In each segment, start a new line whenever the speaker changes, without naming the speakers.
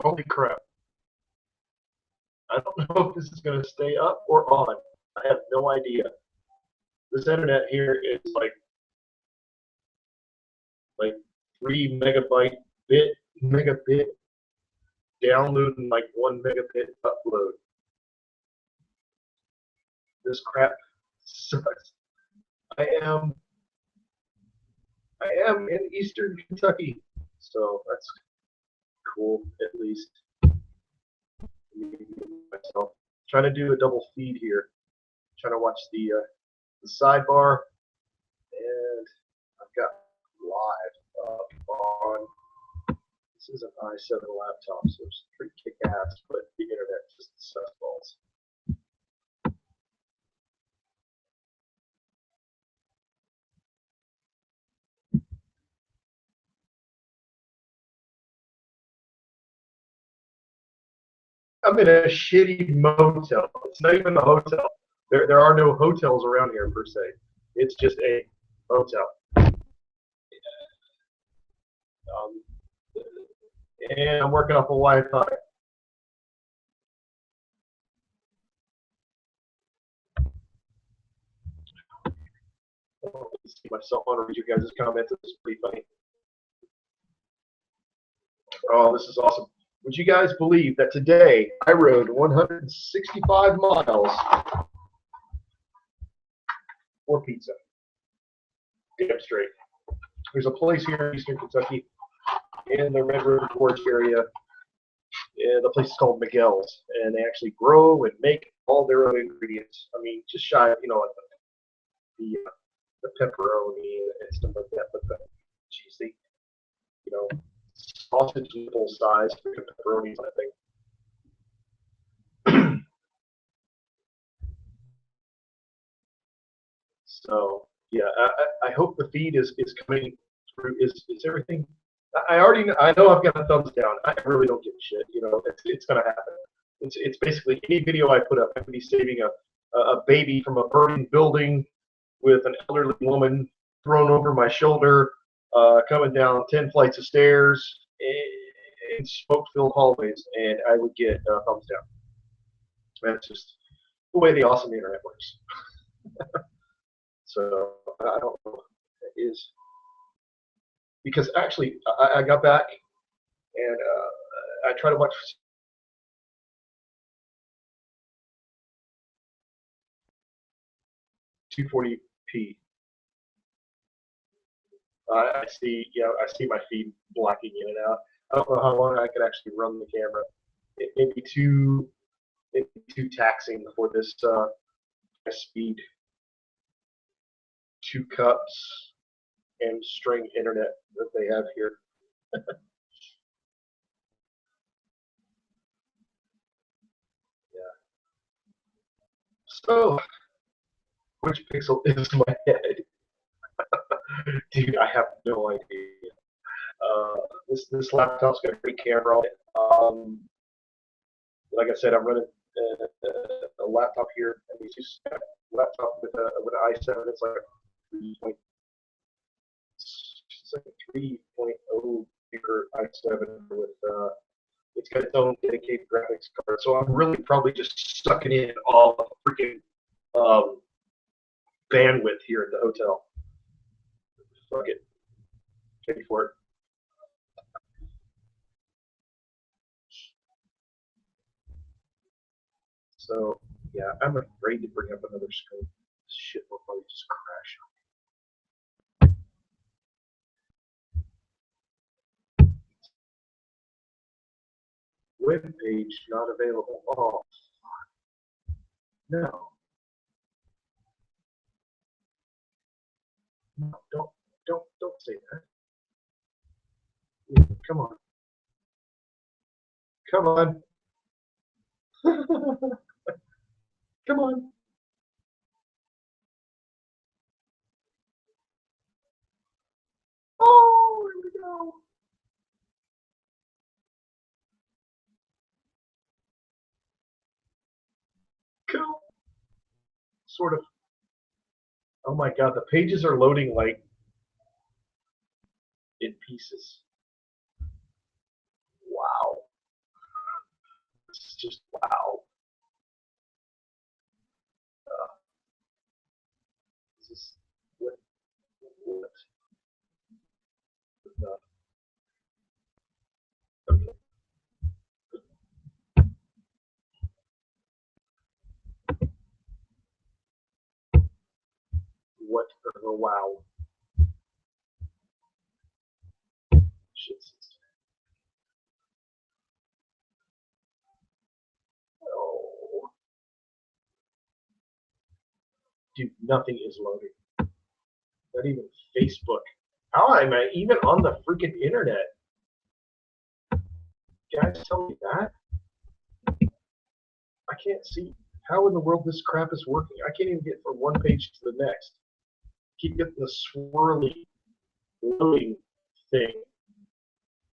Holy crap. I don't know if this is going to stay up or on. I have no idea. This internet here is like 3 megabit download and like 1 megabit upload. This crap sucks. I am in Eastern Kentucky, so that's cool at least. Myself trying to do a double feed here. Trying to watch the sidebar, and I've got live up on. This is an i7 laptop, so it's pretty kick-ass, but the internet just sucks balls. I'm in a shitty motel. It's not even a hotel. There are no hotels around here per se. It's just a motel. And I'm working off of Wi-Fi. See myself on to read you guys' comments. This is pretty funny. Oh, this is awesome. Would you guys believe that today I rode 165 miles for pizza? Damn straight. There's a place here in Eastern Kentucky in the Red River Gorge area. Yeah, the place is called Miguel's, and they actually grow and make all their own ingredients. I mean, just shy of, the pepperoni and stuff like that, but the cheesy, sausage full size for pepperoni kind of thing. So yeah, I hope the feed is coming through. Is everything? I know I've got a thumbs down. I really don't give a shit. It's gonna happen. It's basically any video I put up. I could be saving a baby from a burning building with an elderly woman thrown over my shoulder, coming down 10 flights of stairs in smoke-filled hallways, and I would get a thumbs down. That's just the way the awesome internet works. So I don't know what that is. Because actually, I got back and I tried to watch 240p. I see my feed blacking in and out. I don't know how long I could actually run the camera. It may be too taxing for this speed 2 cups and string internet that they have here. Yeah. So, which pixel is my head? Dude, I have no idea. This laptop's got a great camera on it. Like I said, I'm running a laptop here. I mean, just a laptop with an i7. It's like a 3.0 bigger i7 with it's got its own dedicated graphics card. So I'm really probably just sucking in all the freaking bandwidth here at the hotel. Fuck it. Pay for it. So yeah, I'm afraid to bring up another screen. Shit will probably just crash. Web page not available. Oh, no. No, don't say that. Yeah, come on. Come on. Come on. Oh, here we go. Cool. Sort of. Oh my god, the pages are loading like in pieces. Wow. just wow. This is what okay. What the wow. Shit. Oh. Dude, nothing is loading. Not even Facebook. How am I even on the freaking internet? Guys, tell me that. I can't see how in the world this crap is working. I can't even get from one page to the next. Keep getting the swirly loading thing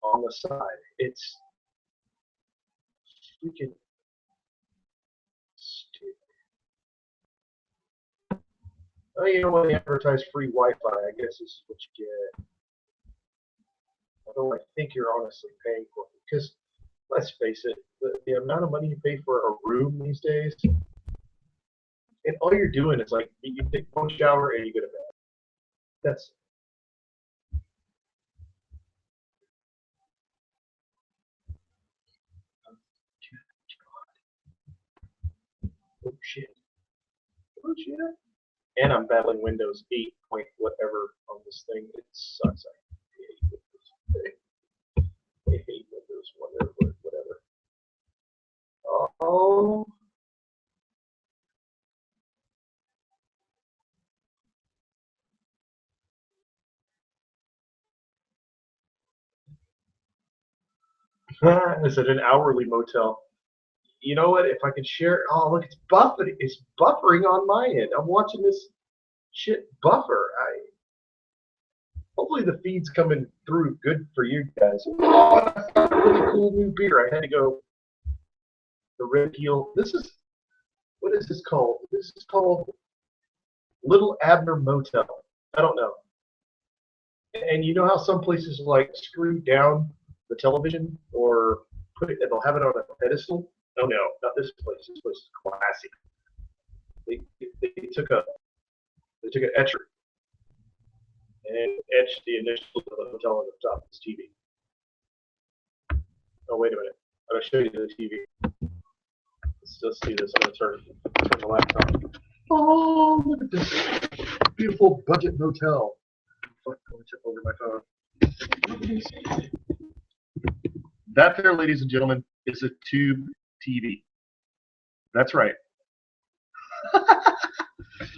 on the side. It's freaking stupid. Oh, you know when they advertise free Wi-Fi, I guess this is what you get. Although I think you're honestly paying for it, because let's face it, the amount of money you pay for a room these days, and all you're doing is like you take one shower and you go to bed. That's oh shit. Oh shit. And I'm battling Windows 8 point whatever on this thing. It sucks. I hate Windows whatever. Oh. Is it an hourly motel? You know what? If I could share, oh look, it's buffering. It's buffering on my end. I'm watching this shit buffer. Hopefully the feed's coming through good for you guys. Oh, I found a really cool new beer. I had to go. The Red Heel. This is what is this called? This is called Little Abner Motel. I don't know. And you know how some places like screw down the television or put it, they'll have it on a pedestal. Oh no, not this place. This place is classy. They took an etcher and etched the initials of the hotel on the top of this TV. Oh wait a minute, I'm gonna show you the TV. Let's see this. I'm gonna turn the laptop. Oh, look at this beautiful budget motel. Fuck, I'm gonna tip over my phone. That there, ladies and gentlemen, is a tube TV. That's right.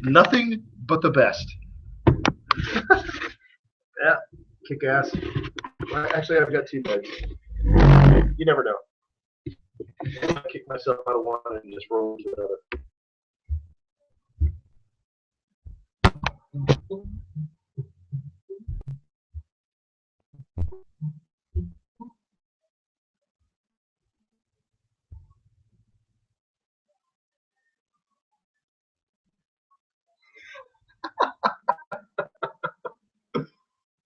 Nothing but the best. Yeah, kick ass. Actually, I've got two beds. You never know. I kick myself out of one and just roll into another.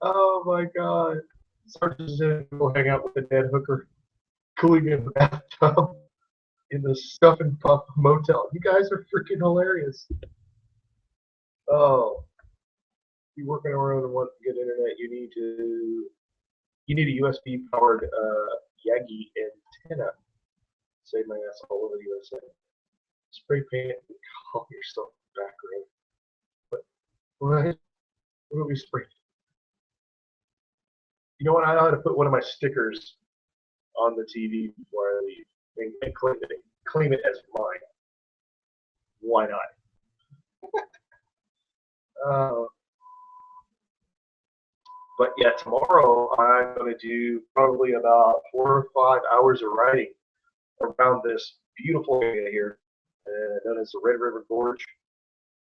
Oh my god. Sergeant's in go hang out with the dead hooker, cooling in the bathtub in the Stuff and Puff motel. You guys are freaking hilarious. Oh, you working around and want good internet? You need a USB powered Yagi antenna. Save my ass all over the USA. Spray paint and call yourself background. What? What do we spray? You know what? I ought to put one of my stickers on the TV before I leave and claim it as mine. Why not? But yeah, tomorrow I'm going to do probably about 4 or 5 hours of riding around this beautiful area here, known as the Red River Gorge.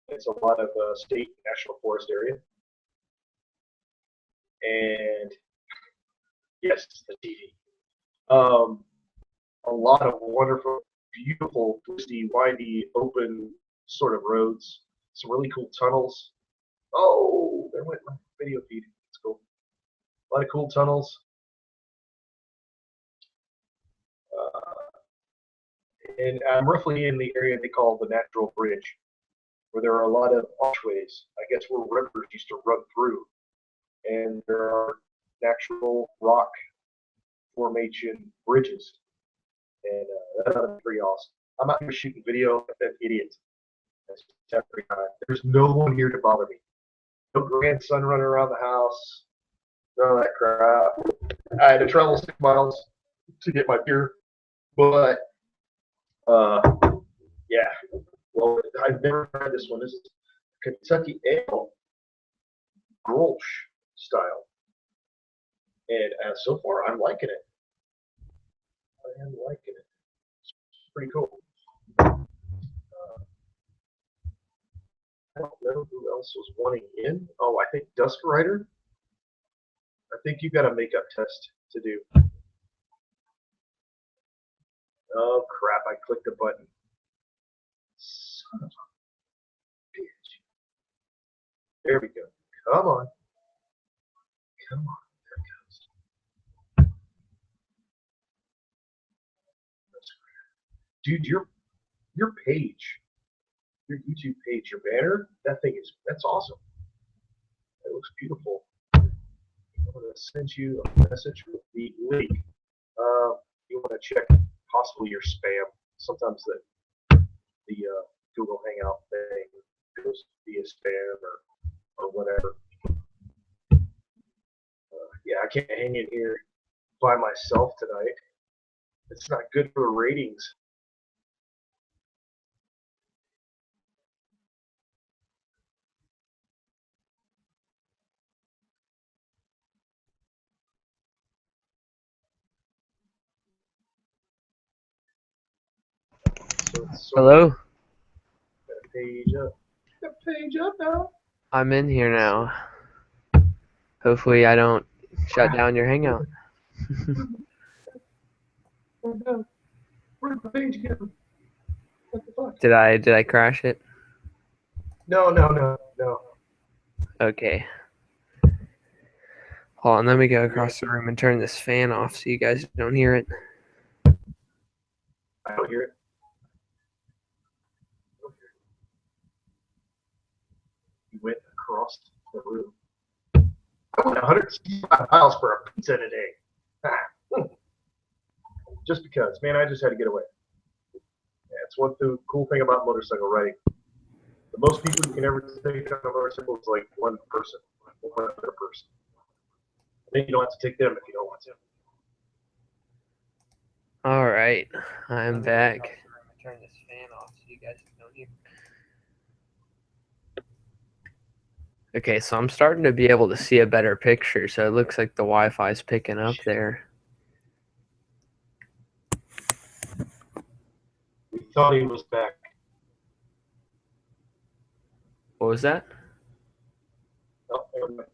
It's a lot of state and national forest area. And yes, the TV. A lot of wonderful, beautiful, twisty, windy, open sort of roads. Some really cool tunnels. Oh, there went my video feed. It's cool. A lot of cool tunnels. And I'm roughly in the area they call the Natural Bridge, where there are a lot of archways, I guess where rivers used to run through. And there are natural rock formation bridges. And that's pretty awesome. I'm out here shooting video with that idiot. That's every time. There's no one here to bother me. No grandson running around the house. None of that crap. I had to travel 6 miles to get my beer, but yeah. Well, I've never tried this one. This is Kentucky Ale Grolsch style, and so far I'm liking it. I am liking it. It's pretty cool. I don't know who else was wanting in. Oh, I think Dusk Rider. I think you got a makeup test to do. Oh crap! I clicked the button. Son of a bitch. There we go. Come on. Come on. There it goes. Dude, your page, your YouTube page, your banner, that's awesome. It looks beautiful. I'm gonna send you a message with the link. You want to check possibly your spam. Sometimes the Google Hangout thing goes via spam or whatever. Yeah, I can't hang in here by myself tonight. It's not good for ratings.
Hello?
Page up. Got page up now.
I'm in here now. Hopefully I don't shut down your hangout.
Where'd the page go? What the fuck?
Did I crash it?
No.
Okay. Hold on, let me go across the room and turn this fan off so you guys don't hear it.
I don't hear it. You went across the room. I went 165 miles for a pizza today. Just because, man, I just had to get away. Yeah, it's one cool thing about motorcycle riding. The most people you can ever take on a motorcycle is like one other person. And then you don't have to take them if you don't want to.
All right, I'm back. Turn this fan off so you guys don't hear. Okay, so I'm starting to be able to see a better picture, so it looks like the Wi-Fi is picking up there.
We thought he was back.
What was that?
Oh, never mind.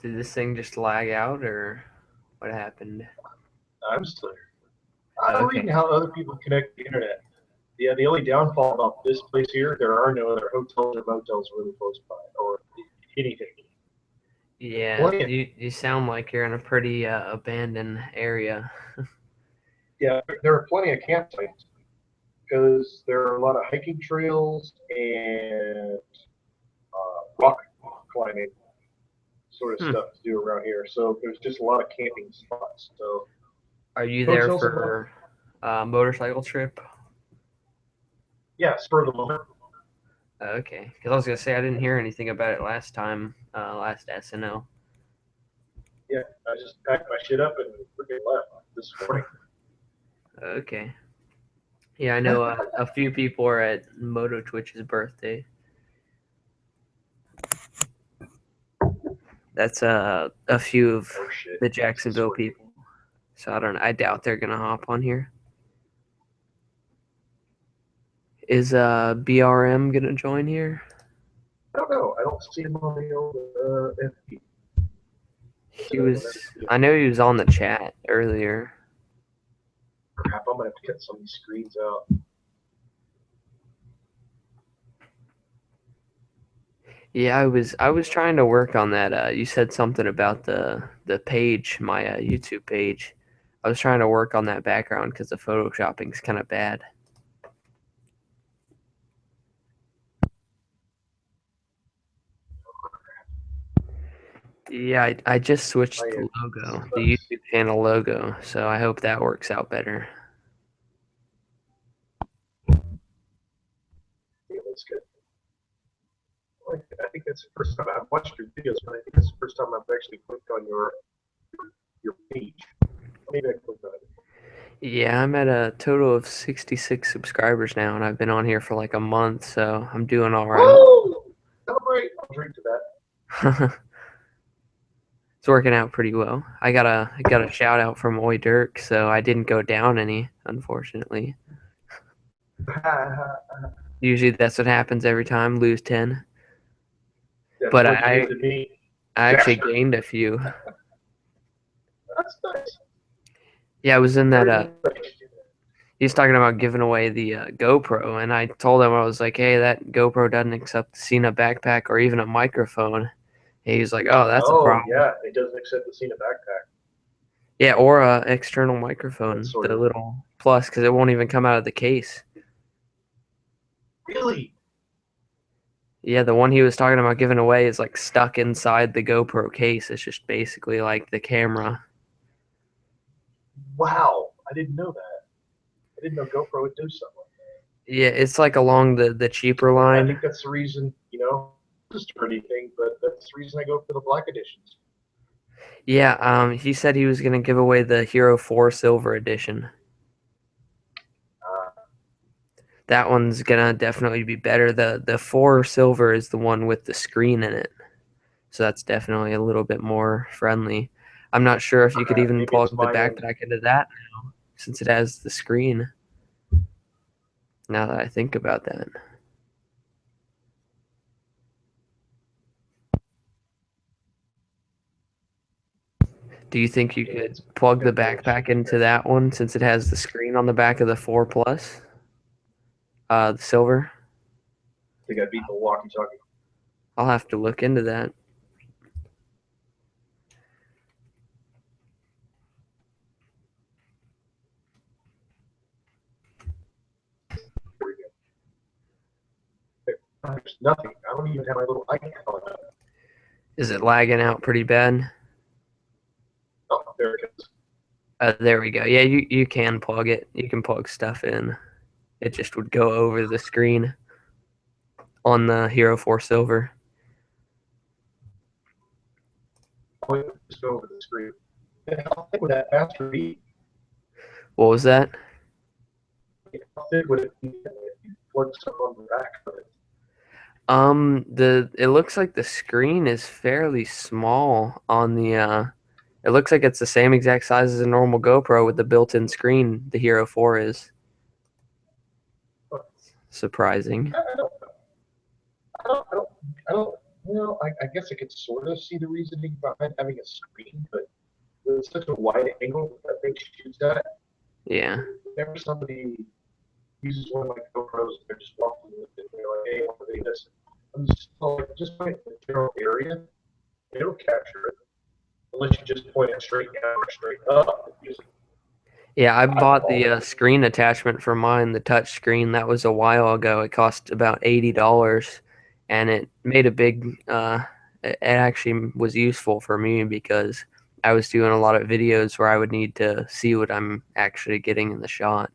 Did this thing just lag out, or what happened?
I'm still here. I'm reading how other people connect to the internet. Yeah, the only downfall about this place here, there are no other hotels or motels really close by, or anything.
Yeah, you sound like you're in a pretty abandoned area.
Yeah, there are plenty of campsites because there are a lot of hiking trails and rock climbing sort of stuff to do around here. So there's just a lot of camping spots. So,
are you there for a motorcycle trip?
Yeah, spur of the moment.
Okay, because I was gonna say I didn't hear anything about it last time, last SNL.
Yeah, I just packed my shit up and freaking left this morning.
Okay. Yeah, I know a few people are at Moto Twitch's birthday. That's a few of the Jacksonville people. So I doubt they're gonna hop on here. Is BRM gonna join here?
I don't know. I don't see him on the old FB.
I know he was on the chat earlier.
Crap, I'm gonna have to cut some of these screens out.
Yeah, I was trying to work on that. You said something about the page, my YouTube page. I was trying to work on that background because the photoshopping's kind of bad. Yeah, I just switched the logo, the YouTube channel logo, so I hope that works out better.
Yeah, that's good. I think that's the first time I've watched your videos, but I think it's the first time I've actually clicked on your page. Maybe I clicked on it.
Yeah, I'm at a total of 66 subscribers now, and I've been on here for like a month, so I'm doing all right.
Woo! Celebrate! I'll drink to that.
It's working out pretty well. I got a shout out from Oi Dirk, so I didn't go down any, unfortunately. Usually that's what happens every time, lose 10.
That's
But
what you
I
did to me.
I actually
Bastard.
gained a few.
That's nice.
Yeah, I was in that
Very nice.
he's talking about giving away the GoPro, and I told him, I was like, hey, that GoPro doesn't accept the Cena backpack or even a microphone. And he's like, oh, that's a
Oh,
problem.
yeah, it doesn't accept the Cena backpack.
Yeah, or a external microphone,
Sort
the
of.
little plus, because it won't even come out of the case.
Really?
Yeah, the one he was talking about giving away is like stuck inside the GoPro case. It's just basically like the camera.
Wow, I didn't know that. I didn't know GoPro would do something like that.
Yeah, it's like along the cheaper
I
line.
think that's the reason, just a pretty thing, but that's the reason I go for the black editions.
Yeah, he said he was gonna give away the Hero 4 Silver Edition.
Uh,
That one's gonna definitely be better. The 4 Silver is the one with the screen in it, so that's definitely a little bit more friendly. I'm not sure if you could even
maybe it's
plug the
my end.
backpack into that now, since it has the screen. Now that I think about that. Do you think you could plug the backpack into that one since it has the screen on the back of the 4 Plus? The silver?
I think I beat the walkie-talkie.
I'll have to look into that.
Here we go. There's nothing. I don't even have my little icon on it.
Is it lagging out pretty bad?
Oh, there it goes.
There we go. Yeah, you can plug it. You can plug stuff in. It just would go over the screen on the Hero 4 Silver.
Oh, just go over the screen. How thick would that faster be?
What was that?
How thick would it be if you plug something on the back of it?
It looks like the screen is fairly small on the it looks like it's the same exact size as a normal GoPro with the built-in screen the Hero 4 is. Surprising.
I don't know. I guess I could sort of see the reasoning behind having a screen, but with such a wide angle that thing shoots at,
Yeah.
whenever somebody uses one of my GoPros, they're just walking with it, and they're like, hey, I want to do this. I'm just point in the general area, and it'll capture it. Unless you just point it straight down or straight up.
Yeah, I bought the screen attachment for mine, the touch screen. That was a while ago. It cost about $80, and it made a big. It actually was useful for me because I was doing a lot of videos where I would need to see what I'm actually getting in the shot,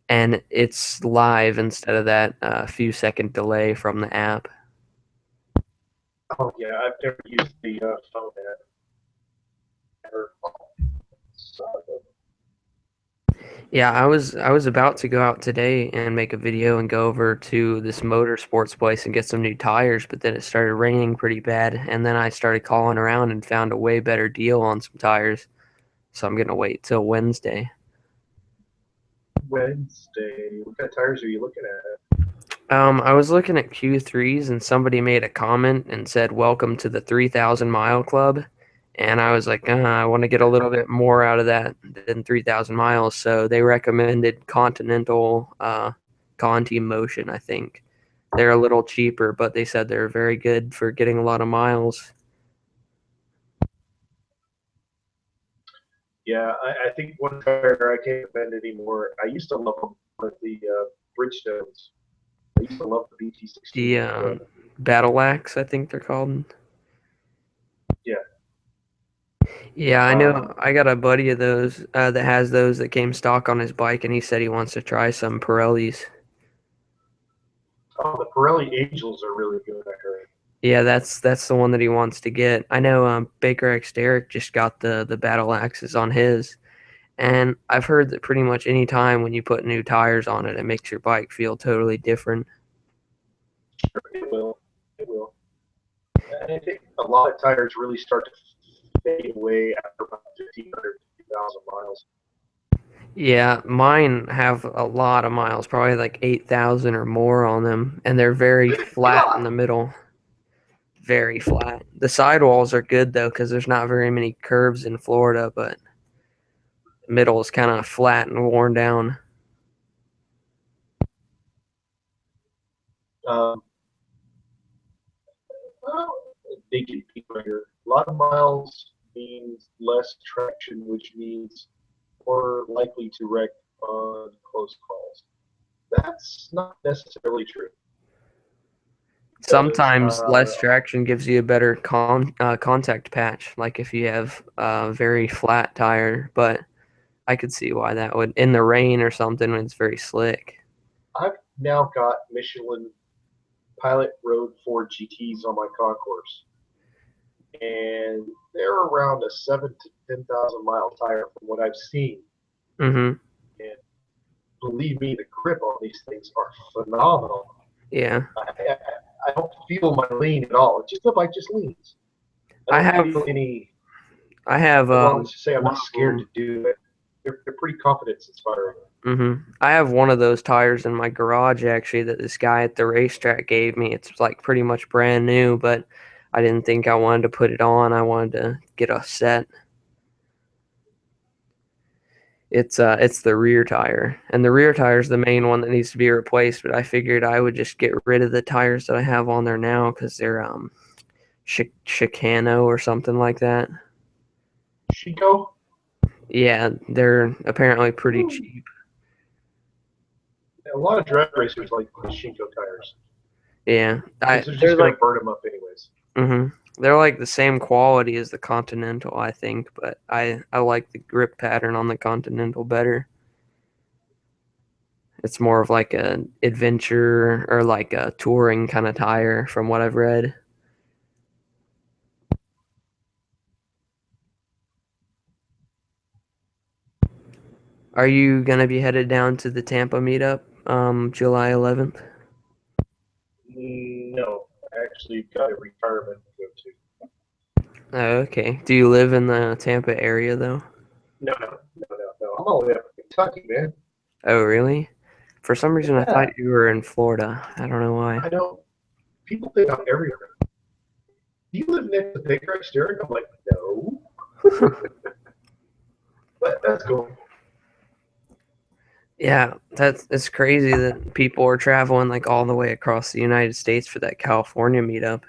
and it's live instead of that few second delay from the app.
Oh yeah, I've never used the phone app. Never.
Yeah, I was about to go out today and make a video and go over to this motorsports place and get some new tires, but then it started raining pretty bad, and then I started calling around and found a way better deal on some tires. So I'm gonna wait till Wednesday.
Wednesday. What kind of tires are you looking at?
I was looking at Q3s and somebody made a comment and said, "Welcome to the 3,000 mile club." And I was like, I want to get a little bit more out of that than 3,000 miles. So they recommended Continental Conti Motion, I think. They're a little cheaper, but they said they're very good for getting a lot of miles.
Yeah, I think one tire I can't bend anymore. I used to love them, but the Bridgestones. I used to love the BT16.
The Battle Axe, I think they're called.
Yeah.
Yeah, I know. I got a buddy of those that has those that came stock on his bike, and he said he wants to try some Pirellis.
Oh, the Pirelli Angels are really good, I heard.
Yeah, that's the one that he wants to get. I know Baker X Derrick just got the Battle Axes on his, and I've heard that pretty much any time when you put new tires on it, it makes your bike feel totally different.
Sure, it will. It will. And I think a lot of tires really start to fade away after about 1,500, 2,000 miles.
Yeah, mine have a lot of miles, probably like 8,000 or more on them, and they're very flat in the middle. Very flat. The sidewalls are good though, because there's not very many curves in Florida, but the middle is kind of flat and worn down.
Um, well, they can be bigger. A lot of miles means less traction, which means more likely to wreck on close calls. That's not necessarily true. Because
Sometimes less traction gives you a better contact patch, like if you have a very flat tire, but I could see why that would, in the rain or something when it's very slick.
I've now got Michelin Pilot Road 4 GTs on my concourse, and they're around a 7 to 10,000 mile tire from what I've seen.
Mm-hmm.
And believe me, the grip on these things are phenomenal.
Yeah.
I don't feel my lean at all. It's just the bike just leans. I don't feel any.
I have
Well, let's just say I'm
one
not
of
scared to
them.
do it. They're pretty confidence inspiring.
I have one of those tires in my garage actually that this guy at the racetrack gave me. It's like pretty much brand new, but I didn't think I wanted to put it on. I wanted to get a set. It's the rear tire, and the rear tire is the main one that needs to be replaced. But I figured I would just get rid of the tires that I have on there now because they're Chicano or something like that.
Shinko?
Yeah, they're apparently pretty
Ooh.
cheap.
A lot of drag racers like the Shinko tires
Yeah,
because they're
they're
just going
like
to burn them up anyways.
they're like the same quality as the Continental, I think, but I like the grip pattern on the Continental better. It's more of like an adventure or like a touring kind of tire from what I've read. Are you gonna be headed down to the Tampa meetup, July 11th?
No, I actually got a retirement to go to.
Oh, okay. Do you live in the Tampa area though?
No. I'm all the way up in Kentucky, man.
Oh, really? For some reason, I
Yeah,
thought you were in Florida. I don't know why.
I know. People think I'm everywhere. Do you live next to Baker Exterior? I'm like, no. But that's cool.
Yeah, it's crazy that people are traveling like all the way across the United States for that California meetup.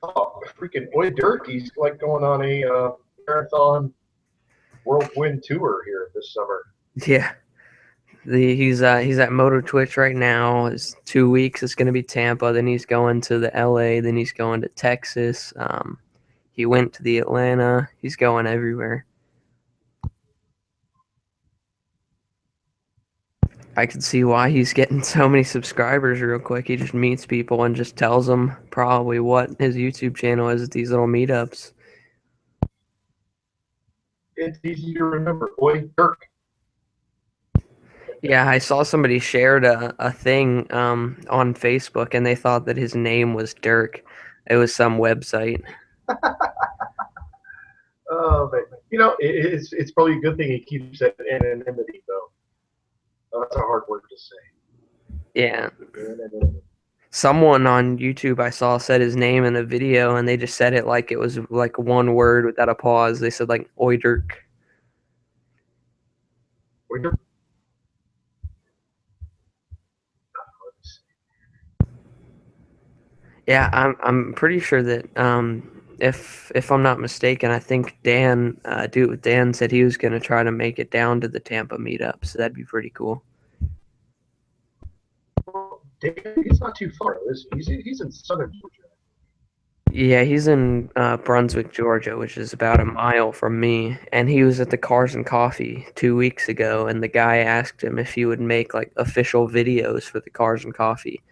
Oh, freaking Boy Dirk, he's like going on a marathon whirlwind tour here this summer.
Yeah, he's at Moto Twitch right now. It's 2 weeks. It's gonna be Tampa. Then he's going to the LA. Then he's going to Texas. He went to the Atlanta. He's going everywhere. I can see why he's getting so many subscribers real quick. He just meets people and just tells them probably what his YouTube channel is at these little meetups.
It's easy to remember. Boy Dirk.
Yeah, I saw somebody shared a thing on Facebook and they thought that his name was Dirk. It was some website.
But it's probably a good thing he keeps that anonymity though. That's a hard word to say.
Yeah.
Anonymity.
Someone on YouTube I saw said his name in a video and they just said it like it was like one word without a pause. They said like Oi Dirk. Yeah, I'm pretty sure that if I'm not mistaken, I think Dan Dude with Dan said he was gonna try to make it down to the Tampa meetup, so that'd be pretty cool.
Well, he's not too far. He's in southern Georgia.
Yeah, he's in Brunswick, Georgia, which is about a mile from me. And he was at the Cars and Coffee 2 weeks ago, and the guy asked him if he would make like official videos for the Cars and Coffee.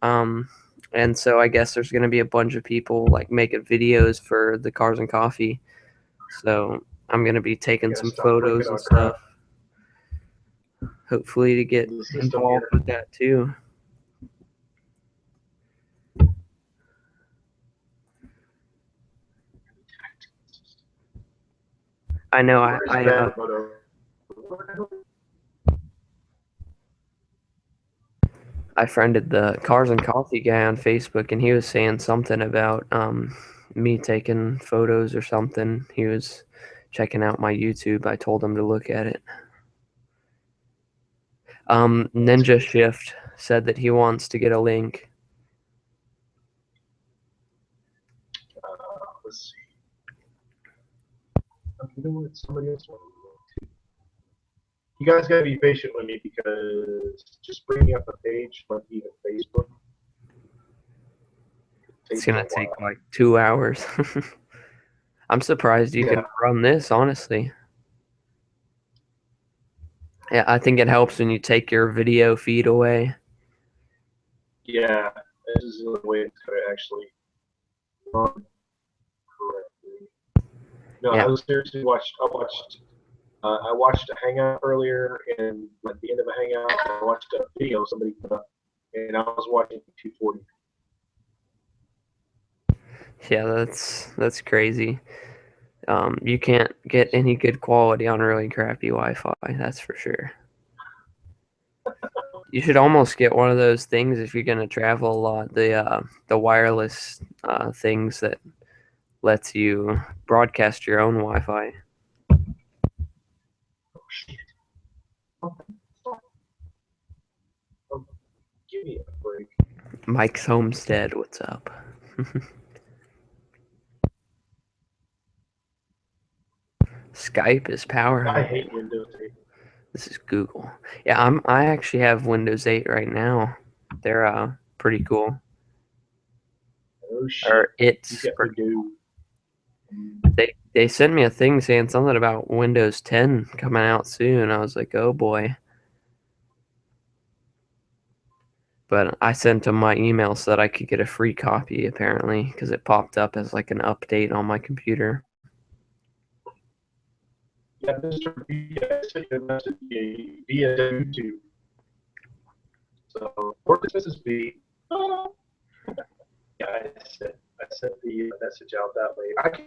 Um, and so I guess there's gonna be a bunch of people like making videos for the Cars and Coffee. So I'm gonna be
I
taking
gotta
some
stop clicking
photos and
on crap
stuff. Hopefully to get
in the system
involved
here.
with that too. I know
Where is bad photo?
I friended the Cars and Coffee guy on Facebook, and he was saying something about me taking photos or something. He was checking out my YouTube. I told him to look at it. Ninja Shift said that he wants to get a link.
Let's see. You know what? Somebody else wanted to. You guys gotta be patient with me because just bringing up a page, like even Facebook,
It's
takes a
gonna take
while.
like 2 hours. I'm surprised you
Yeah,
can run this, honestly. Yeah, I think it helps when you take your video feed away.
yeah. This is the way it's gonna actually run correctly. No,
Yeah,
I was seriously watched. I watched a hangout earlier, and at the end of a hangout, I watched a video somebody put up, and I was watching 240.
yeah, that's crazy. You can't get any good quality on really crappy Wi-Fi, that's for sure. You should almost get one of those things if you're gonna travel a lot. The wireless things that lets you broadcast your own Wi-Fi.
Oh shit! Oh, oh, give me a break.
Mike's Homestead, what's up? Skype is
I
powerful.
hate Windows 8.
This is Google. Yeah, I actually have Windows 8 right now. They're pretty cool.
Oh shit!
Or
You
it's
got me
pretty
do.
they sent me a thing saying something about Windows 10 coming out soon. I was like, oh boy. But I sent them my email so that I could get a free copy apparently because it popped up as like an update on my computer.
Yeah, Mr. B, I sent you a message via YouTube. So, work with Mrs. B. Yeah, I sent the message out that way. I can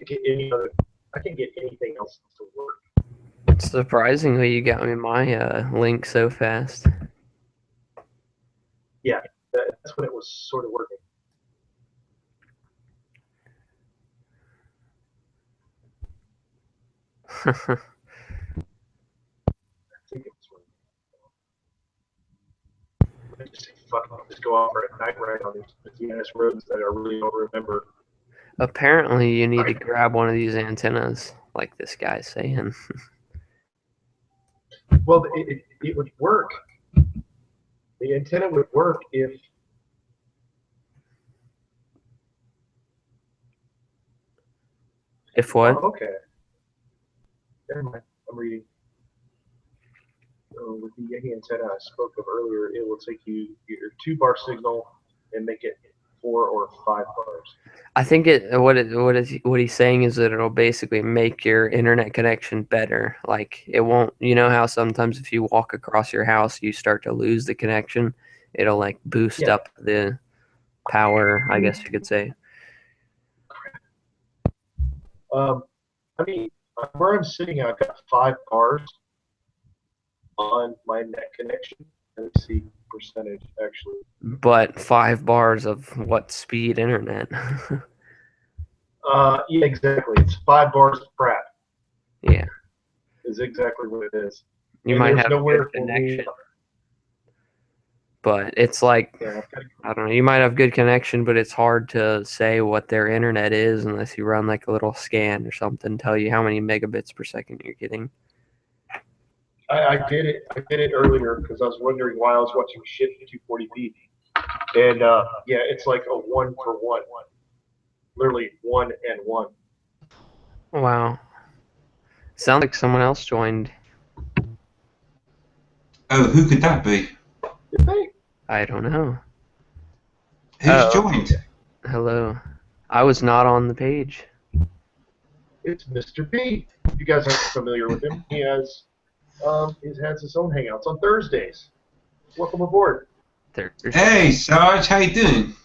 get anything else to work.
Surprisingly, you got me my link so fast.
Yeah, that's when it was sort of working. I think it was working. I just say, fuck it, I'll just go out for a night ride on these ass roads that I really don't remember.
Apparently, you need to grab one of these antennas, like this guy's saying.
Well, it would work. The antenna would work
If what?
Oh, okay. Never mind. I'm reading. With the Yeti antenna I spoke of earlier, it will take you your 2-bar signal and make it 4 or 5 bars.
I think what he's saying is that it'll basically make your internet connection better. Like it won't, you know how sometimes if you walk across your house you start to lose the connection. It'll like boost
Yeah.
up the power, I guess you could say.
I mean, where I'm sitting, I've got 5 bars on my net connection. Let me see percentage actually.
But 5 bars of what speed internet?
Yeah, exactly. It's 5 bars of crap.
Yeah.
Is exactly what it is.
You
And
might
there's
have a
nowhere
good
for me.
connection. But it's like,
Yeah,
I don't know, you might have good connection, but it's hard to say what their internet is unless you run like a little scan or something, tell you how many megabits per second you're getting.
I did it. I did it earlier because I was wondering why I was watching shit in 240p, and yeah, it's like a 1 for 1, literally 1 and 1.
Wow. Sounds like someone else joined.
Oh, who could that be?
Did they?
I don't know.
Who's
Oh,
joined?
hello. I was not on the page.
It's Mr. B. If you guys aren't familiar with him, he has his own hangouts on Thursdays. Welcome aboard.
Hey, Sarge, how you doing?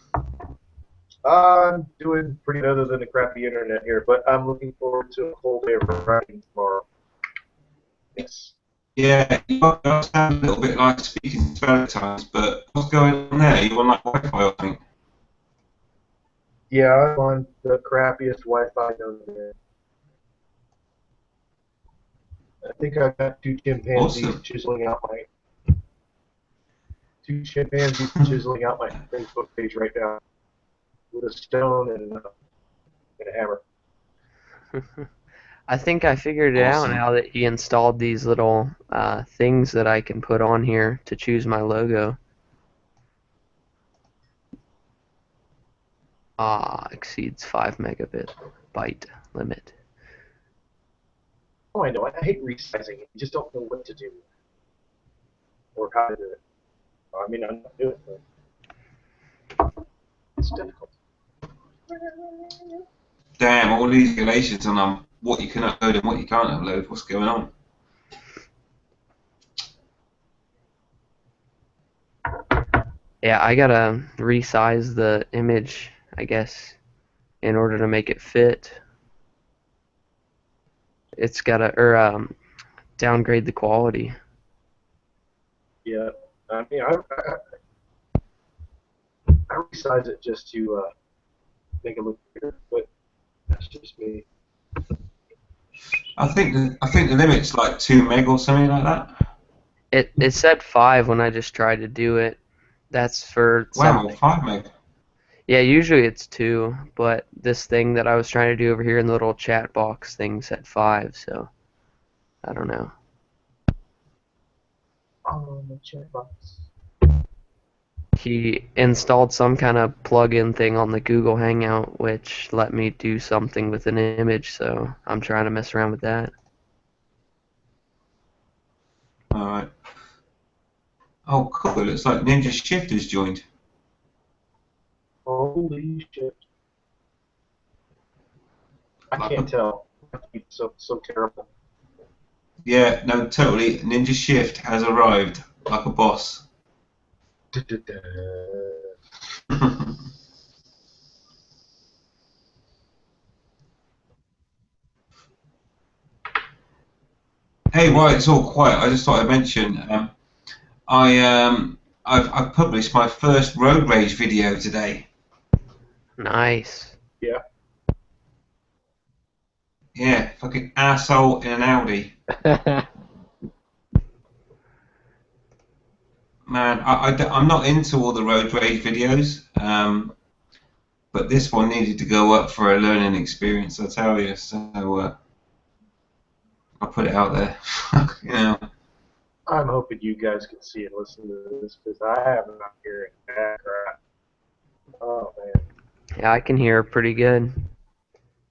I'm doing pretty good other than a crappy internet here, but I'm looking forward to a whole day of writing tomorrow. Yes.
Yeah, you sound a little bit like speaking Spanish times, but what's going on there? You on like Wi-Fi or something?
Yeah, I'm on the crappiest Wi-Fi known to man. I think I've got two chimpanzees
Awesome.
chiseling out my Facebook page right now with a stone and a hammer.
I think I figured it out
Awesome.
now that he installed these little things that I can put on here to choose my logo. Exceeds 5 megabit byte limit.
Oh, I know. I hate resizing it. You just don't know what to do or how to do it. I mean, I'm not doing it, but it's difficult.
Damn, all these regulations on what you can upload and what you can't upload. What's going on?
Yeah, I gotta resize the image, I guess, in order to make it fit. It's gotta, downgrade the quality.
Yeah. I mean, I resize it just to make it look weird, but that's just me.
I think the limit's like 2 meg or something like that.
It said 5 when I just tried to do it. That's for
Wow,
something.
5 meg.
Yeah, usually it's 2, but this thing that I was trying to do over here in the little chat box thing said 5, so I don't know.
Oh, the chat box.
He installed some kind of plug-in thing on the Google Hangout which let me do something with an image, so I'm trying to mess around with that.
Alright. Oh, cool. It looks like Ninja Shift has joined.
Holy shit. I can't tell. It's so terrible.
Yeah, no, totally. Ninja Shift has arrived like a boss. Hey, while it's all quiet, I just thought I'd mention I've published my first road rage video today.
Nice.
Yeah.
Yeah, fucking asshole in an Audi. Man, I'm not into all the road rage videos, but this one needed to go up for a learning experience, I tell you. So I'll put it out there. You know.
I'm hoping you guys can see and listen to this because I have not hearing that crap. Oh man.
Yeah, I can hear pretty good.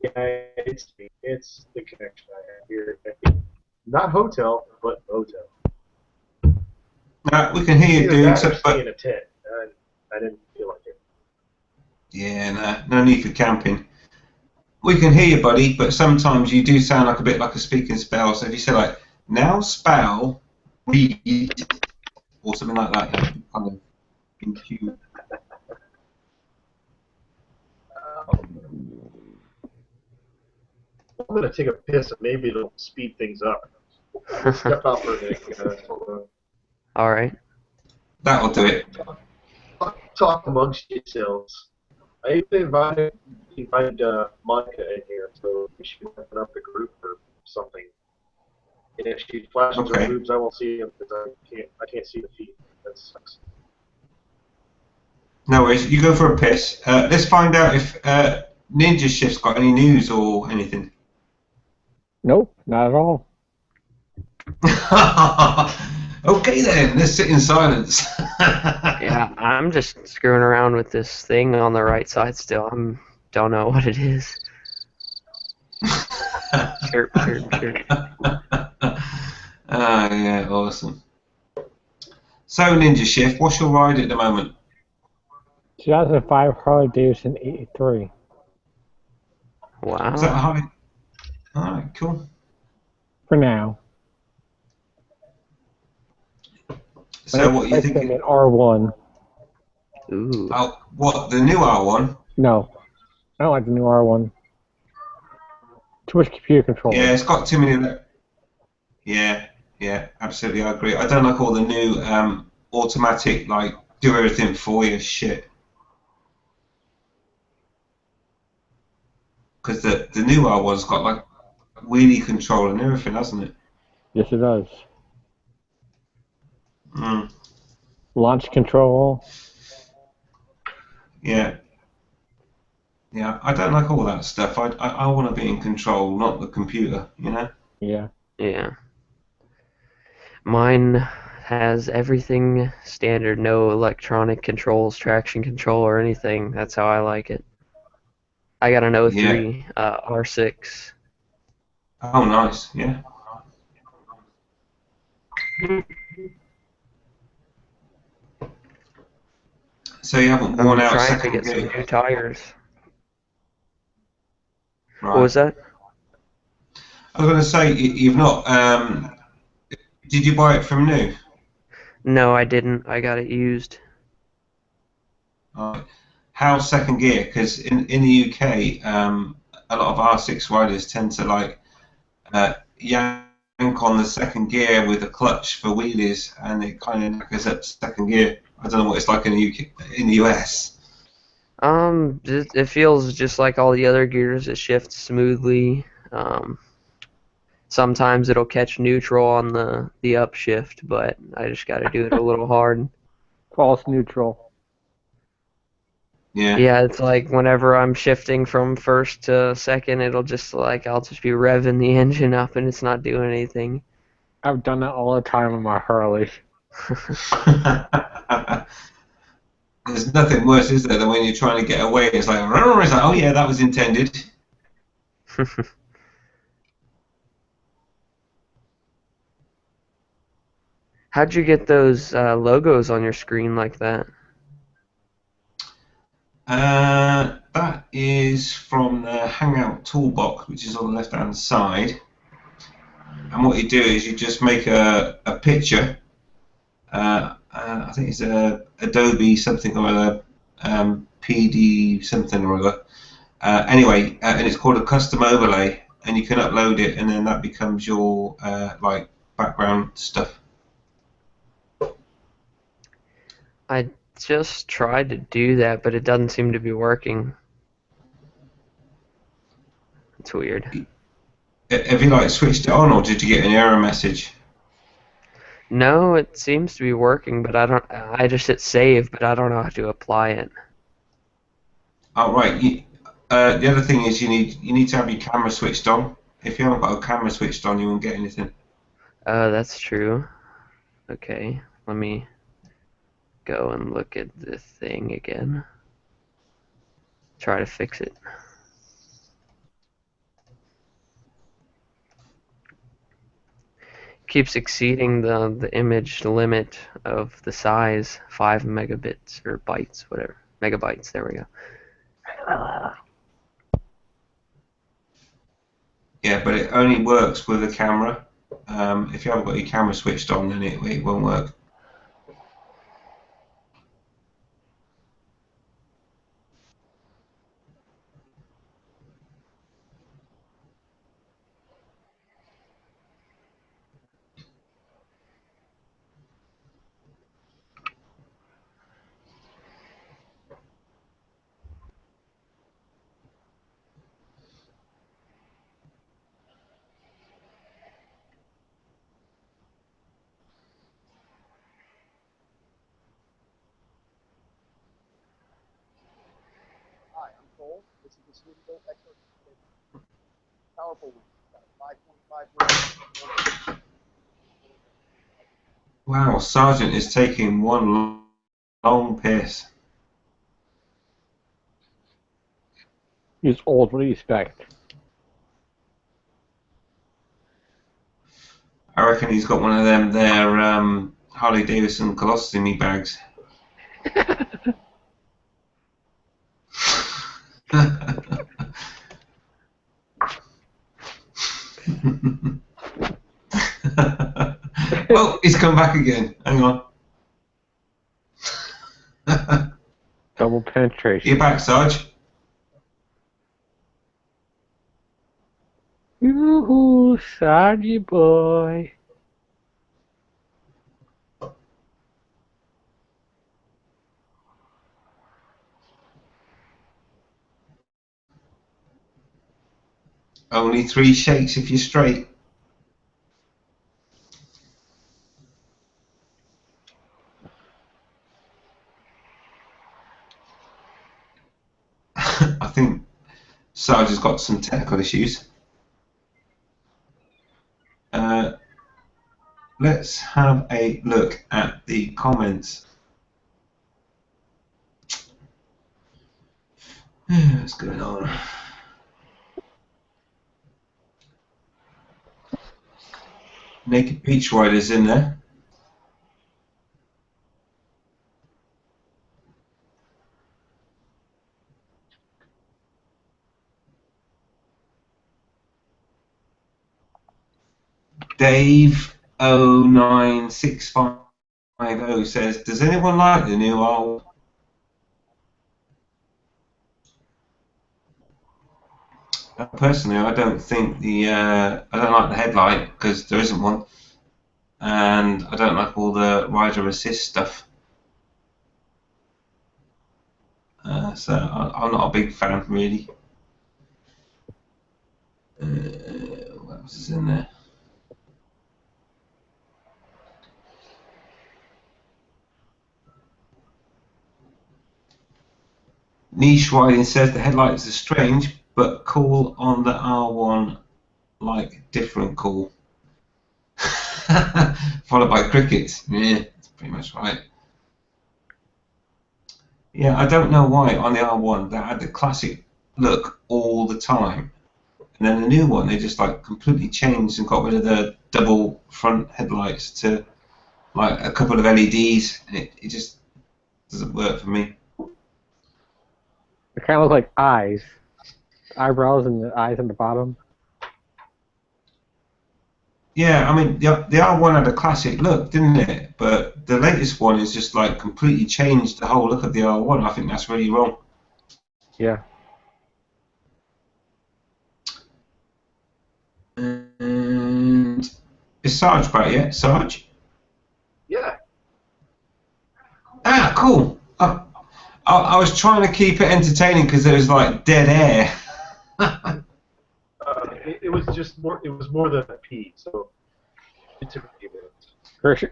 Yeah, it's the connection I have here. Not hotel, but motel.
No, we can hear you,
Either
dude.
that or
So,
stay in
but
a tent. I didn't feel like it.
yeah, no need for camping. We can hear you, buddy, but sometimes you do sound like a bit like a speaking spell. So if you say like, now spell, read, or something like that, you know, kind of in tune.
I'm gonna take a piss and maybe it'll speed things up. We'll step out for a minute, guys. Hold on.
All right.
That'll do it.
Talk amongst yourselves. I even invited Monica in here, so we should open up the group or something. And if she flashes her
Okay.
boobs, I won't see them because I can't see the feed. That sucks.
No worries. You go for a piss. Let's find out if Ninja Shift's got any news or anything.
Nope, not at all.
Okay then, let's sit in silence.
Yeah, I'm just screwing around with this thing on the right side still. Don't know what it is. Chirp, chirp, chirp.
Ah, yeah, awesome. So, Ninja Shift, what's your ride at the moment?
2005 Harley Davidson 83.
Is that
Wow.
high? Alright, cool.
For now.
So, what you
I'm
thinking?
an R1.
Ooh.
Oh, what, the new R1?
No, I don't like the new R1. Too much computer control.
Yeah, it's got too many. Yeah, absolutely, I agree. I don't like all the new automatic, like, do everything for you shit. Because the new R1's got, like, wheelie control and everything, hasn't it?
Yes, it does.
Mm,
Launch control.
yeah. Yeah, I don't like all that stuff. I want to be in control, not the computer, you know?
Yeah.
Yeah. Mine has everything standard, no electronic controls, traction control, or anything. That's how I like it. I got an
Yeah.
03 R6.
Oh, nice, yeah. So you haven't worn
I'm
out
trying to
second
get some
gear?
new tires.
Right.
What was that?
I was going to say, you've not, did you buy it from new?
No, I didn't. I got it used.
How's second gear? Because in the UK, a lot of R6 riders tend to like yank on the second gear with a clutch for wheelies, and it kind of knackers up second gear. I don't know what it's like in the UK, in the US.
It feels just like all the other gears. It shifts smoothly. Sometimes it'll catch neutral on the upshift, but I just got to do it a little hard.
False neutral.
Yeah.
Yeah, it's like whenever I'm shifting from first to second, it'll just like I'll just be revving the engine up and it's not doing anything.
I've done that all the time on my Harley.
There's nothing worse, is there, than when you're trying to get away. It's like, oh yeah, that was intended.
How'd you get those logos on your screen like that?
That is from the Hangout toolbox, which is on the left-hand side. And what you do is you just make a picture. I think it's a Adobe something or other, PD something or other. Anyway, and it's called a custom overlay, and you can upload it, and then that becomes your like background stuff.
I just tried to do that, but it doesn't seem to be working. It's weird.
Have you like switched it on, or did you get an error message?
No, it seems to be working, but I just hit save, but I don't know how to apply it.
Oh right. The other thing is you need to have your camera switched on. If you haven't got a camera switched on, you won't get anything.
That's true. Okay, let me go and look at the thing again. Try to fix it. Keeps exceeding the image limit of the size, 5 megabits or bytes, whatever. Megabytes, there we go.
Yeah, but it only works with a camera. If you haven't got your camera switched on, then it won't work. Wow, Sergeant is taking one long piss.
He's old. What do you expect?
I reckon he's got one of them there Harley Davidson colostomy bags. Oh, he's come back again. Hang on.
Double penetration.
You're back, Sarge.
Yoo-hoo, Sargy boy.
Only 3 shakes if you're straight. I think Sarge has got some technical issues. Let's have a look at the comments. What's going on? Naked Beach Riders in there. Dave 09650 says, does anyone like the new R1? Personally, I don't think I don't like the headlight because there isn't one, and I don't like all the rider assist stuff. So I'm not a big fan, really. What else is in there? Niche Riding says the headlights are strange but cool on the R1, like different cool. Followed by crickets. Yeah, that's pretty much right. Yeah, I don't know why on the R1 they had the classic look all the time, and then the new one they just like completely changed and got rid of the double front headlights to like a couple of LEDs, and it just doesn't work for me.
They kind of look like eyes. Eyebrows and the eyes on the bottom.
Yeah, I mean, the R1 had a classic look, didn't it? But the latest one is just like completely changed the whole look of the R1. I think that's really wrong.
Yeah.
And is Sarge back yet? Sarge?
Yeah.
Ah, cool. I was trying to keep it entertaining because there was like dead air.
It was just more. It was more than a pee, so it took a few minutes.
Hershey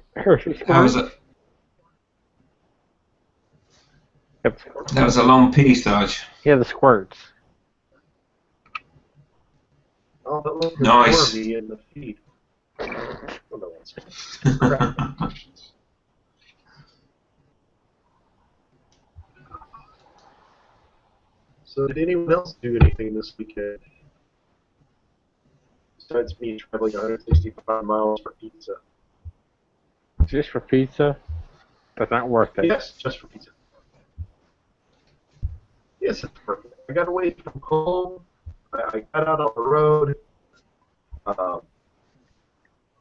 That was
squirts.
a, that was a long pee, Sarge.
Yeah, the squirts.
Oh, that looked
Nice.
for me in the feed. Oh, no, that's So, did anyone else do anything this weekend besides me traveling 165 miles for pizza?
Just for pizza? That's not worth it.
Yes, just for pizza. Yes, it's perfect. I got away from home. I got out on the road.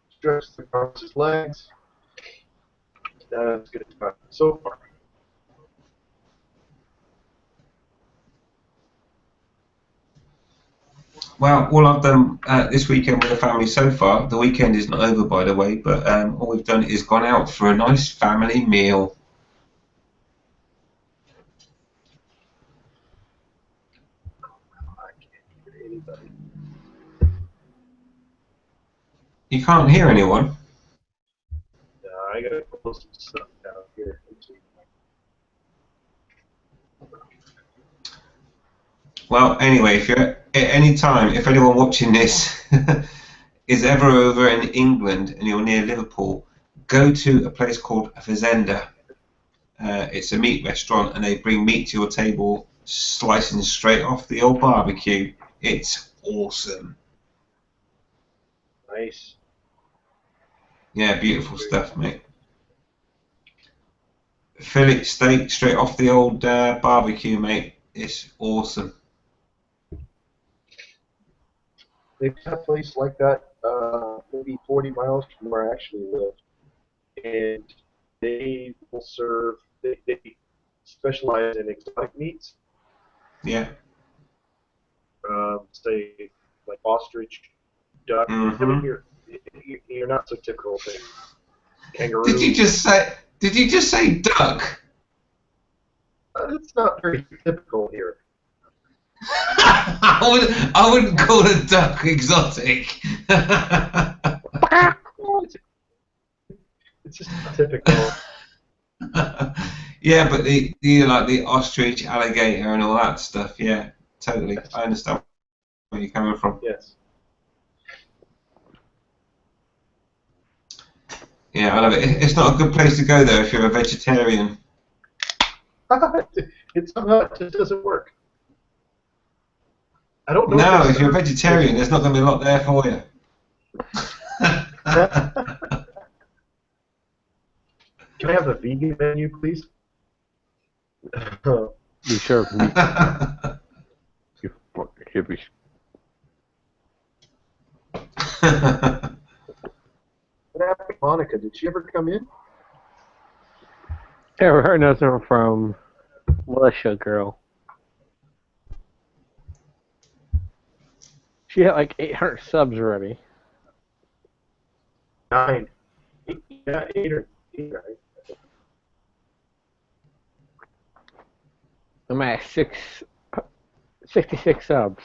Stretched across his legs. That's good time so far.
Well, all I've done this weekend with the family so far, the weekend is not over by the way, but all we've done is gone out for a nice family meal.
I can't hear anybody.
You can't hear anyone?
I gotta close some stuff down here.
Well, anyway, if you're at any time, if anyone watching this is ever over in England and you're near Liverpool, go to a place called Fazenda. It's a meat restaurant, and they bring meat to your table, slicing straight off the old barbecue. It's awesome.
Nice.
Yeah, beautiful stuff, mate. Fillet steak straight off the old barbecue, mate. It's awesome.
They've got a place like that, maybe 40 miles from where I actually live, and they will serve. They specialize in exotic meats.
Yeah.
Say like ostrich, duck. I
Mm-hmm.
mean, you're not so typical thing. Kangaroo.
Did you just say duck?
It's not very typical here.
I wouldn't call a duck exotic.
It's just not typical.
Yeah, but the like the ostrich, alligator, and all that stuff. Yeah, totally. I understand where you're coming from.
Yes.
Yeah, I love it. It's not a good place to go though if you're a vegetarian.
It somehow just doesn't work. I don't know.
No, if you're a vegetarian, there's not going to be a lot there for you.
Can I have a vegan menu, please?
You serve meat. You fucking hippies.
What happened to Monica? Did she ever come in?
Yeah, we heard nothing from Militia Girl. She had like 800 subs already.
9. Yeah, 8 or 8, right?
I'm at 66 subs.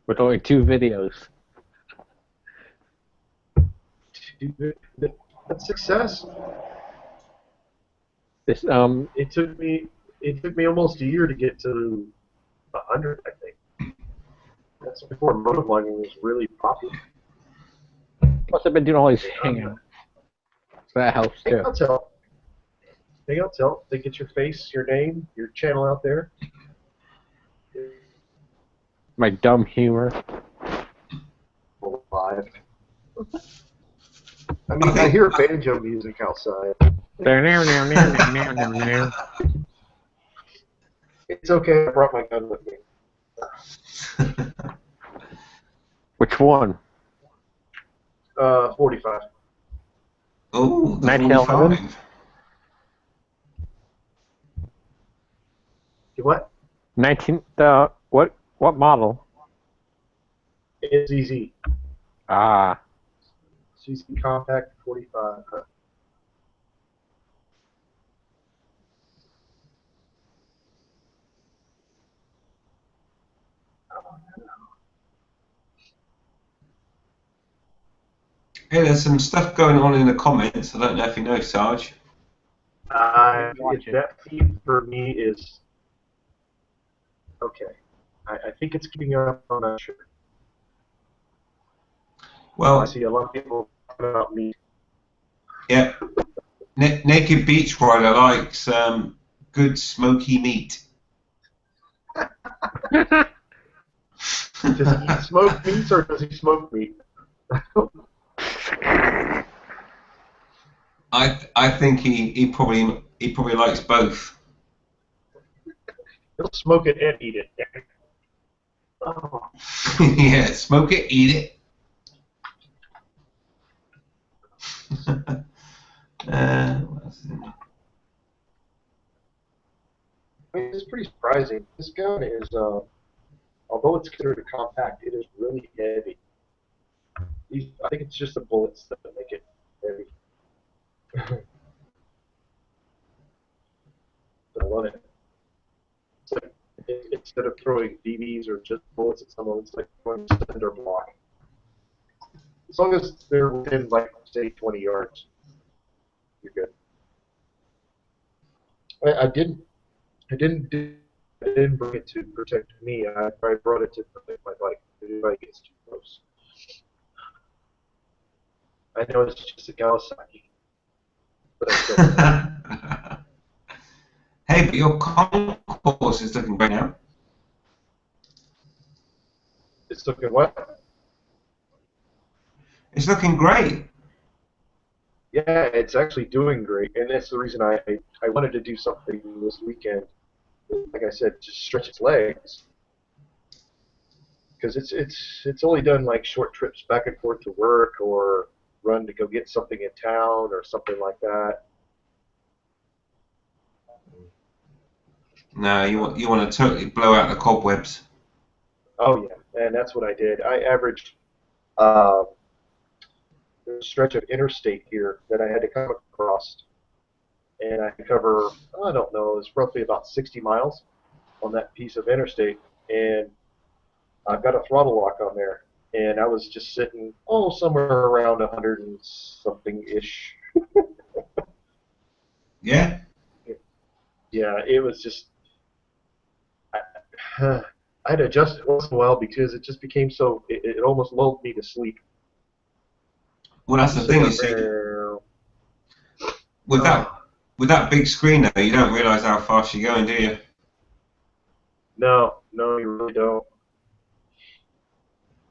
With only 2 videos.
That's success.
This
It took me almost a year to get to 100, I think. That's before motovlogging was really popular.
plus I've been doing all these hangouts. So that helps too.
Hangouts help. Hangouts help. They get your face, your name, your channel out there.
My dumb humor.
Live. I mean, I hear banjo music outside. It's okay. I brought my gun with me.
Which one?
45.
Oh, the
1911?
45.
What?
19. What model?
It's easy.
Ah.
CC Compact 45.
Hey, there's some stuff going on in the comments. I don't know if you know, Sarge.
That feed for me is okay. I think it's keeping up. I'm not sure.
Well,
I see a lot of people talking about me.
yeah. Naked Beach Rider likes good smoky meat.
Does he smoke meats or does he smoke meat?
I think he probably likes both.
He'll smoke it and eat it. Oh.
Yeah, smoke it, eat it. What else is in there?
I mean, it's pretty surprising. This gun is, although it's considered a compact, it is really heavy. I think it's just the bullets that make it heavy. But I love it. It's like, instead of throwing BBs or just bullets at someone, it's like throwing a cinder block. As long as they're within, like, say, 20 yards, you're good. I did I didn't bring it to protect me. I brought it to protect my bike. If anybody gets too close. I know it's just a Kawasaki, but I still.
Hey, but your concourse is looking great now.
It's looking what?
It's looking great.
Yeah, it's actually doing great, and that's the reason I wanted to do something this weekend. Like I said, just stretch its legs, because it's only done like short trips back and forth to work or run to go get something in town or something like that.
No, you want to totally blow out the cobwebs.
Oh yeah, and that's what I did. I averaged a stretch of interstate here that I had to come across, and I cover, I don't know, it's roughly about 60 miles on that piece of interstate, and I've got a throttle lock on there, and I was just sitting, somewhere around 100 and something ish.
Yeah.
Yeah, it was just, I had to adjust it once in a while because it just became so, it almost lulled me to sleep.
Well, that's the thing, you see. With that big screen though, you don't realise how fast you're going, do you?
No, you really don't.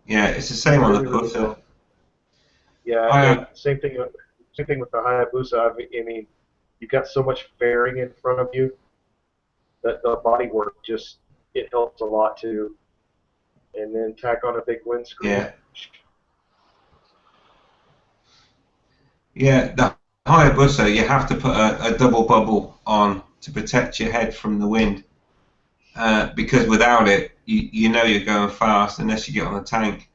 Yeah, it's the same on the Busa.
Yeah, same thing with the Hayabusa. I mean, you've got so much fairing in front of you that the bodywork just, it helps a lot too. And then tack on a big windscreen.
Yeah. Yeah, the Hayabusa, you have to put a double bubble on to protect your head from the wind. Because without it, you know you're going fast unless you get on the tank.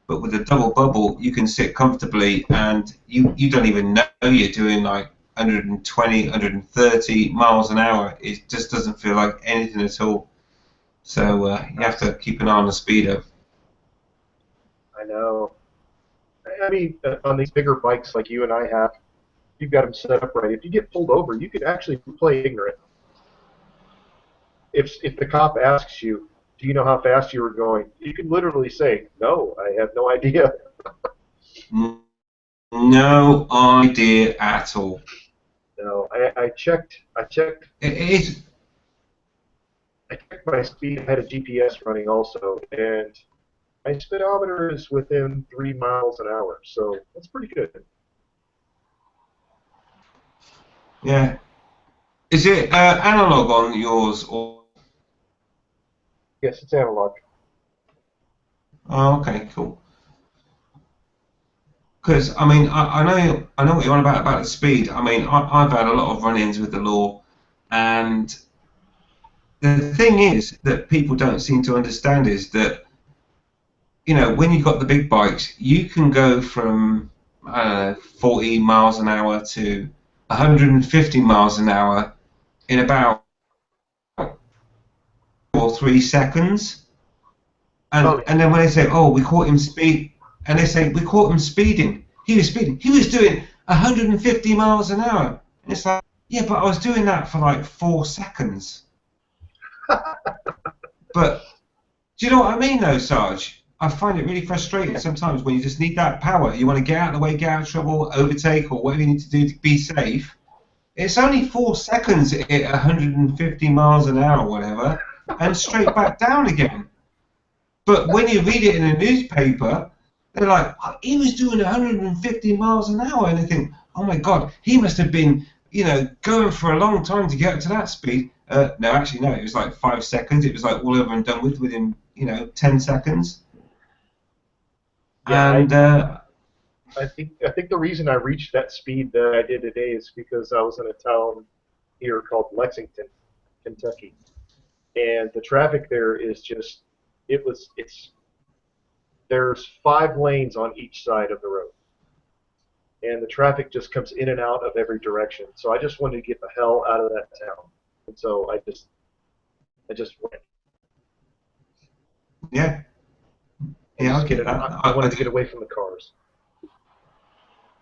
But with a double bubble, you can sit comfortably and you don't even know you're doing like 120, 130 miles an hour. It just doesn't feel like anything at all. So you have to keep an eye on the speedo.
I know. I mean, on these bigger bikes like you and I have, you've got them set up right. If you get pulled over, you could actually play ignorant. If the cop asks you, do you know how fast you were going? You can literally say, no, I have no idea.
No idea at all.
No, I checked.
It is.
I checked my speed. I had a GPS running also, and my speedometer is within 3 miles an hour, so that's pretty good.
Yeah. Is it analog on yours or?
Yes, it's analog.
Oh, okay, cool. Because I mean, I know what you're on about the speed. I mean, I've had a lot of run-ins with the law, and the thing is that people don't seem to understand is that, you know, when you've got the big bikes, you can go from 40 miles an hour to 150 miles an hour in about 2 or 3 seconds. And then when they say, oh, we caught him and they say, we caught him speeding. He was speeding. He was doing 150 miles an hour. And it's like, yeah, but I was doing that for like 4 seconds. But do you know what I mean, though, Sarge? I find it really frustrating sometimes when you just need that power. You want to get out of the way, get out of trouble, overtake, or whatever you need to do to be safe. It's only 4 seconds at 150 miles an hour or whatever, and straight back down again. But when you read it in a newspaper, they're like, oh, he was doing 150 miles an hour, and they think, oh my God, he must have been, you know, going for a long time to get up to that speed. No, actually, no, it was like 5 seconds. It was like all over and done with within, you know, 10 seconds.
Yeah,
And
I think the reason I reached that speed that I did today is because I was in a town here called Lexington, Kentucky, and the traffic there is just there's 5 lanes on each side of the road, and the traffic just comes in and out of every direction. So I just wanted to get the hell out of that town, and so I just went.
yeah,
I wanted to get away from the cars.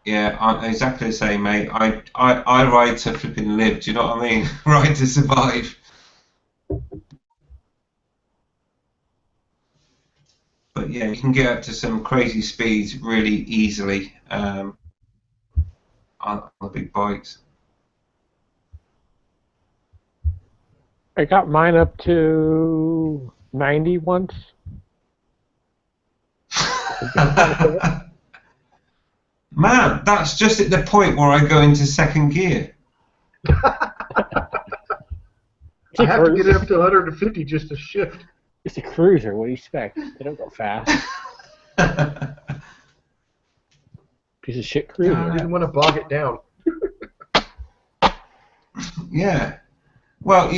Yeah, I'm exactly the same, mate. I ride to flipping live. Do you know what I mean? Ride to survive. But yeah, you can get up to some crazy speeds really easily on the big bikes.
I got mine up to 90 once.
Man, that's just at the point where I go into second gear.
I have to get it up to 150 just to shift.
It's a cruiser. What do you expect? They don't go fast. Piece of shit cruiser.
I didn't want to bog it down.
Yeah. Well,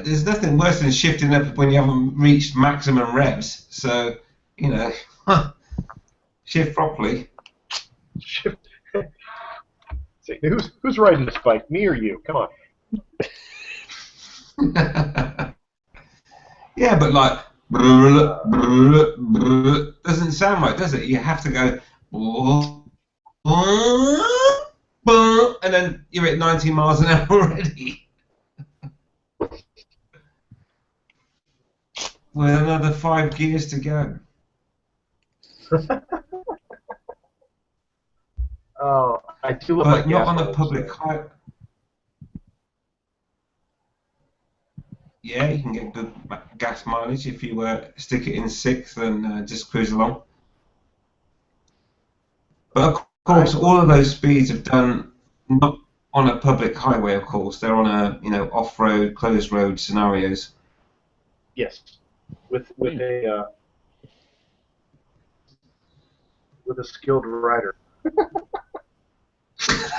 there's nothing worse than shifting up when you haven't reached maximum revs. So, you know, shift properly.
Shift. See, who's riding this bike? Me or you? Come on.
Yeah, but like, doesn't sound right, does it? You have to go, and then you're at 90 miles an hour already. With another 5 gears to go.
Oh, I do love
But
my
not
gas
on a
mileage,
public
so.
highway. Yeah, you can get good gas mileage if you stick it in 6th and just cruise along. But of course, all of those speeds have done not on a public highway. Of course, they're on a off-road, closed road scenarios.
Yes, with a skilled rider.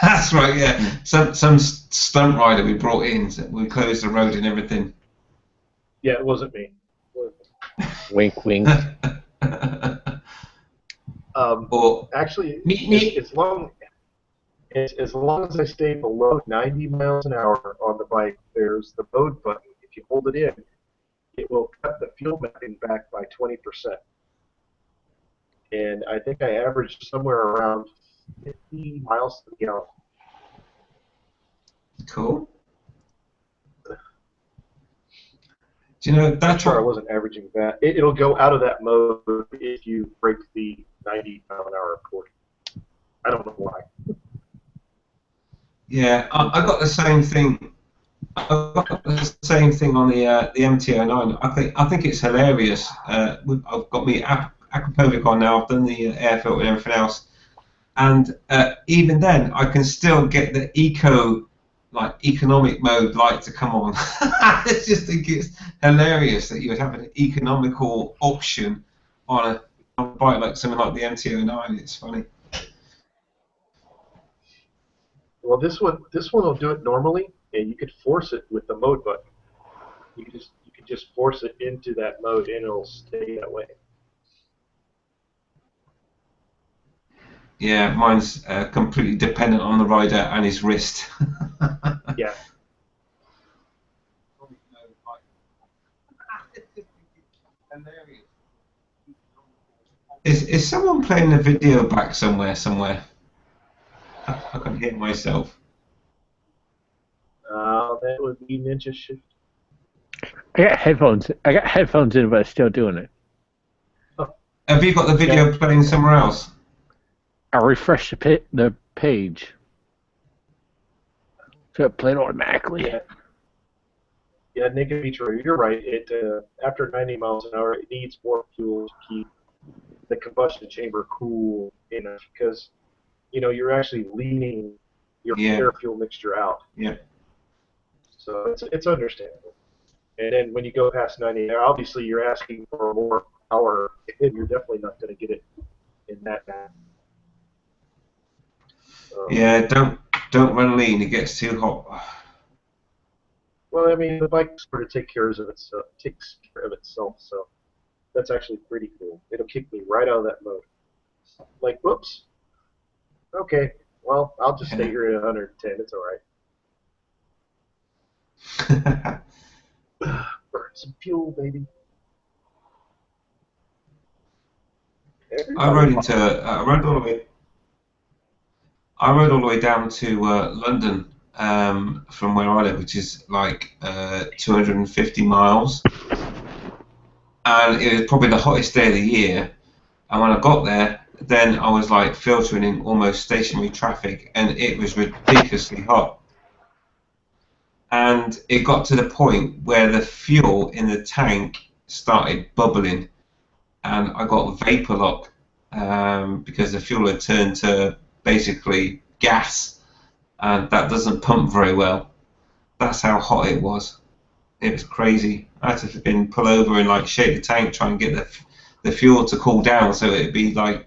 That's right. Yeah, some stunt rider we brought in. So we closed the road and everything.
Yeah, it wasn't me.
Wink, wink.
Actually,
Me.
as long as I stay below 90 miles an hour on the bike, there's the mode button. If you hold it in, it will cut the fuel mapping back by 20%. And I think I averaged somewhere around 50 miles to the gallon.
Cool. Do you know
I'm
that's
sure I
what?
wasn't averaging that. It'll go out of that mode if you break the 90 mile an hour portion. I don't know why.
Yeah, I got the same thing. I got the same thing on the MT-09. I think it's hilarious. I've got me aquapovic on now. I've done the air filter and everything else, and even then, I can still get the economic mode light to come on. I just think it's hilarious that you would have an economical option on a bike like something like the MT-09. It's funny.
Well, this one will do it normally, and you could force it with the mode button. You can just force it into that mode, and it'll stay that way.
Yeah, mine's completely dependent on the rider and his wrist.
Yeah.
Is someone playing the video back somewhere? I can hear myself.
That would be Ninja Shift.
I got headphones in, but it's still doing it.
Have you got the video playing somewhere else?
I refreshed the page, so it played automatically.
Yeah, Naked Beach Road, you're right. It after 90 miles an hour, it needs more fuel to keep the combustion chamber cool enough because you're actually leaning your air fuel mixture out.
Yeah.
So it's understandable. And then when you go past 90, obviously you're asking for more power, and you're definitely not going to get it in that bad.
Yeah, don't run lean. It gets too hot.
Well, I mean, the bike sort of takes care of itself, so that's actually pretty cool. It'll kick me right out of that mode. Like, whoops. Okay, well, I'll just stay here at 110. It's all right. Burn some fuel, baby.
I rode all the way down to London from where I live, which is like 250 miles, and it was probably the hottest day of the year. And when I got there, then I was like filtering in almost stationary traffic, and it was ridiculously hot. And it got to the point where the fuel in the tank started bubbling, and I got vapor lock because the fuel had turned to basically gas, and that doesn't pump very well. That's how hot it was. It was crazy. I had to pull over and like shake the tank, try and get the fuel to cool down so it'd be like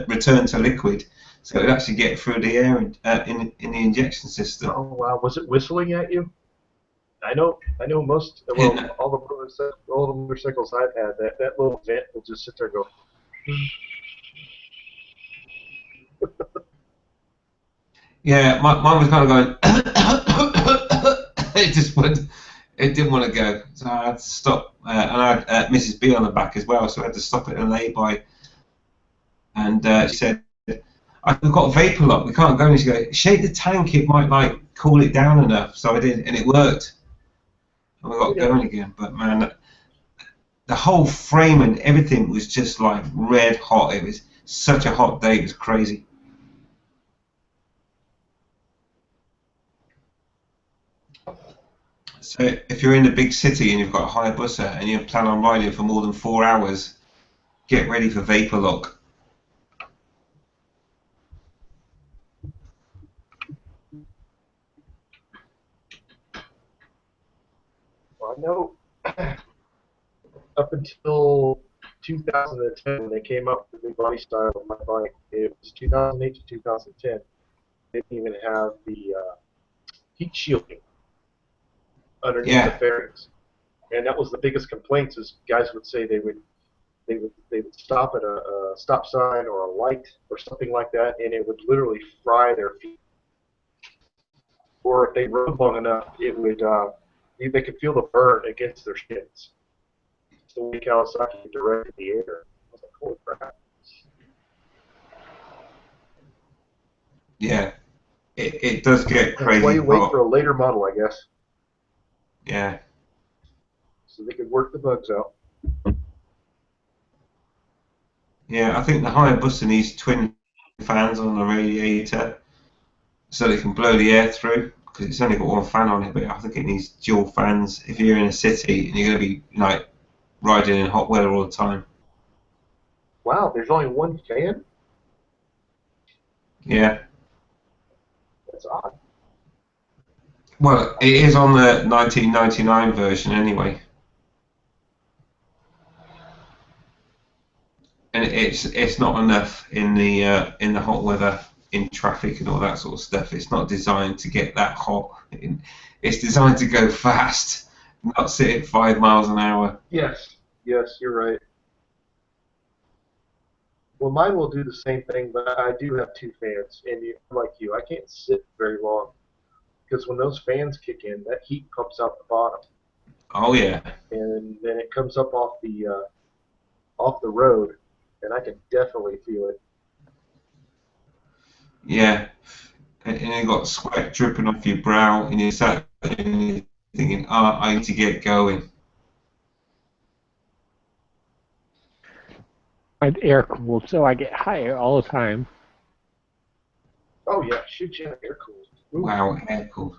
return to liquid, so it'd actually get through the air in the injection system.
Oh wow, was it whistling at you? I know most. Well, all the motorcycles I've had, that little vent will just sit there and go.
Yeah, mine was kind of going. It just went. It didn't want to go, so I had to stop. And I had Mrs. B on the back as well, so I had to stop it and lay by. And she said, "I've got a vapor lock. We can't go." And she goes, "Shake the tank. It might like cool it down enough." So I did, and it worked. And we got going again. But man, the whole frame and everything was just like red hot. It was such a hot day. It was crazy. So if you're in the big city and you've got a Hayabusa and you plan on riding for more than 4 hours, get ready for vapor lock.
Well, I know up until 2010 when they came up with the new body style of my bike, it was 2008 to 2010. They didn't even have the heat shielding underneath the fairings, and that was the biggest complaints. Is guys would say they would stop at a stop sign or a light or something like that, and it would literally fry their feet. Or if they rode long enough, it would they could feel the burn against their skins. So the Kawasaki directed the air. I was like, holy crap.
Yeah, it does get crazy.
That's why you wait for a later model, I guess.
Yeah.
So they could work the bugs out.
Yeah, I think the Hayabusa needs twin fans on the radiator so they can blow the air through, because it's only got one fan on it, but I think it needs dual fans if you're in a city and you're going to be like riding in hot weather all the time.
Wow, there's only one fan?
Yeah.
That's odd.
Well, it is on the 1999 version anyway. And it's not enough in the hot weather, in traffic and all that sort of stuff. It's not designed to get that hot. It's designed to go fast, not sit at 5 miles an hour.
Yes, you're right. Well, mine will do the same thing, but I do have two fans, and like you, I can't sit very long because when those fans kick in, that heat pumps out the bottom.
Oh yeah.
And then it comes up off the road, and I can definitely feel it.
Yeah, and you got sweat dripping off your brow, and you're sat there and you're thinking, "Oh, I need to get going."
I'm air cooled, so I get higher all the time.
Oh yeah, shoot, yeah, air cooled. Ooh.
Wow, air cooled.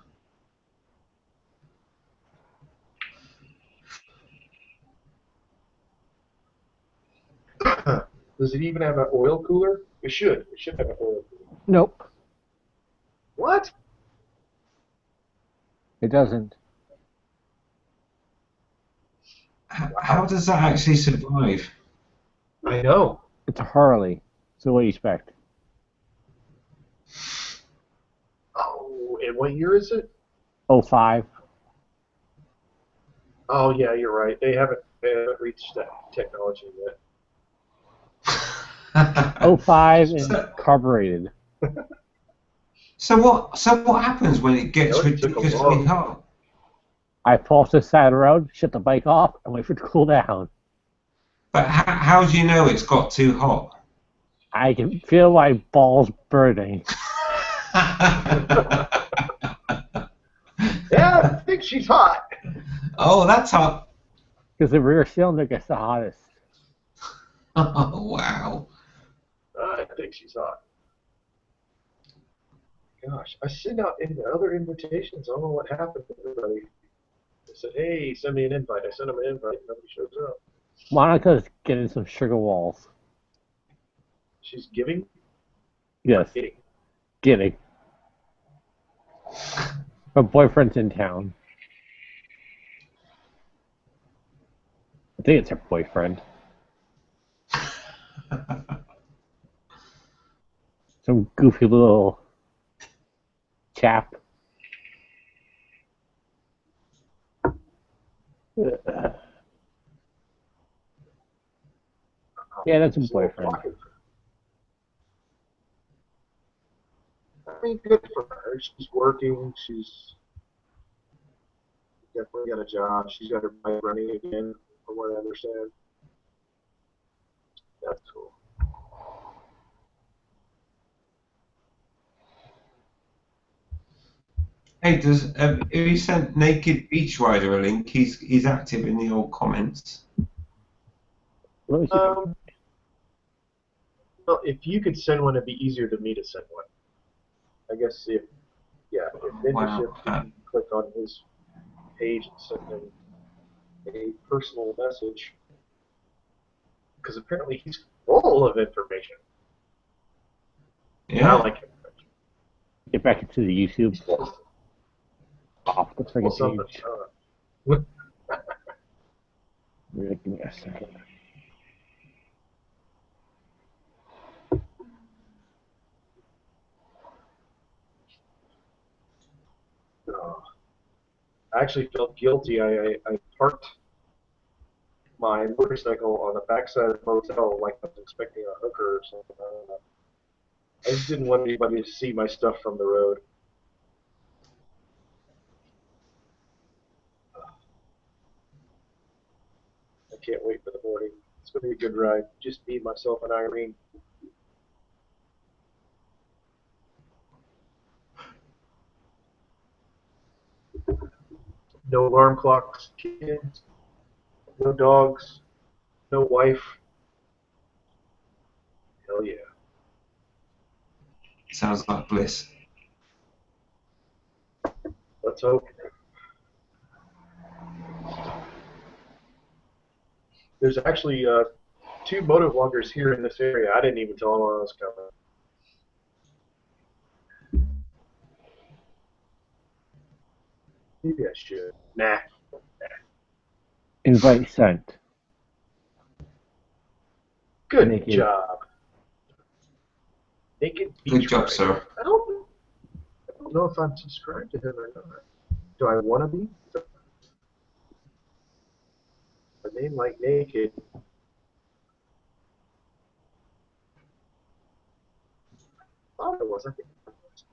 Does it even have an oil cooler? It should. It should have an oil cooler.
Nope.
What?
It doesn't.
How does that actually survive?
I know.
It's a Harley. So what do you expect?
Oh, and what year is it?
05.
Oh yeah, you're right. They haven't reached that technology yet.
05 and carbureted.
So what happens when it gets ridiculously hot?
I fall to the side of the road, shut the bike off, and wait for it to cool down.
But how do you know it's got too hot?
I can feel my balls burning.
Yeah, I think she's hot.
Oh, that's hot.
Because the rear cylinder gets the hottest.
Oh, wow.
I think she's hot. Gosh, I sent out other invitations. I don't know what happened to everybody. I said, hey, send me an invite. I sent them an invite. Nobody shows up.
Monica's getting some sugar walls.
She's giving?
Yes,
Or getting?
getting. Her boyfriend's in town. I think it's her boyfriend. Some goofy little chap. Yeah, that's a boyfriend.
I mean, good for her. She's working. She's definitely got a job. She's got her bike running again, from what I understand. That's cool.
Hey, if you sent Naked Beach Rider a link, he's active in the old comments.
Let me see.
Well, if you could send one, it'd be easier than me to send one. I guess if Ninja Ship, if you click on his page and send him a personal message, because apparently he's full of information.
Yeah.
I like him.
Get back into the YouTube. Off the friggin' page. Give me a second.
I actually felt guilty. I parked my motorcycle on the backside of the motel like I was expecting a hooker or something. I don't know. I just didn't want anybody to see my stuff from the road. I can't wait for the morning. It's going to be a good ride. Just me, myself, and Irene. No alarm clocks, kids, no dogs, no wife. Hell yeah.
Sounds like bliss.
Let's hope. There's actually 2 motovloggers here in this area. I didn't even tell them I was coming. Maybe I should. Nah.
Invite sent.
Good
Naked.
job. Naked Beach
Good job,
Rider.
sir.
I don't know if I'm subscribed to him or not. Do I want to be? A name like Naked. I thought it was. I think it was.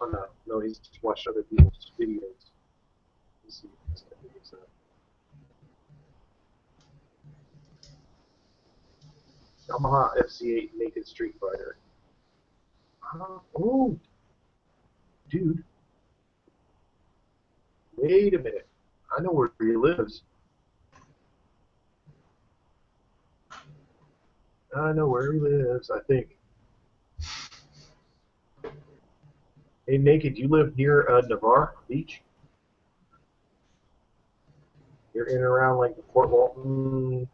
Oh, no. No, he's just watched other people's videos. Let's see if this guy is Yamaha FC8 Naked Street Fighter. Oh, dude. Wait a minute. I know where he lives. I know where he lives, I think. Hey, Naked, you live near Navarre Beach? You're in and around like the Fort Walton,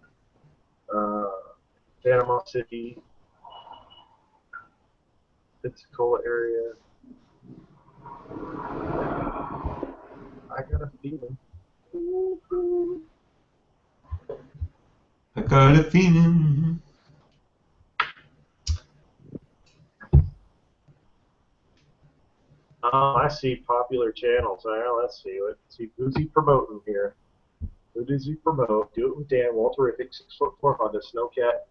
Panama City, Pensacola area. I got a feeling.
I got a feeling.
Oh, I see popular channels. Well, let's see. Who's he promoting here? Who does he promote? Do It With Dan, Walterific, 6'4" Honda, Snowcat,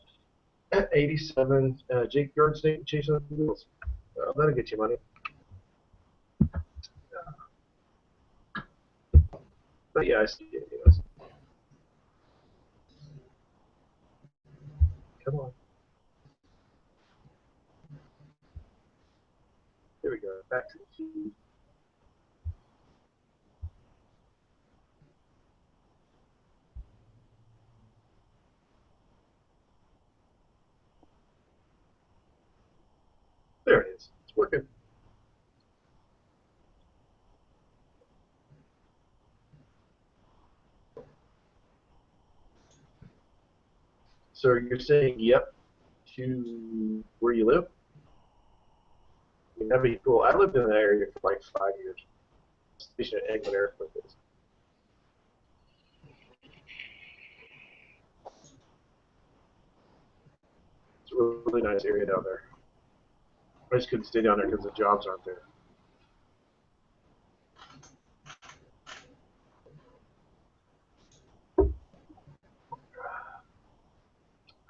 87, Jake Bjornstate, Chasing the Wheels. That'll get you money. But yeah, I see it. Yes. Come on. Here we go. Back to the feed. It's working. So you're saying yep to where you live? I mean, that'd be cool. I lived in that area for like 5 years. Station at England Air Force Base. It's a really nice area down there. I just couldn't stay down there because the jobs aren't there.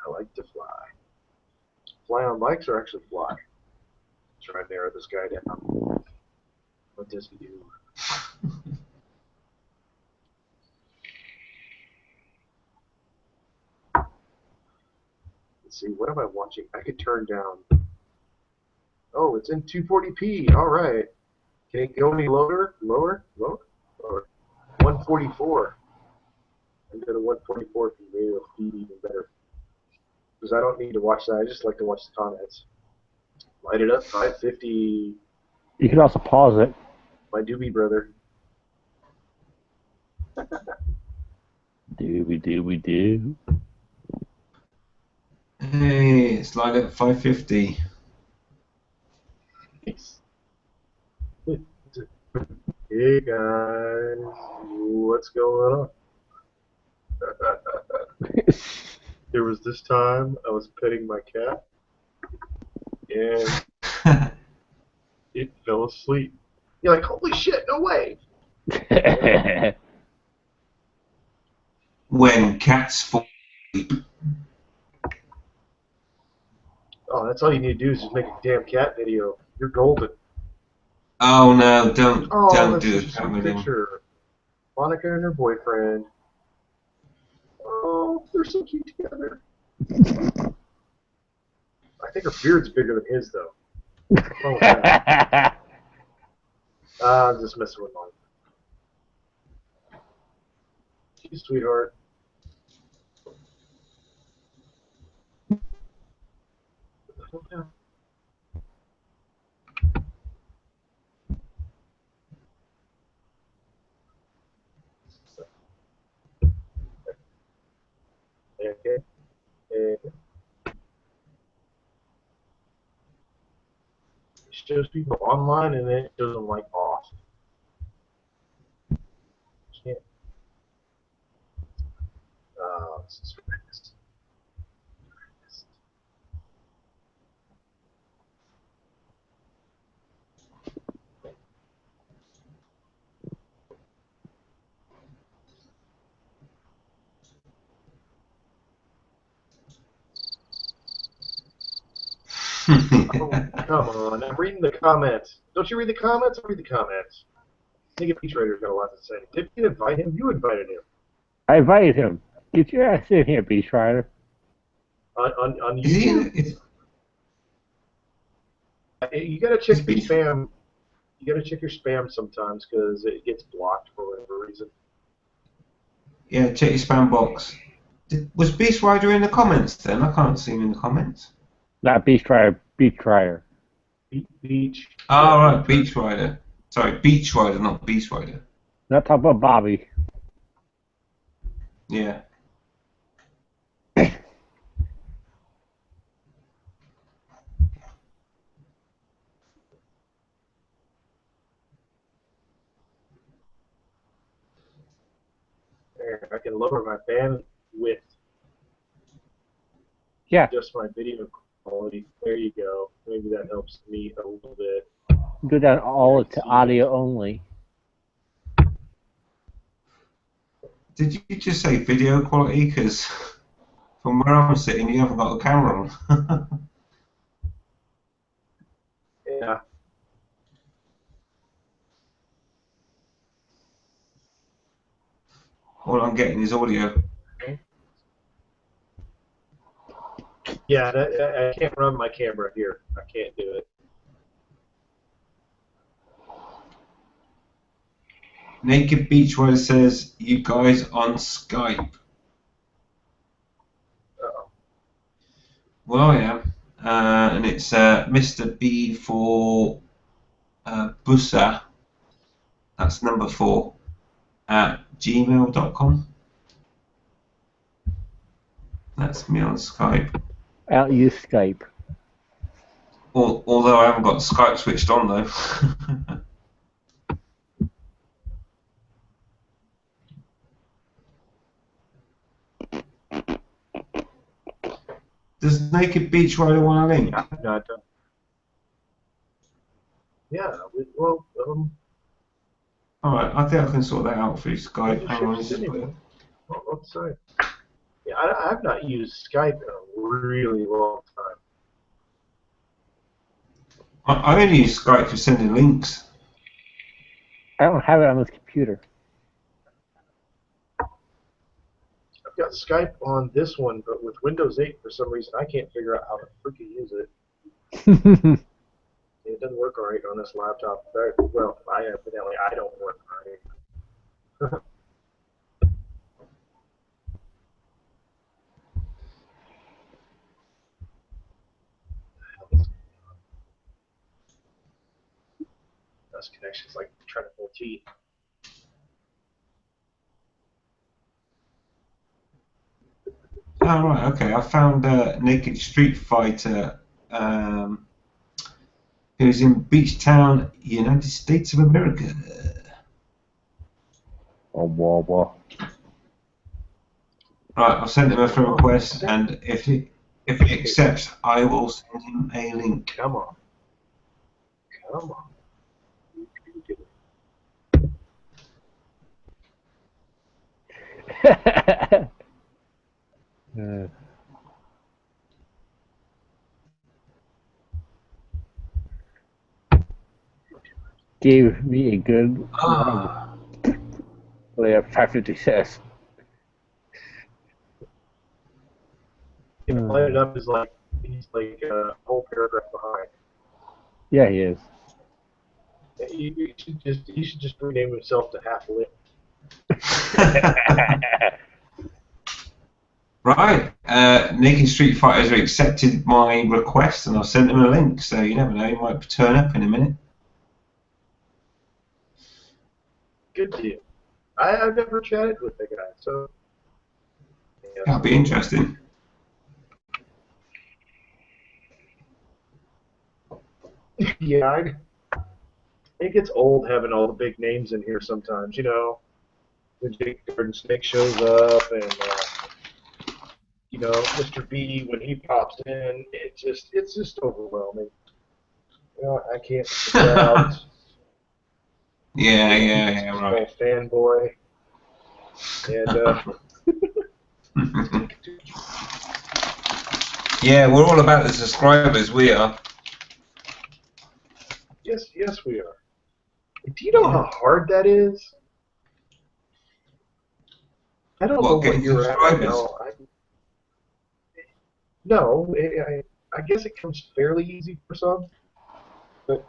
I like to fly. Fly on bikes or actually fly? Try to narrow this guy down. What does he do? Let's see, what am I watching? I could turn down. Oh, it's in 240p. All right. Can it go any lower? Lower? 144. I go to 144 for me. It'll feed even better. Because I don't need to watch that. I just like to watch the comments. Light it up, 550.
You can also pause it.
My doobie brother.
Doobie.
Hey, it's light at 550.
Hey guys, what's going on? There was this time I was petting my cat and it fell asleep. You're like, holy shit, no way!
When cats fall asleep.
Oh, that's all you need to do is just make a damn cat video. You're golden.
Oh no, don't
That's
do
such a
it
sweet
with him.
picture. Monica and her boyfriend. Oh, they're so cute together. I think her beard's bigger than his, though. Oh, yeah. I'm just messing with mine. She's a sweetheart. Okay. Okay. It shows people online and then it shows them like off. Can't. This is fast. Oh, come on. I'm reading the comments. Don't you read the comments? I read the comments. I think a Peach Raider's got a lot to say. Did you invite him? You invited him.
I invited him. Get your ass in here, Beast Rider.
On
Is he?
YouTube. You gotta check your spam. You gotta check your spam sometimes because it gets blocked for whatever reason.
Yeah, check your spam box. Was Beast Rider in the comments then? I can't see him in the comments.
Not Beast Rider, Beast Rider.
Beach.
Oh, right, Beach Rider. Sorry, Beach Rider, not Beast Rider.
Not talking about Bobby.
Yeah.
There, I can lower my bandwidth.
Yeah.
Just my video quality. There you go. Maybe that helps me a little bit.
Do that all to audio only.
Did you just say video quality? Because from where I'm sitting, you haven't got a camera on.
Yeah.
All I'm getting is audio.
Yeah, I can't run my camera here. I can't do it.
Naked Beach Rider says, you guys on Skype.
Uh-oh.
Well, I am. and it's Mr. B for Bussa. That's number 4 at gmail.com. That's me on Skype.
I don't use Skype.
Although I haven't got Skype switched on though. Does Naked Beach Rider want a link?
Not done. Yeah. Well.
Alright, I think I can sort that out through Skype.
You
Hang
should
on,
just
just
send me
put
one. Let's say. Yeah, I've not used Skype in a really long time.
I only use Skype for sending links.
I don't have it on this computer.
I've got Skype on this one, but with Windows 8, for some reason, I can't figure out how to freaking use it. It doesn't work all right on this laptop. Well, evidently I don't work all right. Those connections like trying to pull teeth.
Oh, right, okay. I found Naked Street Fighter, who's in Beachtown, United States of America.
Oh, wah.
Right, I've sent him a friend request, and if he accepts, I will send him a link.
Come on. Come on.
Gave me a good
Ah.
layer 556.
If you line it up, he's like a whole paragraph behind.
Yeah, he is.
He should just rename himself to Half Lit.
Right, Naked Street Fighters have accepted my request, and I've sent him a link, so you never know, he might turn up in a minute.
Good deal. I've never chatted with the guy, so yeah,
That'll be interesting.
Yeah, it gets old having all the big names in here sometimes, you know. When Jake Garden Snake shows up, and you know, Mr. B when he pops in, it's just overwhelming. You know, I can't figure out.
Yeah, right.
Fanboy, and
yeah, we're all about the subscribers, we are.
yes, we are. Do you know how hard that is? I don't know what you're at right now. No, I guess it comes fairly easy for some, but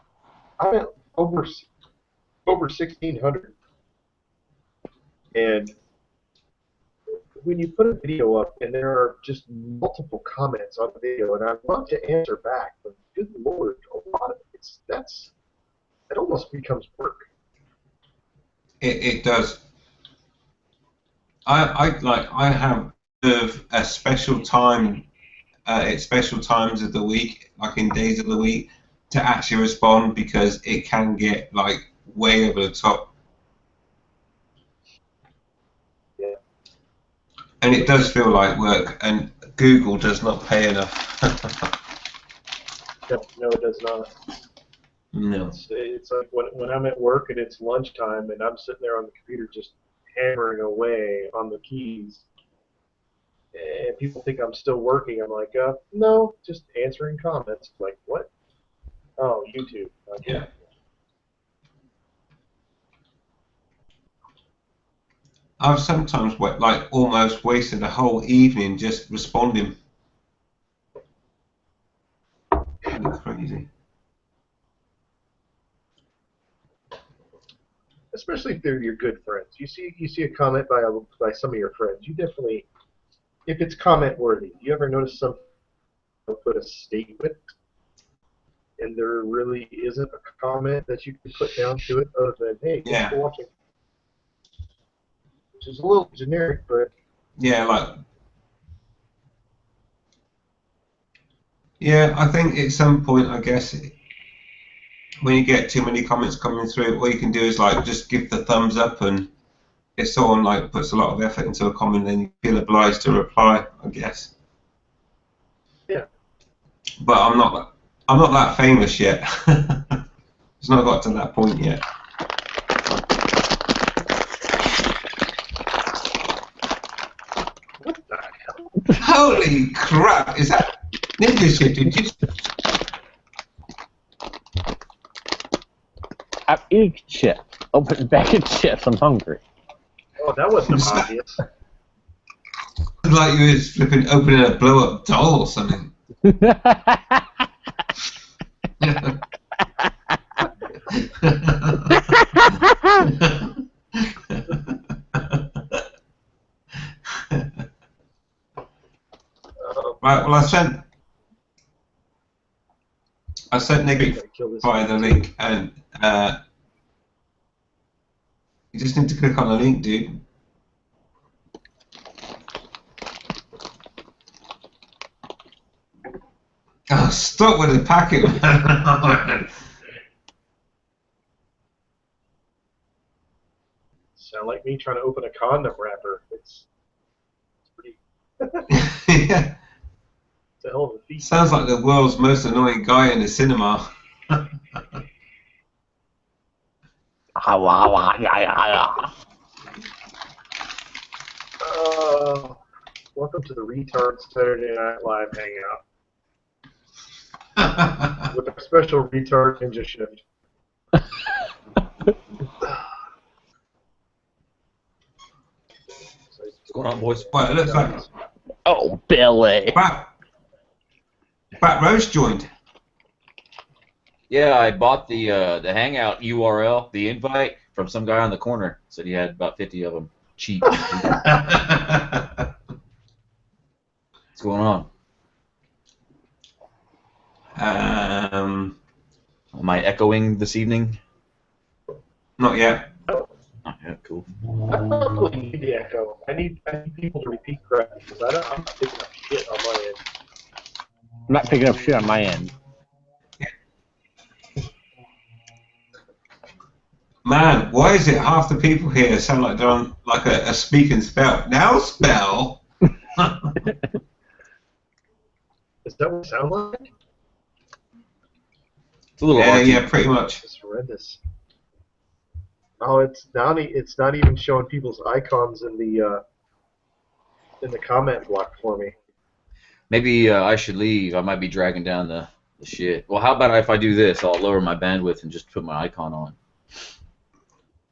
I'm at over 1,600, and when you put a video up and there are just multiple comments on the video, and I want to answer back, but good lord, a lot of it almost becomes work.
It does. I have a special time at special times of the week, like in days of the week, to actually respond, because it can get like way over the top.
Yeah.
And it does feel like work, and Google does not pay enough.
No, it does not.
No.
It's like when I'm at work and it's lunchtime and I'm sitting there on the computer just hammering away on the keys, and people think I'm still working. I'm like, no, just answering comments. Like, what? Oh, YouTube. Okay.
Yeah. I've sometimes almost wasted a whole evening just responding. That's crazy.
Especially if they're your good friends. You see a comment by some of your friends. You definitely, if it's comment worthy. You ever notice some they'll put a statement, and there really isn't a comment that you can put down to it other than, hey, thanks for watching. Which is a little generic, but...
Yeah, yeah, I think at some point, I guess, when you get too many comments coming through, all you can do is just give the thumbs up, and if someone puts a lot of effort into a comment, then you feel obliged to reply, I guess.
Yeah.
But I'm not that famous yet. It's not got to that point yet.
What the hell?
Holy crap! Is that ninja shit? Did you?
I'm eating chips. Open a bag of chips. I'm hungry.
Oh, that wasn't obvious.
Like you was flipping opening a blow-up doll or something. Right. Well, I sent Nick via the link, and you just need to click on the link, dude. Oh, stop with the packet, man.
Sound like me trying to open a condom wrapper. It's pretty...
Yeah.
It's a hell of a feat.
Sounds like the world's most annoying guy in the cinema.
Welcome to the Retard Saturday Night Live Hangout with a special retard ninja shift.
What's going on, boys?
Well, it looks like
Oh, Billy.
Bat Roach joined.
Yeah, I bought the Hangout URL, the invite, from some guy on the corner. Said he had about 50 of them. Cheap. What's going on? Am I echoing this evening?
Not yet.
Not yet. Cool.
I probably need the echo. I need people to repeat correctly because I'm not picking up shit on my end.
I'm not picking up shit on my end.
Man, why is it half the people here sound like they're on a speak and spell? Now spell.
Is that what it sounds like?
It's a little
yeah, pretty much.
It's horrendous. Oh, it's not even showing people's icons in the comment block for me.
Maybe I should leave. I might be dragging down the shit. Well, how about if I do this? I'll lower my bandwidth and just put my icon on.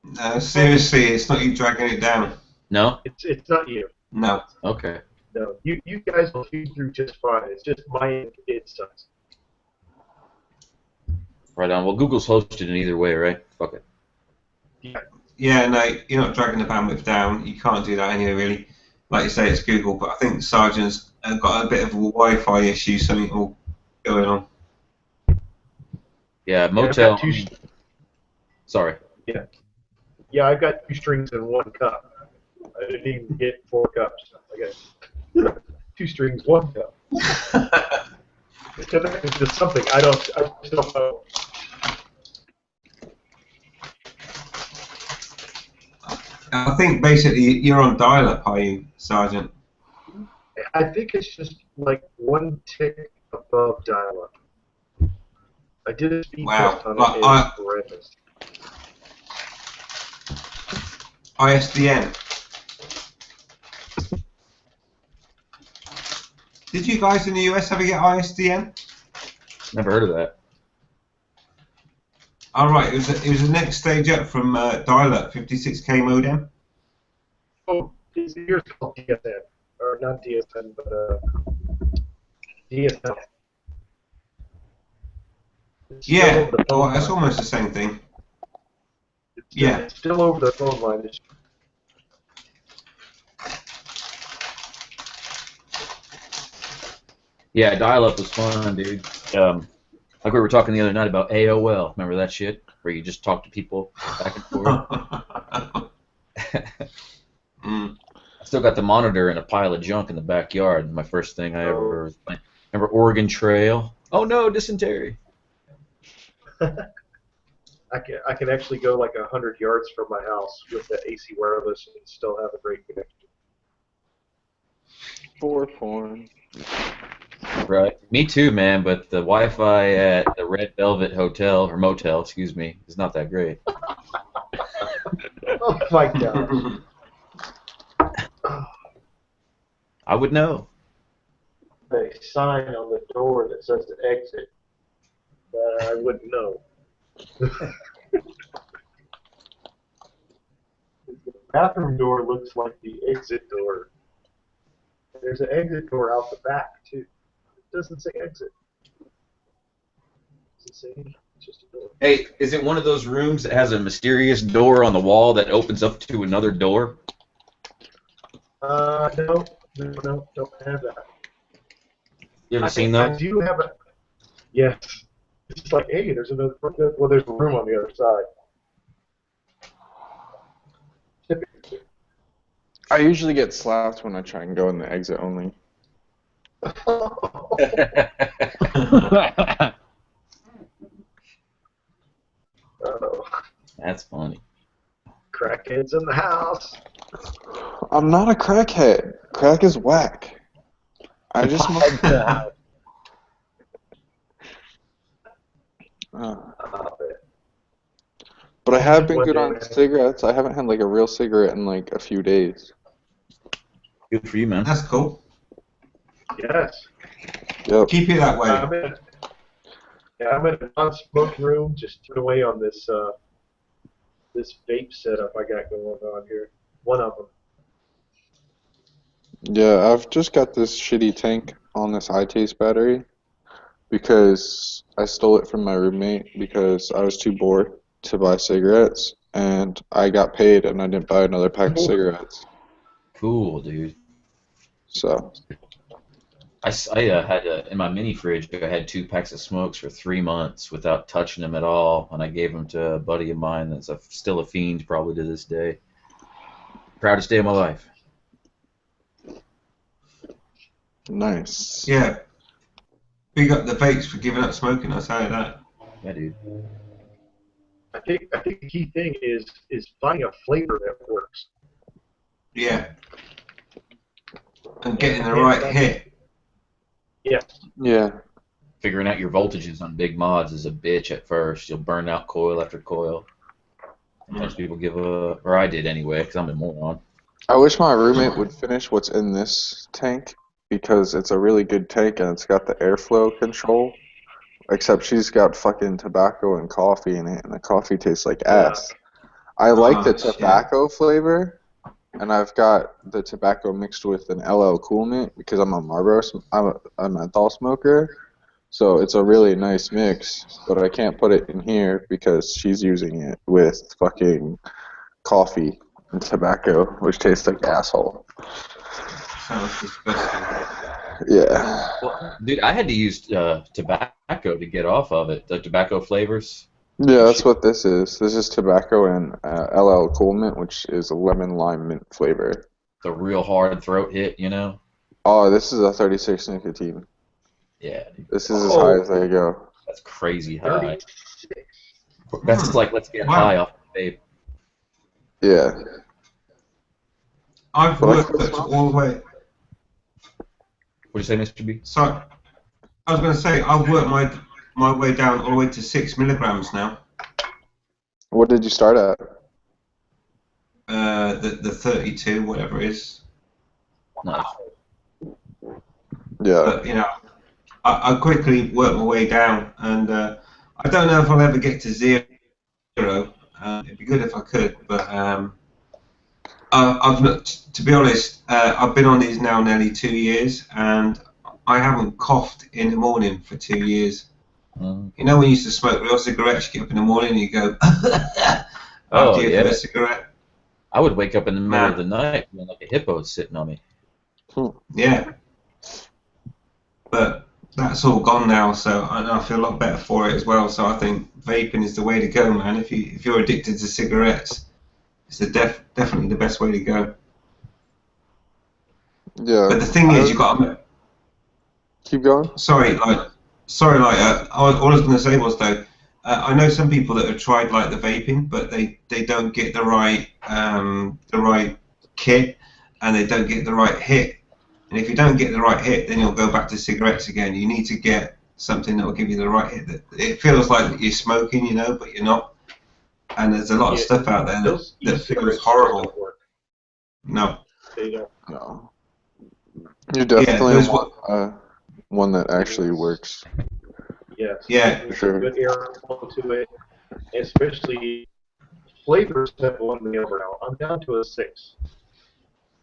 No, seriously, it's not you dragging it down.
No?
It's not you.
No.
Okay.
No, you guys will feed through just fine. It's just my it sucks.
Right on. Well, Google's hosted in either way, right? Fuck it.
Yeah, no, you're not dragging the bandwidth down. You can't do that anyway, really. Like you say, it's Google, but I think Sergeant's got a bit of a Wi-Fi issue, something all going on.
Yeah, Motel. Sorry.
Yeah. Yeah, I've got 2 strings in 1 cup. I didn't even get 4 cups. I got 2 strings, 1 cup. It's connected to something. I just don't know.
I think basically you're on dial-up, are you, Sergeant?
I think it's just like 1 tick above dial-up. I did a speed test on it. It's horrendous.
ISDN. Did you guys in the US ever get ISDN?
Never heard of that.
All right, it was the next stage up from dial-up, 56K modem.
Oh, yours called DSN, or not DSN, but DSL.
Yeah, well, it's almost the same thing.
It's still over the phone line.
Yeah, dial-up was fun, dude. Like we were talking the other night about AOL. Remember that shit? Where you just talk to people back and forth.
Mm.
I still got the monitor and a pile of junk in the backyard. My first thing I ever was playing. Remember Oregon Trail? Oh no, dysentery.
I can actually go like 100 yards from my house with the AC wireless and still have a great connection.
For porn.
Right. Me too, man. But the Wi-Fi at the Red Velvet Hotel or motel, excuse me, is not that great.
Oh my gosh.
I would know.
A sign on the door that says to exit. I wouldn't know. The bathroom door looks like the exit door. There's an exit door out the back, too. It doesn't say exit. Does it say? It's just a door.
Hey, is it one of those rooms that has a mysterious door on the wall that opens up to another door?
No, don't have that.
You ever seen
I
those?
do have a. Yes. It's just like, hey, there's another. Well, there's a room on the other side. Typically.
I usually get slapped when I try and go in the exit only.
That's funny.
Crackheads in the house.
I'm not a crackhead. Crack is whack. I just But I have been good on cigarettes. I haven't had like a real cigarette in like a few days.
Good for you, man.
That's cool.
Yes.
Yep.
Keep it that way.
I'm in a non-smoke room, just turned away on this this vape setup I got going on here. One of them.
Yeah, I've just got this shitty tank on this iTaste battery because I stole it from my roommate because I was too bored to buy cigarettes, and I got paid and I didn't buy another pack of cigarettes.
Cool, dude.
So
I had in my mini fridge. I had 2 packs of smokes for 3 months without touching them at all, and I gave them to a buddy of mine that's still a fiend probably to this day. Proudest day of my life.
nice.
Yeah. Big up the vapes for giving up smoking, I'll tell you that.
Yeah, dude.
I think the key thing is finding a flavor that works.
Yeah. And getting the right hit.
Yes.
Yeah.
Figuring out your voltages on big mods is a bitch at first. You'll burn out coil after coil. Sometimes people give up, or I did anyway, because I'm a moron.
I wish my roommate would finish what's in this tank because it's a really good tank and it's got the airflow control. Except she's got fucking tobacco and coffee in it, and the coffee tastes like ass. I like the
shit.
tobacco flavor, and I've got the tobacco mixed with an LL Cool Mint because I'm a I'm a menthol smoker. So it's a really nice mix, but I can't put it in here because she's using it with fucking coffee and tobacco, which tastes like asshole.
Sounds disgusting.
Yeah.
Well, dude, I had to use tobacco to get off of it. The tobacco flavors.
Yeah, that's what this is. This is tobacco and LL Cool Mint, which is a lemon lime mint flavor.
The real hard throat hit, you know?
Oh, this is a 36 nicotine.
Yeah, dude.
This is as high as they go.
That's crazy high.
36.
That's like, let's get high off the vape.
Yeah.
I've
But I
worked
quit
that
smoking.
all the way.
What'd you say, Mr. B?
So, I was going to say, I've worked my way down all the way to 6 milligrams now.
What did you start at?
The 32, whatever it is.
Nice.
Yeah.
But, you know, I quickly worked my way down, and I don't know if I'll ever get to 0. It'd be good if I could, but I've not, to be honest, I've been on these now nearly 2 years, and I haven't coughed in the morning for 2 years. You know when you used to smoke real cigarettes, you get up in the morning and you go, after your first cigarette?
I would wake up in the middle of the night feeling like a hippo was sitting on me.
Yeah. but that's all gone now. So I feel a lot better for it as well. So I think vaping is the way to go, man. If you're addicted to cigarettes, it's definitely the best way to go.
Yeah.
But the thing is, you got to
keep going.
All I was going to say was though, I know some people that have tried like the vaping, but they don't get the right kit, and they don't get the right hit. And if you don't get the right hit, then you'll go back to cigarettes again. You need to get something that will give you the right hit. That it feels like you're smoking, you know, but you're not. And there's a lot of stuff out there that feels horrible. No.
They don't.
No. You definitely want one that actually works.
Yes.
Yeah.
There's
Sure.
a good airflow to it, especially flavors have won me over now. I'm down to a 6.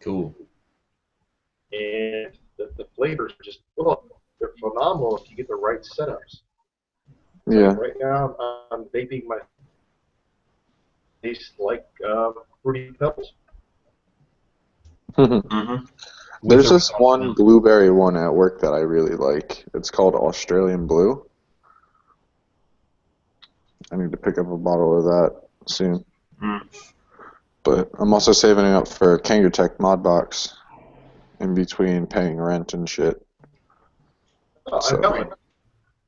Cool.
And the flavors are just, well, they're phenomenal if you get the right setups.
Yeah.
Right now, I'm vaping my taste like Fruity Pebbles.
Mm-hmm.
There's this one blueberry one at work that I really like. It's called Australian Blue. I need to pick up a bottle of that soon.
Mm.
But I'm also saving it up for Kangaroo mod box in between paying rent and shit.
Oh,
So-
I've got one.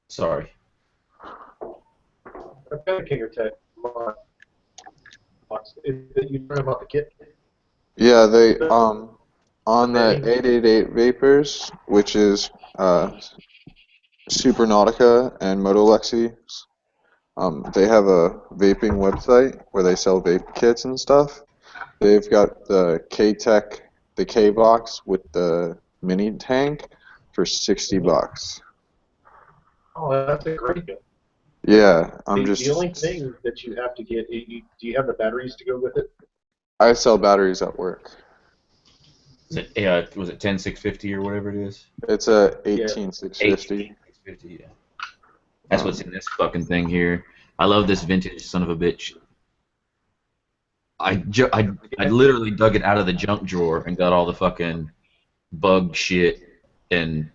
Sorry.
I've got a Kangaroo mod box. You know about the kit?
Yeah, they on the 888 Vapors, which is Supernautica and Motolexi, they have a vaping website where they sell vape kits and stuff. They've got the K-Tech, the K-Box with the mini tank for $60.
Oh, that's a great deal.
Yeah,
The only thing that you have to get, do you have the batteries to go with it?
I sell batteries at work.
Was it 10650 or whatever it is?
It's a 18650.
18650, yeah. That's what's in this fucking thing here. I love this vintage son of a bitch. I literally dug it out of the junk drawer and got all the fucking bug shit and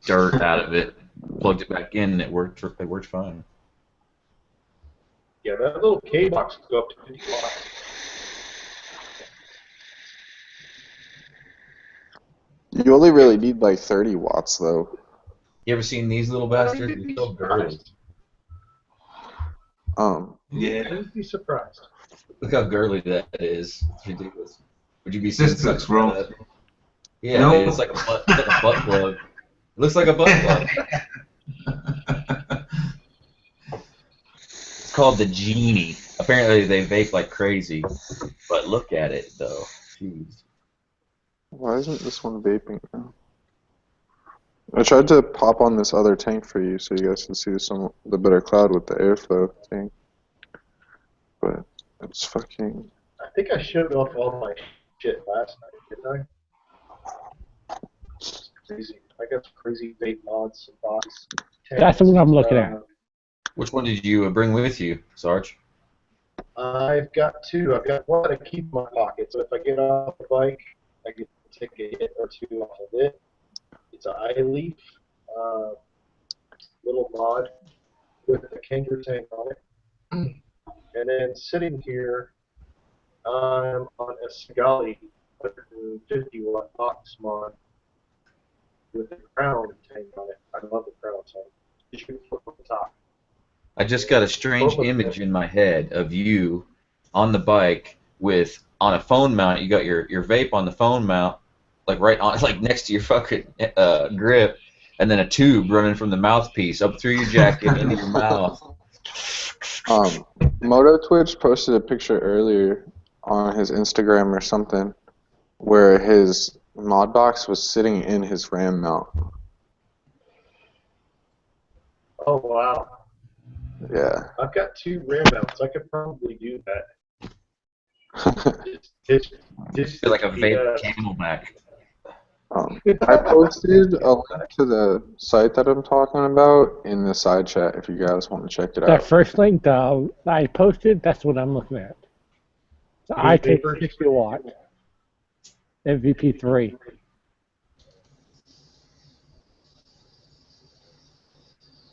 dirt out of it. Plugged it back in and it worked fine.
Yeah, that little K box can go up to 50 watts.
You only really need like 30 watts though.
You ever seen these little bastards? They're so girly.
Yeah.
I'd be surprised.
Look how girly that is. It's ridiculous. Would you be
This looks wrong.
Yeah,
No.
it's like a butt plug. It looks like a butt plug. It's called the Genie. Apparently they vape like crazy. But look at it though. Jeez.
Why isn't this one vaping now? I tried to pop on this other tank for you so you guys can see the better cloud with the airflow thing. But it's fucking...
I think I showed off all my shit last night, didn't I? It's crazy. I got some crazy vape mods and bots.
That's the one I'm looking at.
Which one did you bring with you, Sarge?
I've got 2. I've got one that I keep in my pocket, so if I get off the bike, I can take a hit or 2 off of it. It's an iLeaf little mod with a Kangaroo tank on it. And then sitting here, I'm on a Sgali 150 watt box mod with a crown tank on it. I love the crown tank. You should flip on the top.
I just got a strange image in my head of you on the bike with, on a phone mount, you got your vape on the phone mount, like right on, like next to your fucking grip, and then a tube running from the mouthpiece up through your jacket into your mouth.
Moto Twitch posted a picture earlier on his Instagram or something where his mod box was sitting in his RAM mount.
Oh, wow.
Yeah.
I've got 2 RAM mounts. I could probably do that. Just
Feel like a vape camelback.
I posted a link to the site that I'm talking about in the side chat if you guys want to check it
That
out.
first link I posted, that's what I'm looking at. So I take 60 watt MVP3.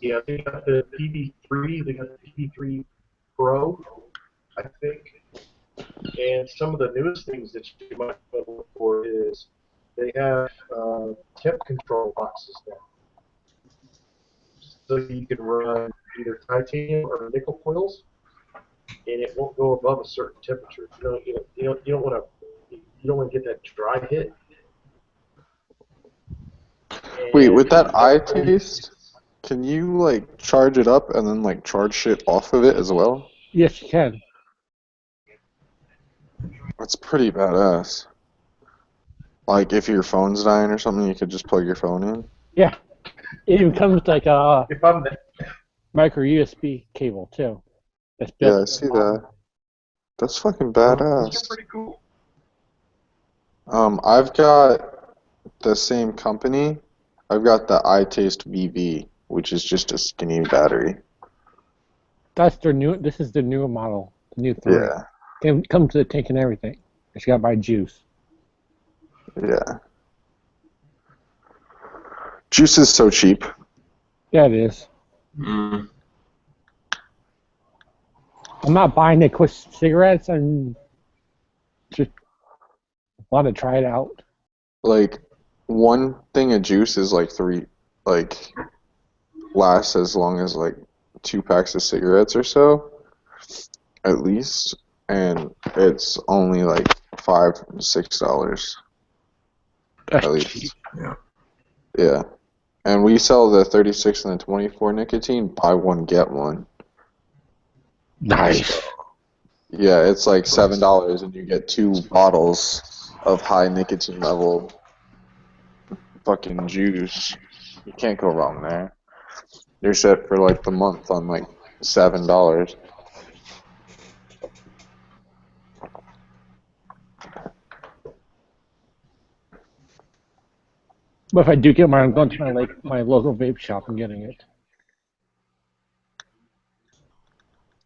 Yeah, they got the PV3, they got the PV3 Pro, I think. And some of the newest things that you might look for is they have temp control boxes now. So you can run either titanium or nickel coils, and it won't go above a certain temperature. You don't want to get that dry hit.
Wait,
And
with that eye
that's only-
taste, can you like charge it up and then like charge shit off of it as well?
Yes, you can.
That's pretty badass. Like if your phone's dying or something, you could just plug your phone in.
Yeah. It even comes with like a
if I'm the,
micro USB cable too. That's
Yeah,
built.
I see that. That's fucking
those are
badass.
pretty cool.
I've got the same company. I've got the iTaste VV, which is just a skinny battery.
That's their new. This is the newer model, the new 3.
Yeah,
It comes to the tank and everything. It's got my juice.
yeah. Juice is so cheap.
Yeah, it is.
Mm.
I'm not buying the quick cigarettes. I'm just want to try it out.
Like one thing of juice is lasts as long as like 2 packs of cigarettes or so, at least, and it's only like $5-6
That's
at least.
cheap.
Yeah, and we sell the 36 and the 24 nicotine, buy one get one.
Nice.
Yeah, it's like $7 and you get 2 bottles of high nicotine level fucking juice. You can't go wrong there. You're set for like the month on like $7.
But if I do get mine, I'm going to my local vape shop and getting it.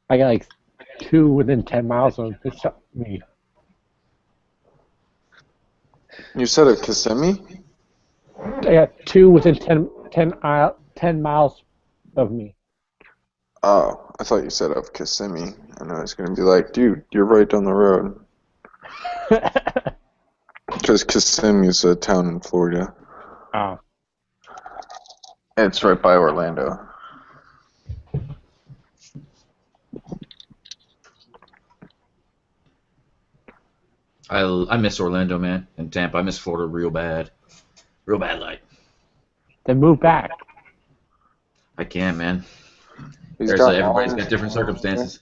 I got like 2 within 10 miles of the shop. Me.
You said of Kissimmee?
I got 2 within 10 miles of me.
Oh, I thought you said of Kissimmee. And I was going to be like, dude, you're right down the road. Because Kissimmee's a town in Florida.
Oh.
It's right by Orlando.
I miss Orlando, man, and Tampa. I miss Florida real bad. Real bad, like.
Then move back.
I can't, man.
He's
There's
got
everybody's
all-
got different circumstances.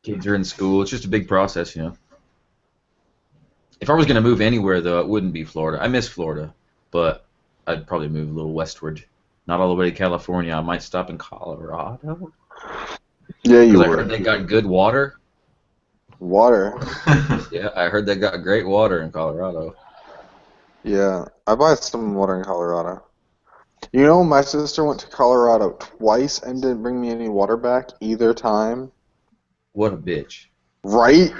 Kids are in school. It's just a big process, you know. If I was going to move anywhere, though, it wouldn't be Florida. I miss Florida, but I'd probably move a little westward. Not all the way to California. I might stop in Colorado.
Yeah, you
Because I heard
would.
they got good water.
Water.
Yeah, I heard they got great water in Colorado.
Yeah, I buy some water in Colorado. You know, my sister went to Colorado twice and didn't bring me any water back either time.
What a bitch.
Right?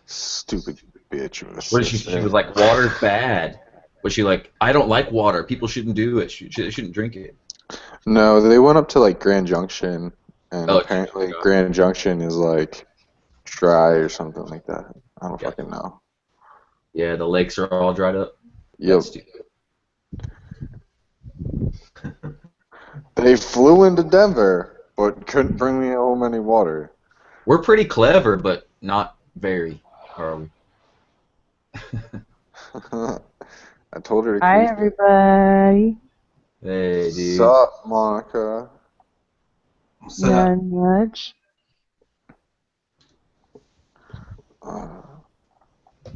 Stupid bitch.
What did she was like, water's bad. Was she like, I don't like water. People shouldn't do it. They shouldn't drink it.
No, they went up to like Grand Junction, and
Oh,
apparently
geez.
Grand Junction is like dry or something like that. I don't
Yeah.
fucking know.
Yeah, the lakes are all dried up.
Yep.
That's stupid.
They flew into Denver, but couldn't bring me home any water.
We're pretty clever, but not very, are we?
I told her to
Hi,
keep
everybody.
Hey, dude.
Sup, Monica?
What's that?
Not much.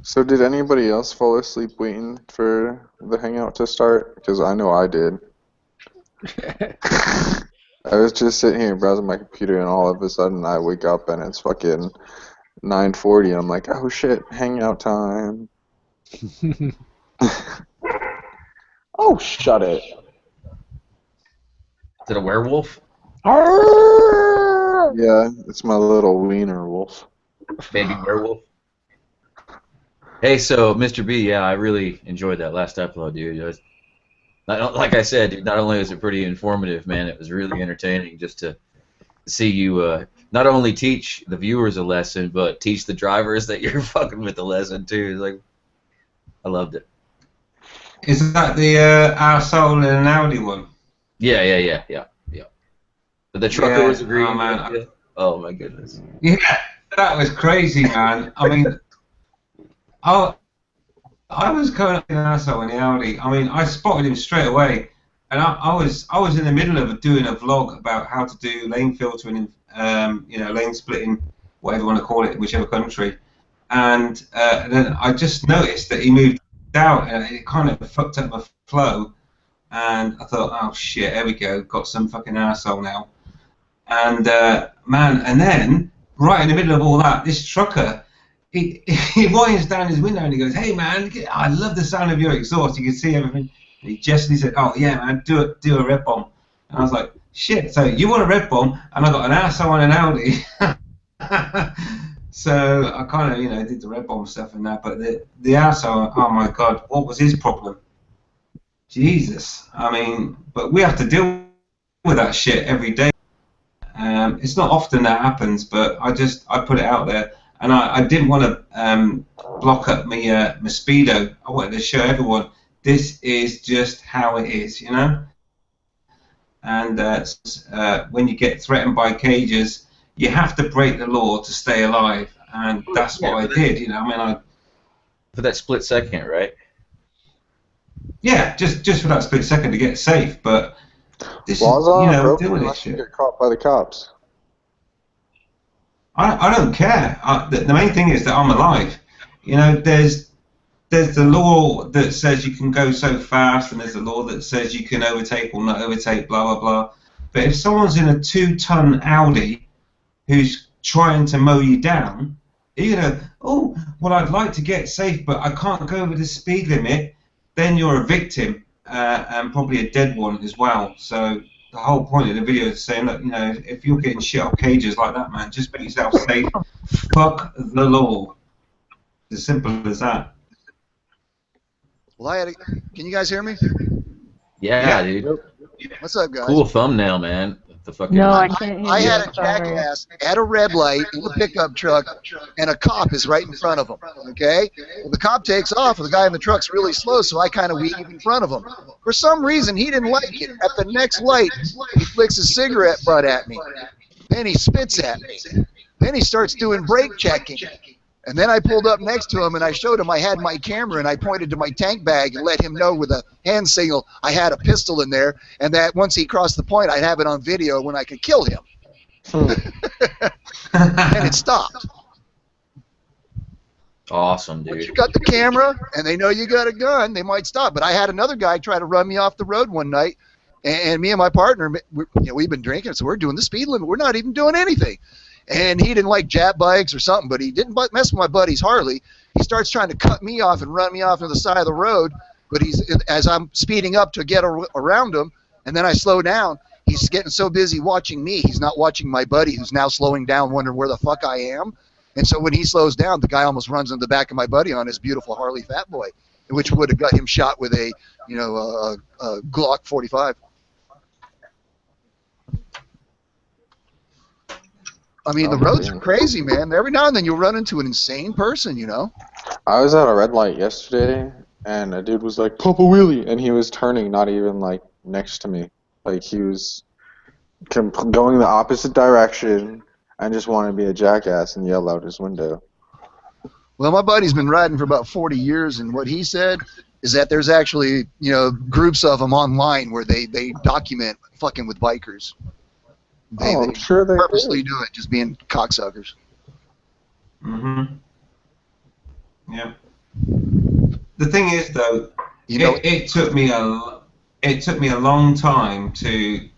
So did anybody else fall asleep waiting for the hangout to start? Because I know I did. I was just sitting here browsing my computer, and all of a sudden I wake up and it's fucking 9:40, and I'm like, oh shit, hangout time. Oh, shut it.
Is it a werewolf?
Yeah, it's my little wiener wolf.
Baby werewolf? Hey, so, Mr. B, yeah, I really enjoyed that last upload, dude. Like I said, dude, not only was it pretty informative, man, it was really entertaining just to see you not only teach the viewers a lesson, but teach the drivers that you're fucking with the lesson too. It's like, I loved it.
Is that the Our Soul and an Audi one?
Yeah. But the trucker was agreeing.
Oh, man.
With you. Oh my goodness.
Yeah, that was crazy, man. I mean, I was going up an arsehole in the Audi. I mean, I spotted him straight away, and I was in the middle of doing a vlog about how to do lane filtering, lane splitting, whatever you want to call it, in whichever country. And then I just noticed that he moved out, and it kind of fucked up my flow. And I thought, oh shit, here we go, got some fucking arsehole now. And man, and then right in the middle of all that, this trucker. He winds down his window and he goes, "Hey man, I love the sound of your exhaust. You can see everything." And he said, "Oh yeah man, do a red bomb." And I was like, "Shit, so you want a red bomb?" And I got an arsehole on an Audi. So I kind of did the red bomb stuff and that. But the arsehole, oh my god, what was his problem? Jesus, I mean, but we have to deal with that shit every day. It's not often that happens, but I put it out there. And I didn't want to block up my Speedo. I wanted to show everyone this is just how it is, you know. And when you get threatened by cages, you have to break the law to stay alive, and that's what I did, you know. I mean,
for that split second, right?
Yeah, just for that split second to get safe. But this
Laws
is, doing this shit.
Get caught by the cops.
I don't care. The main thing is that I'm alive. You know, there's the law that says you can go so fast, and there's the law that says you can overtake or not overtake, blah, blah, blah. But if someone's in a 2-ton Audi who's trying to mow you down, you're going to, oh, well, I'd like to get safe, but I can't go over the speed limit, then you're a victim, and probably a dead one as well. So the whole point of the video is saying, look, if you're getting shit off cages like that, man, just make yourself safe. Fuck the law. As simple as that.
Well, can you guys hear me?
Yeah, dude.
What's up, guys?
Cool thumbnail, man. The fucking
No, I can't hear
I
you.
had a
Sorry.
jackass at a red light in a pickup truck, and a cop is right in front of him. Okay? Well, the cop takes off, and the guy in the truck's really slow, so I kind of weave in front of him. For some reason, he didn't like it. At the next light, he flicks his cigarette butt at me. Then he spits at me. Then he starts doing brake checking. And then I pulled up next to him, and I showed him I had my camera, and I pointed to my tank bag and let him know with a hand signal I had a pistol in there, and that once he crossed the point, I'd have it on video when I could kill him. And it stopped.
awesome,
Once you
dude.
got the camera, and they know you got a gun, they might stop. But I had another guy try to run me off the road one night, and me and my partner, we've been drinking, so we're doing the speed limit. We're not even doing anything. And he didn't like jab bikes or something, but he didn't mess with my buddy's Harley. He starts trying to cut me off and run me off to the side of the road, but as I'm speeding up to get around him, and then I slow down, he's getting so busy watching me, he's not watching my buddy, who's now slowing down, wondering where the fuck I am. And so when he slows down, the guy almost runs into the back of my buddy on his beautiful Harley Fat Boy, which would have got him shot with a Glock 45. I mean, the roads are crazy, man. Every now and then you'll run into an insane person, you know.
I was at a red light yesterday, and a dude was like, "Pop a wheelie," and he was turning, not even like next to me. Like he was going the opposite direction and just wanted to be a jackass and yell out his window.
Well, my buddy's been riding for about 40 years, and what he said is that there's actually, groups of them online where they document fucking with bikers.
I'm sure they
purposely do it, just being cocksuckers.
Mm-hmm. Yeah. The thing is, though, it took me a long time to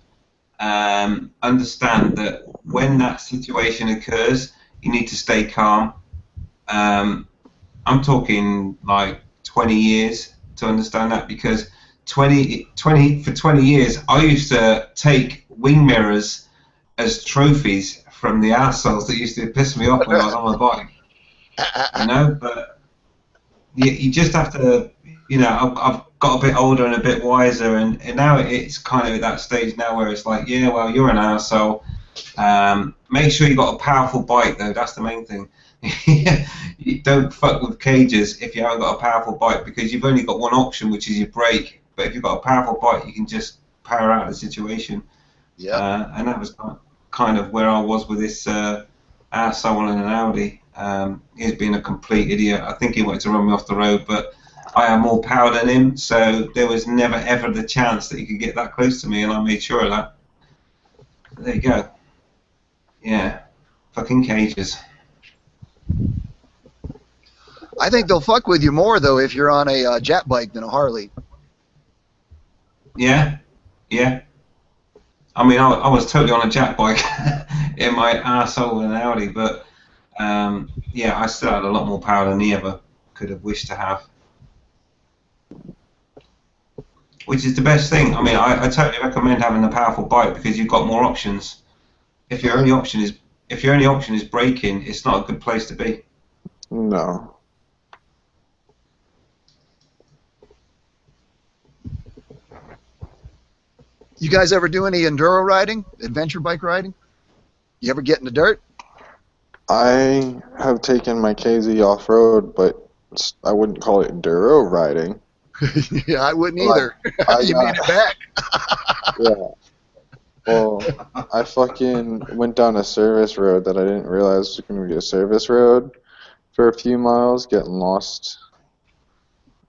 understand that when that situation occurs, you need to stay calm. I'm talking like 20 years to understand that, because 20 years I used to take wing mirrors as trophies from the arseholes that used to piss me off when I was on my bike. But you just have to, got a bit older and a bit wiser, and now it's kind of at that stage now where it's like, yeah, well, you're an arsehole. Make sure you got a powerful bike though. That's the main thing. You don't fuck with cages if you haven't got a powerful bike, because you've only got one option, which is your brake. But if you've got a powerful bike, you can just power out the situation.
Yeah.
And that was kind of where I was with this arsehole in an Audi. He's been a complete idiot. I think he wanted to run me off the road, but I have more power than him, so there was never ever the chance that he could get that close to me, and I made sure of that. There you go. Yeah, fucking cages.
I think they'll fuck with you more though if you're on a Jap bike than a Harley.
Yeah, yeah. I mean, I was totally on a Jap bike in my arsehole in Audi, but yeah, I still had a lot more power than he ever could have wished to have. Which is the best thing. I mean, I totally recommend having a powerful bike because you've got more options. If your only option is braking, it's not a good place to be.
No.
You guys ever do any enduro riding, adventure bike riding? You ever get in the dirt?
I have taken my KZ off-road, but I wouldn't call it enduro riding.
Yeah, I wouldn't either. You made it back.
Yeah. Well, I fucking went down a service road that I didn't realize was going to be a service road for a few miles, getting lost,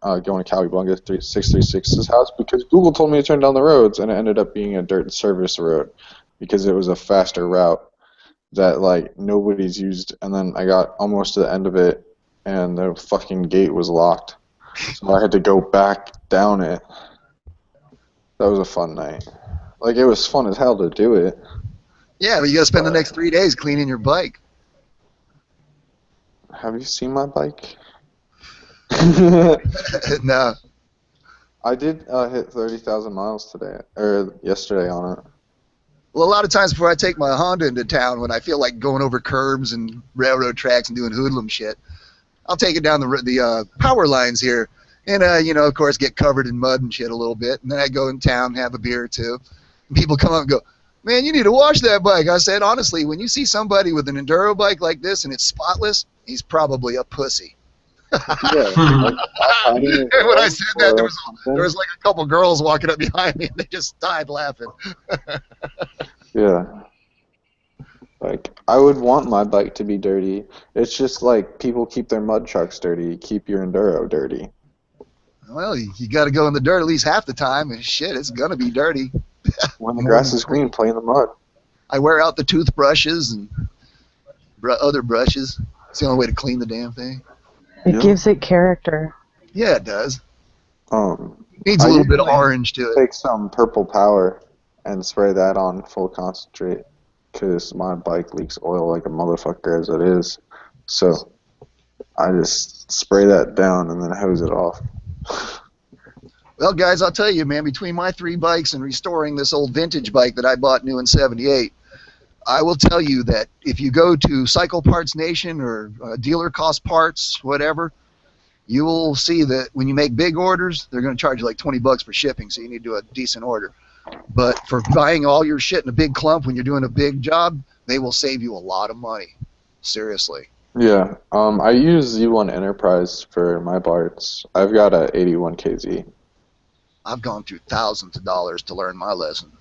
going to Cowabunga 636's house because Google told me to turn down the roads, and it ended up being a dirt service road because it was a faster route that like nobody's used. And then I got almost to the end of it, and the fucking gate was locked, so I had to go back down it. That was a fun night. Like, it was fun as hell to do it.
Yeah, but you gotta spend the next 3 days cleaning your bike.
Have you seen my bike?
No.
I did hit 30,000 miles today, or yesterday on it.
Well, a lot of times before I take my Honda into town, when I feel like going over curbs and railroad tracks and doing hoodlum shit, I'll take it down the power lines here, and you know, of course, get covered in mud and shit a little bit, and then I go in town, have a beer or two, and people come up and go, "Man, you need to wash that bike." I said, honestly, when you see somebody with an enduro bike like this and it's spotless, he's probably a pussy.
Yeah.
And when I said that, there was like a couple girls walking up behind me, and they just died laughing.
Yeah. Like, I would want my bike to be dirty. It's just like people keep their mud trucks dirty. Keep your enduro dirty.
Well, you got to go in the dirt at least half the time, and shit, it's gonna be dirty.
When the grass is green, play in the mud.
I wear out the toothbrushes and other brushes. It's the only way to clean the damn thing.
It
Yeah.
gives it character.
Yeah, it does. Needs
I
a little bit of
usually
orange to it.
Take some purple power and spray that on full concentrate, because my bike leaks oil like a motherfucker as it is. So I just spray that down and then hose it off.
Well, guys, I'll tell you, man, between my 3 bikes and restoring this old vintage bike that I bought new in '78, I will tell you that if you go to Cycle Parts Nation or Dealer Cost Parts, whatever, you will see that when you make big orders, they're going to charge you like $20 for shipping, so you need to do a decent order. But for buying all your shit in a big clump when you're doing a big job, they will save you a lot of money. Seriously.
Yeah, I use Z1 Enterprise for my parts. I've got a 81 KZ.
I've gone through thousands of dollars to learn my lesson.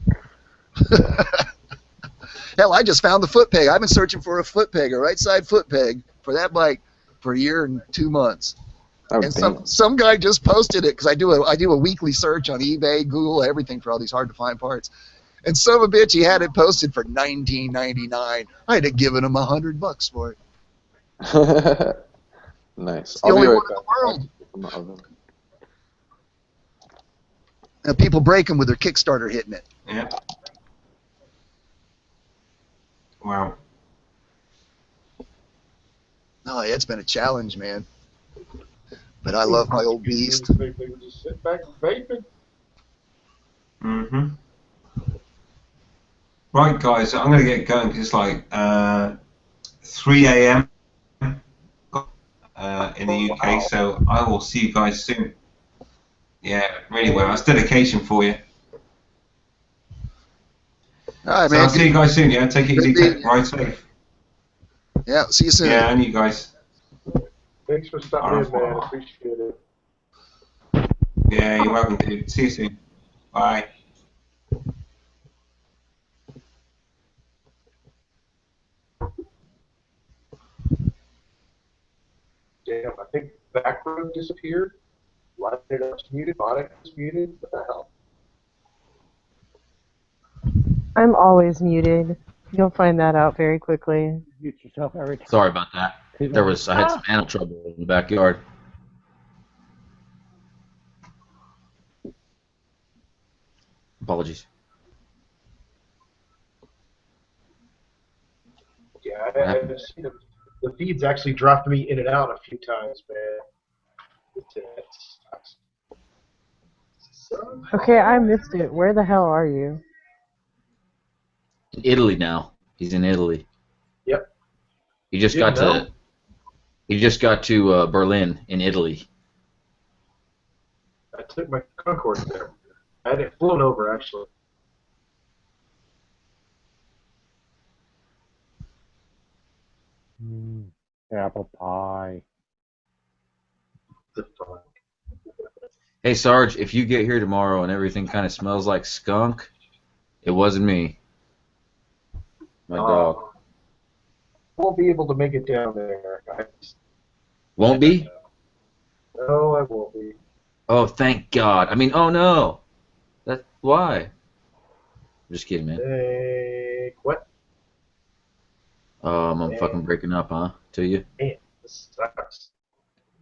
Hell, I just found the foot peg. I've been searching for a foot peg, a right side foot peg for that bike for a year and 2 months.
Oh,
And some guy just posted it because I do a weekly search on eBay, Google, everything for all these hard to find parts. And son of a bitch, he had it posted for $19.99. I had to give him $100 for it.
Nice.
It's the only one in the world. And people break them with their Kickstarter hitting it.
Yeah. Wow.
Oh, yeah, it's been a challenge, man. But I love my old beast.
They would just sit back and vaping.
Mm-hmm. Right, guys, I'm going to get going because it's like 3 a.m. In the UK, so I will see you guys soon. Yeah, really well. That's dedication for you.
All right,
So
man.
I'll see you guys soon, yeah? Take it easy.
Good
Ride safe.
Yeah, see you soon.
Yeah, and you guys.
Thanks for stopping in, man. Appreciate it.
Yeah, you're welcome, dude. See you soon. Bye.
Damn, I think back row disappeared. Light it up's muted. Monica's muted. What the hell?
I'm always muted. You'll find that out very quickly.
Mute yourself every time.
Sorry about that. I had some animal trouble in the backyard. Apologies.
Yeah, I've seen the feeds actually dropped me in and out a few times, man. It sucks.
Okay, I missed it. Where the hell are you?
In Italy now. He's in Italy.
Yep.
He just got to Berlin in Italy.
I took my Concorde there. I had it flown over, actually.
Apple pie.
The fuck?
Hey Sarge, if you get here tomorrow and everything kind of smells like skunk, it wasn't me. My dog.
Won't be able to make it down there.
Won't be?
No, I won't be.
Oh, thank God. I mean, oh no. Why? I'm just kidding, man.
What?
I'm fucking breaking up, huh? To you?
Man, this sucks.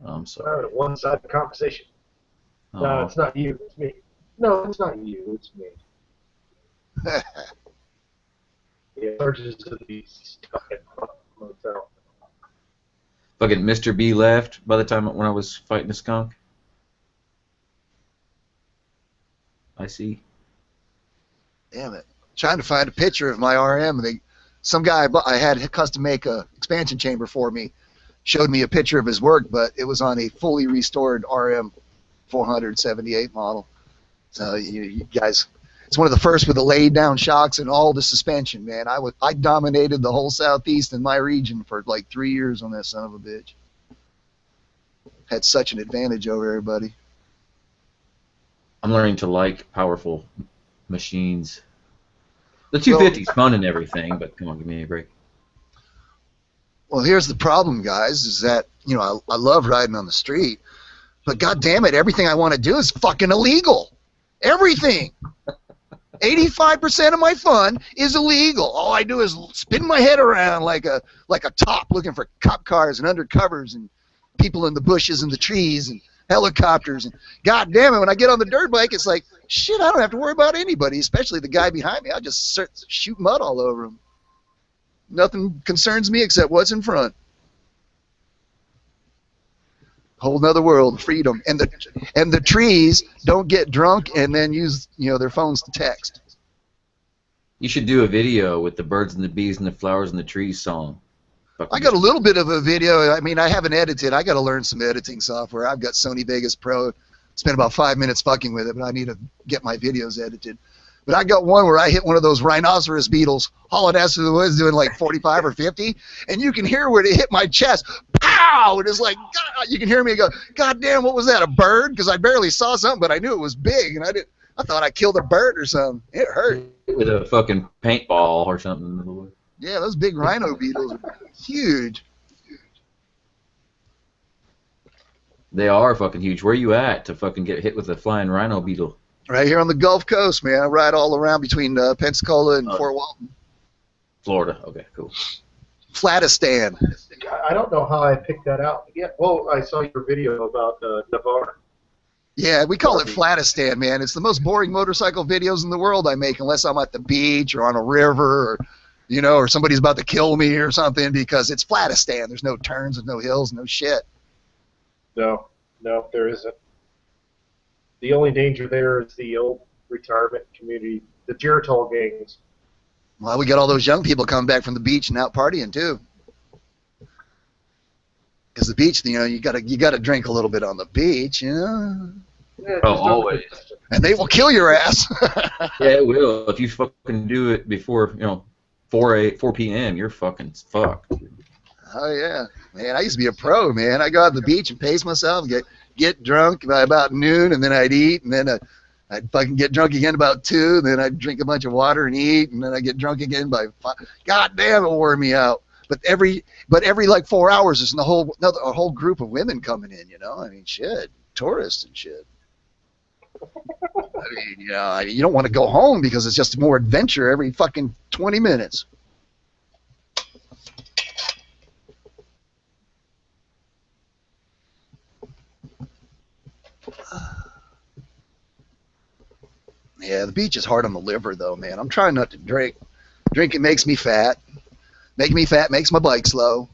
Oh, I'm sorry.
Having a one-sided conversation.
Oh.
No, it's not you. It's me. No, it's not you. It's me. Yeah, Sarge's to be stuck in a motel.
Fucking Mr. B left by the time when I was fighting a skunk. I see.
Damn it. Trying to find a picture of my RM. Some guy I had custom make a expansion chamber for me showed me a picture of his work, but it was on a fully restored RM 478 model. So you guys, it's one of the first with the laid down shocks and all the suspension, man. I dominated the whole Southeast in my region for like 3 years on that son of a bitch. Had such an advantage over everybody.
I'm learning to like powerful machines. The 250's fun and everything, but come on, give me a break.
Well, here's the problem, guys, is that, I love riding on the street, but God damn it, everything I want to do is fucking illegal. Everything. 85% of my fun is illegal. All I do is spin my head around like a top looking for cop cars and undercovers and people in the bushes and the trees and helicopters. And God damn it, when I get on the dirt bike, it's like, shit, I don't have to worry about anybody, especially the guy behind me. I just shoot mud all over him. Nothing concerns me except what's in front. Whole nother world, freedom, and the trees don't get drunk and then use their phones to text.
You should do a video with the birds and the bees and the flowers and the trees song.
I got a little bit of a video. I mean, I haven't edited. I got to learn some editing software. I've got Sony Vegas Pro. Spent about 5 minutes fucking with it, but I need to get my videos edited. But I got one where I hit one of those rhinoceros beetles hauling ass through the woods doing like 45 or 50, and you can hear where it hit my chest. Pow! And it's like, God, you can hear me go, God damn, what was that, a bird? Because I barely saw something, but I knew it was big, and I thought I killed a bird or something. It hurt.
With a fucking paintball or something in the middle of it.
Yeah, those big rhino beetles are huge.
They are fucking huge. Where you at to fucking get hit with a flying rhino beetle?
Right here on the Gulf Coast, man. I ride all around between Pensacola and Fort Walton.
Florida. Okay, cool.
Flatistan.
I don't know how I picked that out. Yeah, well, I saw your video about Navarre.
Yeah, we call it Flatistan, man. It's the most boring motorcycle videos in the world I make, unless I'm at the beach or on a river or, or somebody's about to kill me or something, because it's Flatistan. There's no turns, there's no hills, no shit.
No, there isn't. The only danger there is the old retirement community, the Geritol gangs.
Well, we got all those young people coming back from the beach and out partying too. Because the beach, you gotta drink a little bit on the beach,
Yeah,
Oh,
just
always.
And they will kill your ass.
Yeah, it will. If you fucking do it before 4 p.m., you're fucking fucked.
Oh yeah, man! I used to be a pro, man. I go out to the beach and pace myself, get drunk by about noon, and then I'd eat, and then I'd fucking get drunk again about 2, and then I'd drink a bunch of water and eat, and then I'd get drunk again by 5. God damn, it wore me out. But every like 4 hours, there's a whole group of women coming in. I mean, shit, tourists and shit. I mean, you don't want to go home because it's just more adventure every fucking 20 minutes. Yeah, the beach is hard on the liver, though, man. I'm trying not to drink. Drinking makes me fat. Making me fat makes my bike slow.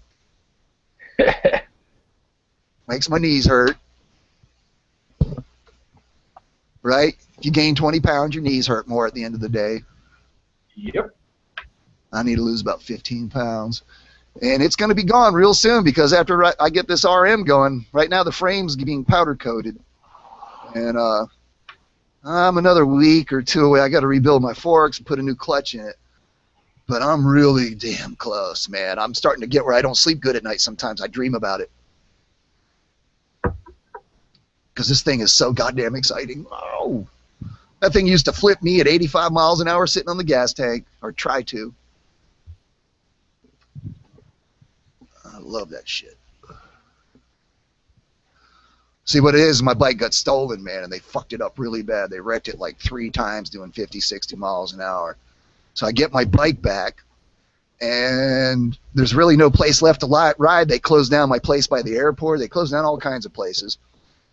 Makes my knees hurt. Right? If you gain 20 pounds, your knees hurt more at the end of the day.
Yep.
I need to lose about 15 pounds. And it's going to be gone real soon because after I get this RM going, right now the frame's being powder coated. And I'm another week or 2 away. I got to rebuild my forks and put a new clutch in it. But I'm really damn close, man. I'm starting to get where I don't sleep good at night sometimes. I dream about it. Because this thing is so goddamn exciting. Oh, that thing used to flip me at 85 miles an hour sitting on the gas tank, or try to. I love that shit. See, what it is, my bike got stolen, man, and they fucked it up really bad. They wrecked it like 3 times doing 50, 60 miles an hour. So I get my bike back, and there's really no place left to ride. They closed down my place by the airport. They closed down all kinds of places,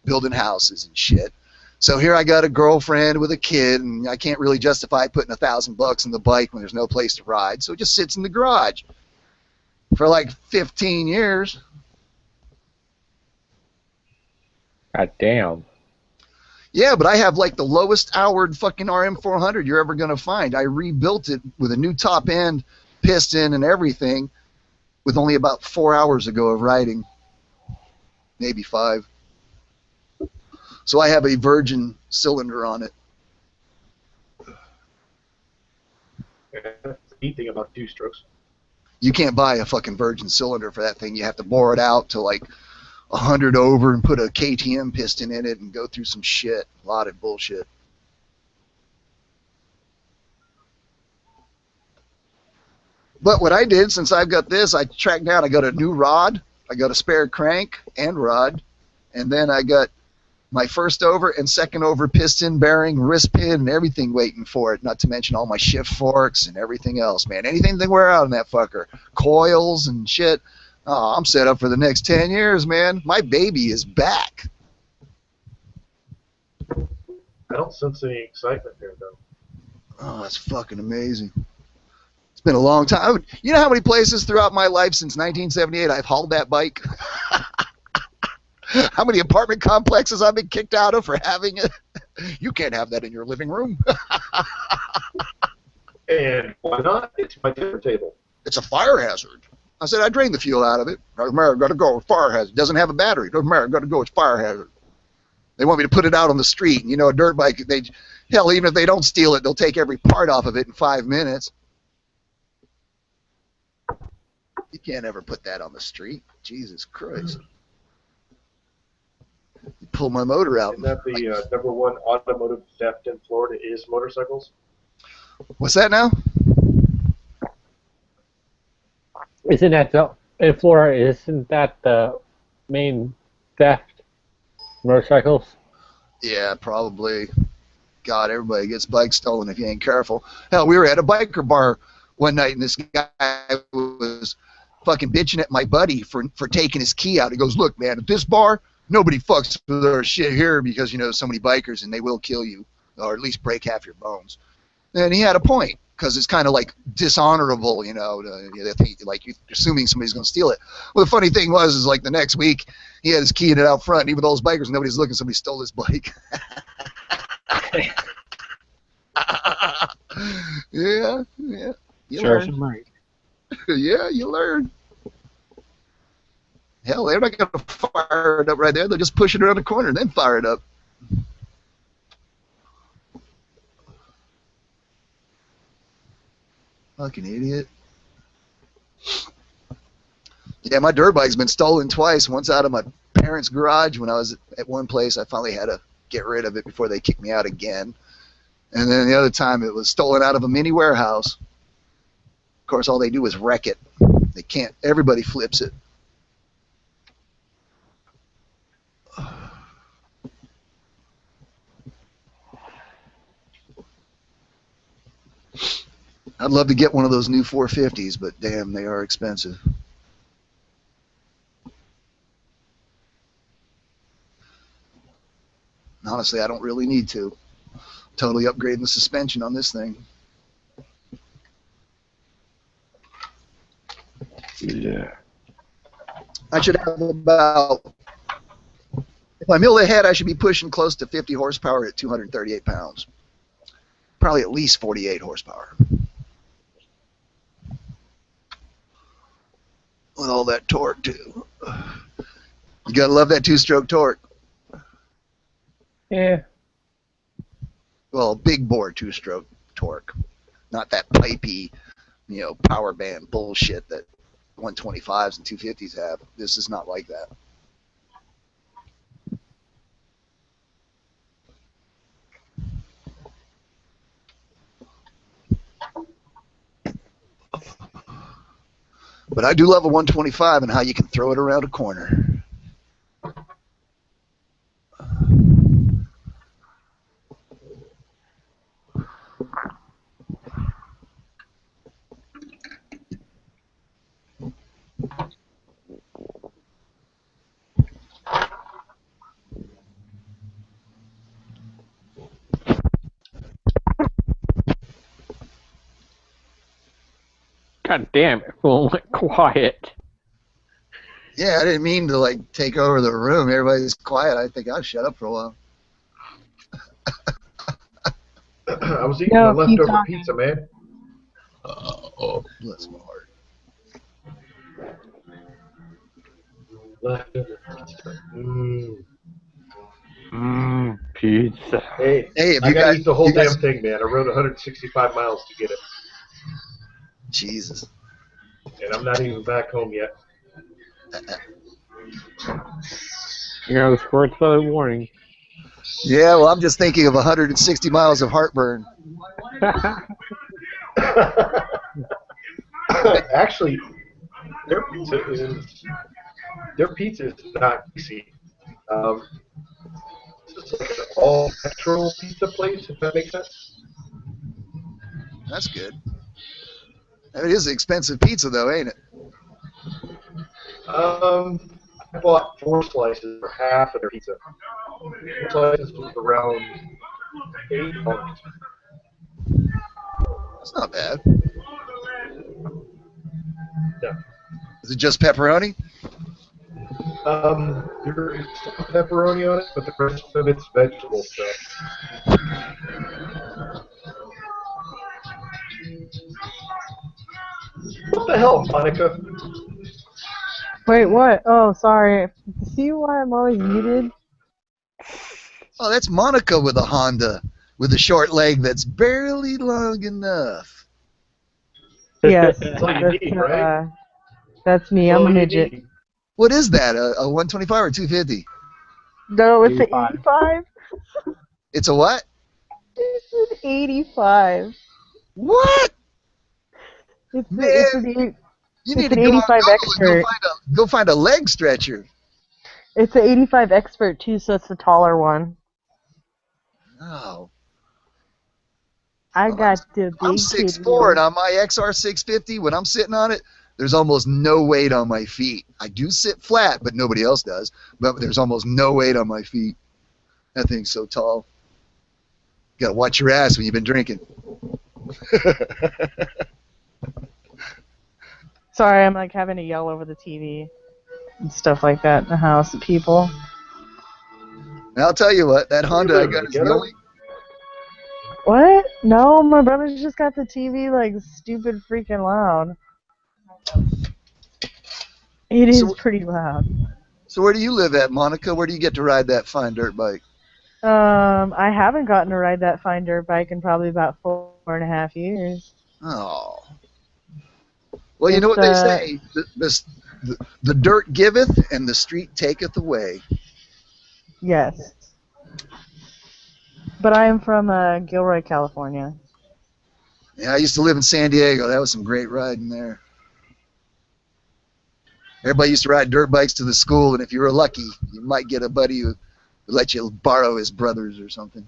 building houses and shit. So here I got a girlfriend with a kid, and I can't really justify putting $1,000 in the bike when there's no place to ride. So it just sits in the garage for like 15 years.
God damn.
Yeah, but I have like the lowest hour fucking RM400 you're ever going to find. I rebuilt it with a new top end, piston, and everything with only about 4 hours ago of riding. Maybe 5. So I have a virgin cylinder on it.
Yeah, that's the neat thing about 2-strokes.
You can't buy a fucking virgin cylinder for that thing. You have to bore it out to like 100 over and put a KTM piston in it and go through some shit. A lot of bullshit. But what I did, since I've got this, I tracked down, I got a new rod, I got a spare crank and rod, and then I got my first over and second over piston, bearing, wrist pin, and everything waiting for it, not to mention all my shift forks and everything else, man. Anything they wear out on that fucker. Coils and shit. Oh, I'm set up for the next 10 years, man. My baby is back.
I don't sense any excitement there, though.
Oh, that's fucking amazing. It's been a long time. You know how many places throughout my life since 1978 I've hauled that bike? How many apartment complexes I've been kicked out of for having it? You can't have that in your living room.
And why not? It's my dinner table.
It's a fire hazard. I said, I drained the fuel out of it. Doesn't matter, got to go. Fire hazard. Doesn't have a battery. Doesn't matter, got to go. It's fire hazard. They want me to put it out on the street. And, a dirt bike, hell, even if they don't steal it, they'll take every part off of it in 5 minutes. You can't ever put that on the street. Jesus Christ. You pull my motor out.
Isn't that the #1 automotive theft in Florida is motorcycles?
What's that now?
Isn't that in Florida? Isn't that the main theft? Motorcycles.
Yeah, probably. God, everybody gets bikes stolen if you ain't careful. Hell, we were at a biker bar one night, and this guy was fucking bitching at my buddy for taking his key out. He goes, "Look, man, at this bar, nobody fucks with our shit here because so many bikers, and they will kill you, or at least break half your bones." And he had a point, because it's kind of like dishonorable, like you're assuming somebody's going to steal it. Well, the funny thing is like the next week, he had his key in it out front, and even those bikers, nobody's looking, somebody stole his bike. Yeah. You learn. Yeah, you learn. Hell, they're not going to fire it up right there. They'll just push it around the corner and then fire it up. Fucking idiot. Yeah, my dirt bike's been stolen twice. Once out of my parents' garage when I was at one place. I finally had to get rid of it before they kicked me out again. And then the other time it was stolen out of a mini warehouse. Of course, all they do is wreck it. They can't. Everybody flips it. I'd love to get one of those new 450s, but damn, they are expensive. Honestly, I don't really need to. Totally upgrading the suspension on this thing.
Yeah.
I should have about, if I mill ahead, I should be pushing close to 50 horsepower at 238 pounds. Probably at least 48 horsepower. With all that torque, too. You gotta love that two-stroke torque.
Yeah.
Well, big bore two-stroke torque. Not that pipey, power band bullshit that 125s and 250s have. This is not like that. But I do love a 125 and how you can throw it around a corner.
God damn it, everyone went quiet.
Yeah, I didn't mean to take over the room. Everybody's quiet. I think I'll shut up for a while.
I was eating my leftover pizza, man.
Oh, bless my heart.
Leftover pizza.
Pizza.
Hey,
if
I
you
gotta
guys,
eat the whole
you
damn
guys-
thing, man. I rode 165 miles to get it,
Jesus.
and I'm not even back home yet.
The squirts of the warning.
Yeah, well, I'm just thinking of 160 miles of heartburn.
Actually, their pizza is not greasy. It's like an all-natural pizza place, if that makes sense.
That's good. It is expensive pizza, though, ain't it?
I bought 4 slices for half of their pizza. 4 slices was around $8.
That's not bad.
Yeah.
Is it just pepperoni?
There's some pepperoni on it, but the rest of it's vegetable stuff. What the hell, Monica?
Wait, what? Oh, sorry. See why I'm always muted?
Oh, that's Monica with a Honda with a short leg that's barely long enough.
Yes,
That's all you need, right?
that's me. I'm a midget.
What is that? A 125 or 250?
No, it's
85.
an 85.
It's a what?
It's an 85.
What?
It's
Man,
an
you
it's
need to
an
go on
85
Google
expert.
and go find a leg stretcher.
It's an 85 expert too, so it's the taller one.
Oh.
I got the
I'm
big
6'4", and on my XR650, when I'm sitting on it, there's almost no weight on my feet. I do sit flat, but nobody else does. But there's almost no weight on my feet. That thing's so tall. You gotta watch your ass when you've been drinking.
Sorry, I'm having to yell over the TV and stuff like that in the house at people.
And I'll tell you what, that Honda I got is the only.
What? No, my brother's just got the TV stupid freaking loud. It is pretty loud.
So where do you live at, Monica? Where do you get to ride that fine dirt bike?
I haven't gotten to ride that fine dirt bike in probably about 4.5 years.
Oh. Well, you know
It's,
what they say: the dirt giveth, and the street taketh away.
Yes. But I am from Gilroy, California.
Yeah, I used to live in San Diego. That was some great riding there. Everybody used to ride dirt bikes to the school, and if you were lucky, you might get a buddy who would let you borrow his brother's or something.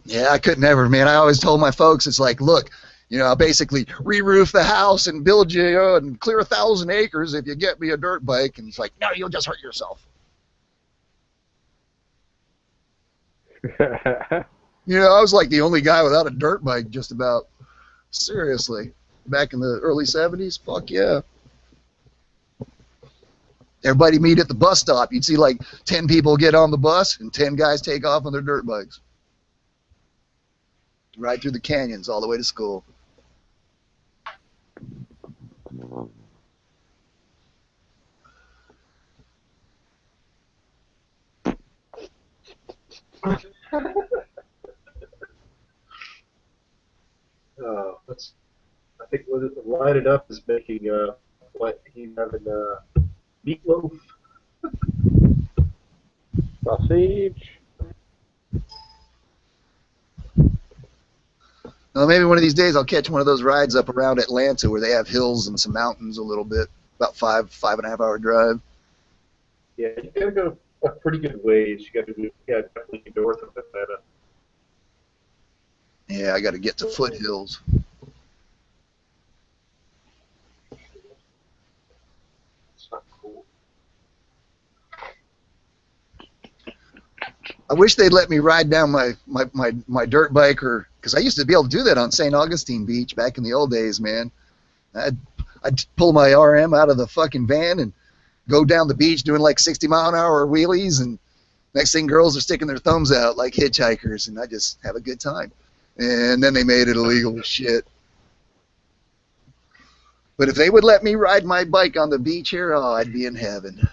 Yeah, I couldn't ever, man. I always told my folks, it's like, look, I'll basically re-roof the house and build you and clear 1,000 acres if you get me a dirt bike. And it's like, no, you'll just hurt yourself. I was like the only guy without a dirt bike, just about. Seriously. Back in the early 70s, fuck yeah. Everybody meet at the bus stop. You'd see like 10 people get on the bus and 10 guys take off on their dirt bikes. Ride through the canyons all the way to school.
I think what it light it up is making what he's having meatloaf.
Sausage.
Well, maybe one of these days I'll catch one of those rides up around Atlanta where they have hills and some mountains a little bit. About 5.5 hour drive.
Yeah, you gotta go a pretty good ways. You gotta do, definitely north of Atlanta.
Yeah, I got to get to foothills.
It's not cool.
I wish they'd let me ride down my dirt bike, because I used to be able to do that on St. Augustine Beach back in the old days, man. I'd pull my RM out of the fucking van and go down the beach doing like 60-mile-an-hour wheelies, and next thing girls are sticking their thumbs out like hitchhikers, and I just have a good time. And then they made it illegal as shit. But if they would let me ride my bike on the beach here, oh, I'd be in heaven.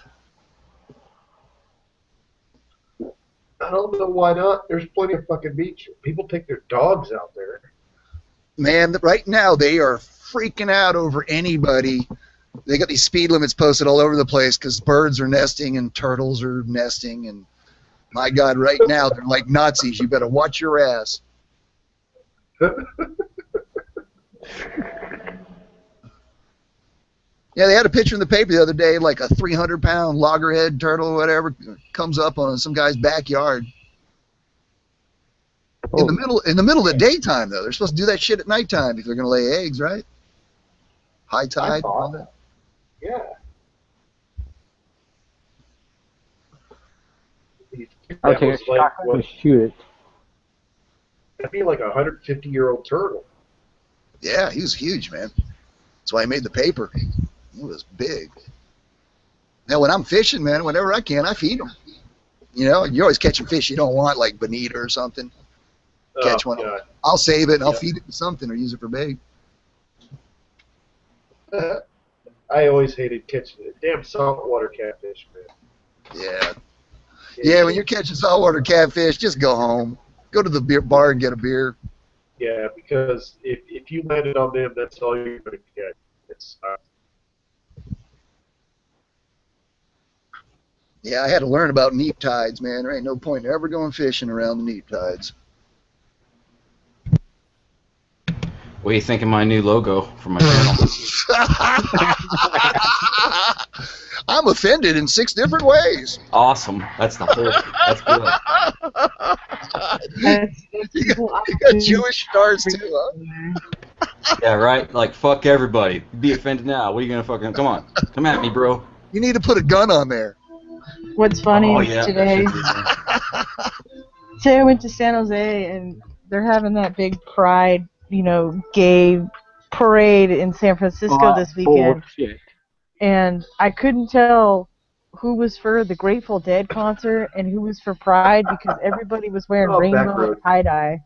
I don't know why not. There's plenty of fucking beach. People take their dogs out there.
Man, right now they are freaking out over anybody. They got these speed limits posted all over the place because birds are nesting and turtles are nesting. And my God, right now they're like Nazis. You better watch your ass. Yeah, they had a picture in the paper the other day, like a 300-pound loggerhead turtle or whatever comes up on some guy's backyard. In the middle of the daytime, though. They're supposed to do that shit at nighttime if they're going to lay eggs, right? High tide, all that.
Yeah.
I'll take a shot and shoot it.
That'd be like a 150-year-old turtle.
Yeah, he was huge, man. That's why he made the paper. He was big. Now, when I'm fishing, man, whenever I can, I feed them. You're always catching fish you don't want, like bonita or something. Catch one. God. I'll save it and I'll feed it to something or use it for bait.
I always hated catching it. Damn saltwater catfish, man.
Yeah. Yeah, when you're catching saltwater catfish, just go home. Go to the beer bar and get a beer.
Yeah, because if you landed on them, that's all you're going to get. It's
Yeah, I had to learn about neap tides, man. There ain't no point in ever going fishing around the neap tides.
What do you think of my new logo for my channel?
I'm offended in 6 different ways.
Awesome. That's the whole. That's good.
You got Jewish stars too, huh?
Yeah, right. Like fuck everybody. Be offended now. What are you gonna fucking come on? Come at me, bro.
You need to put a gun on there.
What's funny
Oh,
is
yeah,
today I went to San Jose and they're having that big pride, gay parade in San Francisco this weekend.
Shit.
And I couldn't tell who was for the Grateful Dead concert and who was for Pride because everybody was wearing rainbow tie-dye.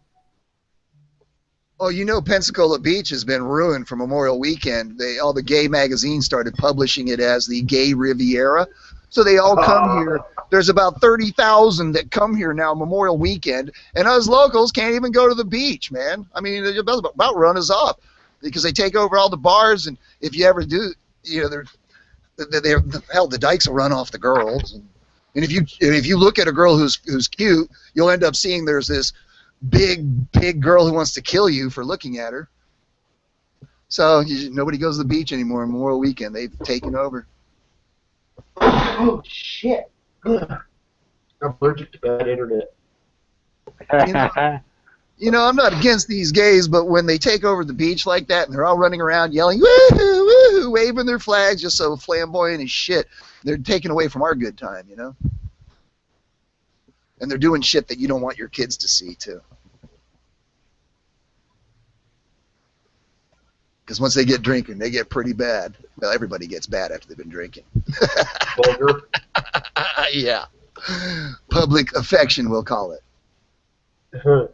Oh, Pensacola Beach has been ruined for Memorial Weekend. All the gay magazines started publishing it as the Gay Riviera. So they all come here. There's about 30,000 that come here now Memorial Weekend, and us locals can't even go to the beach, man. I mean, they're about run us off. because they take over all the bars, and if you ever do, you know, the dykes will run off the girls, and if you look at a girl who's cute, you'll end up seeing there's this big girl who wants to kill you for looking at her. So nobody goes to the beach anymore on Memorial Weekend. They've taken over.
Oh shit! I'm allergic to bad internet.
You know, I'm not against these gays, but when they take over the beach like that and they're all running around yelling, woohoo, woohoo, waving their flags, just so flamboyant as shit, they're taking away from our good time, you know? And they're doing shit that you don't want your kids to see, too. Because once they get drinking, they get pretty bad. Well, everybody gets bad after they've been drinking.
Vulgar.
Yeah. Public affection, we'll call it.
My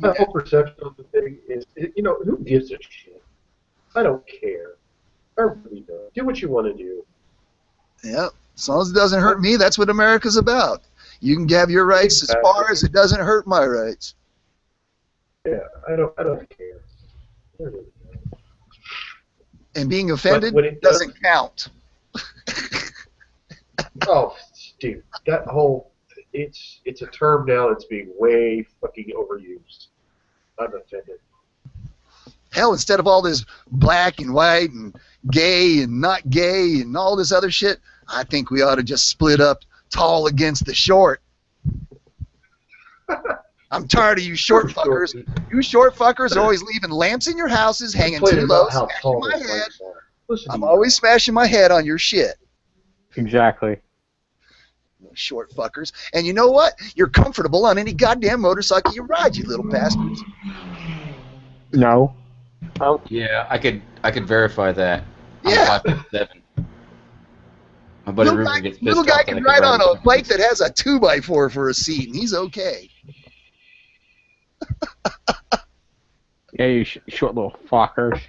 whole perception of the thing is, you know, who gives a shit? I don't care. I really don't. Do what you want to do.
Yeah, as long as it doesn't hurt me, that's what America's about. You can have your rights as far as it doesn't hurt my rights.
Yeah, I don't care. I really don't.
And being offended doesn't count.
Oh, dude, that whole it's a term now that's being way fucking overused. I'm offended.
Hell, instead of all this black and white and gay and not gay and all this other shit, I think we ought to just split up tall against the short. I'm tired of you short fuckers. You short fuckers are always leaving lamps in your houses, hanging too low, smashing my head. I'm always smashing my head on your shit.
Exactly.
Short fuckers. And you know what? You're comfortable on any goddamn motorcycle you ride, you little bastards.
No.
Yeah, I could verify that.
Yeah.
I'm 5'7". My buddy Ruben gets pissed
little
off
guy
that
can
I
ride on a
it.
bike that has a 2x4 for a seat, and he's okay.
Yeah, you short little fuckers.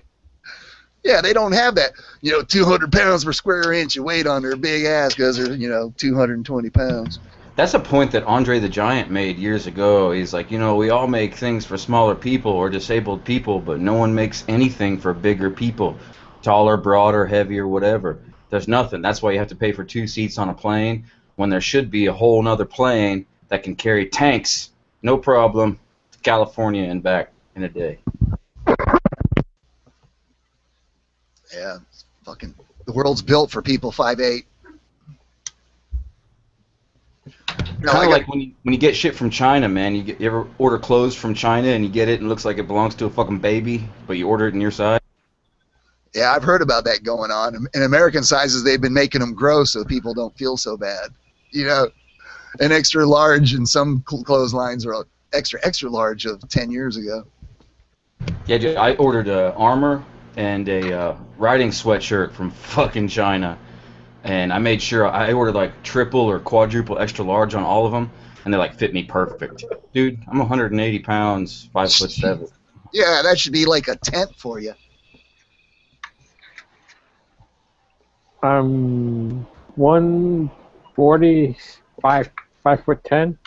Yeah, they don't have that, 200 pounds per square inch of weight on their big ass because they're, 220 pounds.
That's a point that Andre the Giant made years ago. He's like, we all make things for smaller people or disabled people, but no one makes anything for bigger people. Taller, broader, heavier, whatever. There's nothing. That's why you have to pay for 2 seats on a plane when there should be a whole nother plane that can carry tanks, no problem, to California and back in a day.
Yeah, fucking, the world's built for people 5'8".
Kind of like when you get shit from China, man. You ever order clothes from China and you get it and it looks like it belongs to a fucking baby, but you order it in your size?
Yeah, I've heard about that going on. In American sizes, they've been making them grow so people don't feel so bad. An extra large in some clotheslines are extra large of 10 years ago.
Yeah, dude, I ordered armor and a riding sweatshirt from fucking China. And I made sure I ordered like triple or quadruple extra large on all of them, and they like fit me perfect. Dude, I'm 180 pounds, 5'7".
Yeah, that should be like a tent for you.
140, 5'10".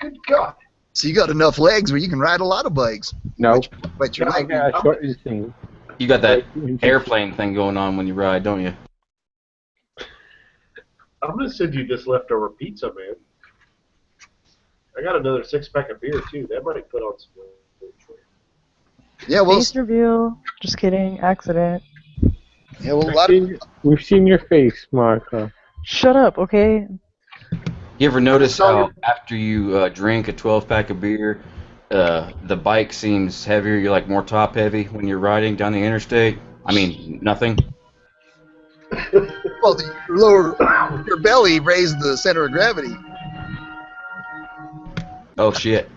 Good God.
So you got enough legs where you can ride a lot of bikes.
No.
But you're
I got a short thing.
You got that airplane thing going on when you ride, don't you?
I'm going to send you this leftover pizza, man. I got another 6-pack of beer, too. That might put on some weight for you.
Yeah, well,
Face reveal. Just kidding. Accident.
Yeah, well,
we've seen your face, Martha.
Shut up, okay?
You ever notice how after you drink a 12-pack of beer, the bike seems heavier? You're like more top heavy when you're riding down the interstate? I mean, nothing?
Well, your belly raised the center of gravity.
Oh, shit.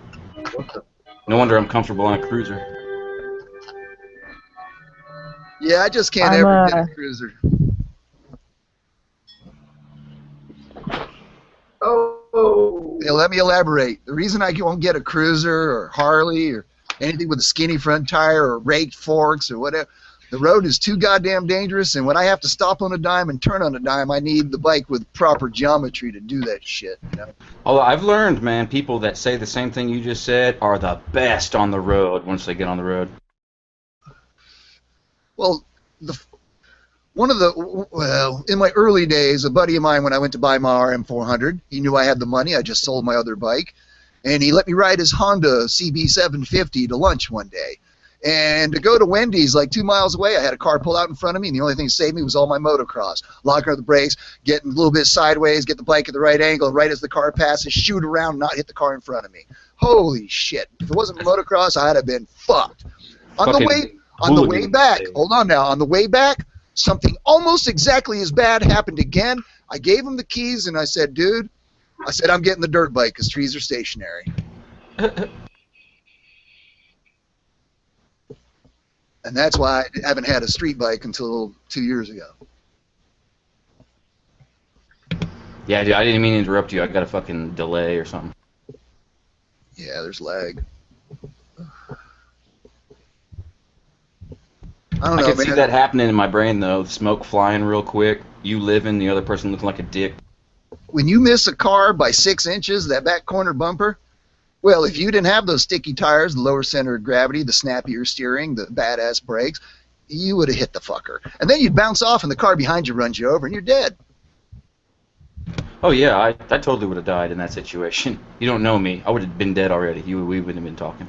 No wonder I'm comfortable on a cruiser.
Yeah, I just can't ever get a cruiser.
Oh.
Yeah, let me elaborate. The reason I won't get a cruiser or Harley or anything with a skinny front tire or raked forks or whatever, The road is too goddamn dangerous, and when I have to stop on a dime and turn on a dime, I need the bike with proper geometry to do that shit, you know?
Although I've learned, man, people that say the same thing you just said are the best on the road once they get on the road.
Well, in my early days, a buddy of mine, when I went to buy my RM400, he knew I had the money. I just sold my other bike, and he let me ride his Honda CB750 to lunch one day. And to go to Wendy's, like 2 miles away, I had a car pull out in front of me, and the only thing that saved me was all my motocross. Locking up the brakes, getting a little bit sideways, get the bike at the right angle, and right as the car passes, shoot around, not hit the car in front of me. Holy shit. If it wasn't motocross, I'd have been fucked. On the way back, hold on now, on the way back, something almost exactly as bad happened again. I gave him the keys, and I said, dude, I'm getting the dirt bike because trees are stationary. And that's why I haven't had a street bike until 2 years ago.
Yeah, dude, I didn't mean to interrupt you. I got a fucking delay or something.
Yeah, there's lag. I don't know,
I can
man.
see that happening in my brain, though. Smoke flying real quick. You living, the other person looking like a dick.
When you miss a car by 6 inches, that back corner bumper, well, if you didn't have those sticky tires, the lower center of gravity, the snappier steering, the badass brakes, you would have hit the fucker. And then you'd bounce off and the car behind you runs you over and you're dead.
Oh, yeah, I totally would have died in that situation. You don't know me. I would have been dead already. We wouldn't have been talking.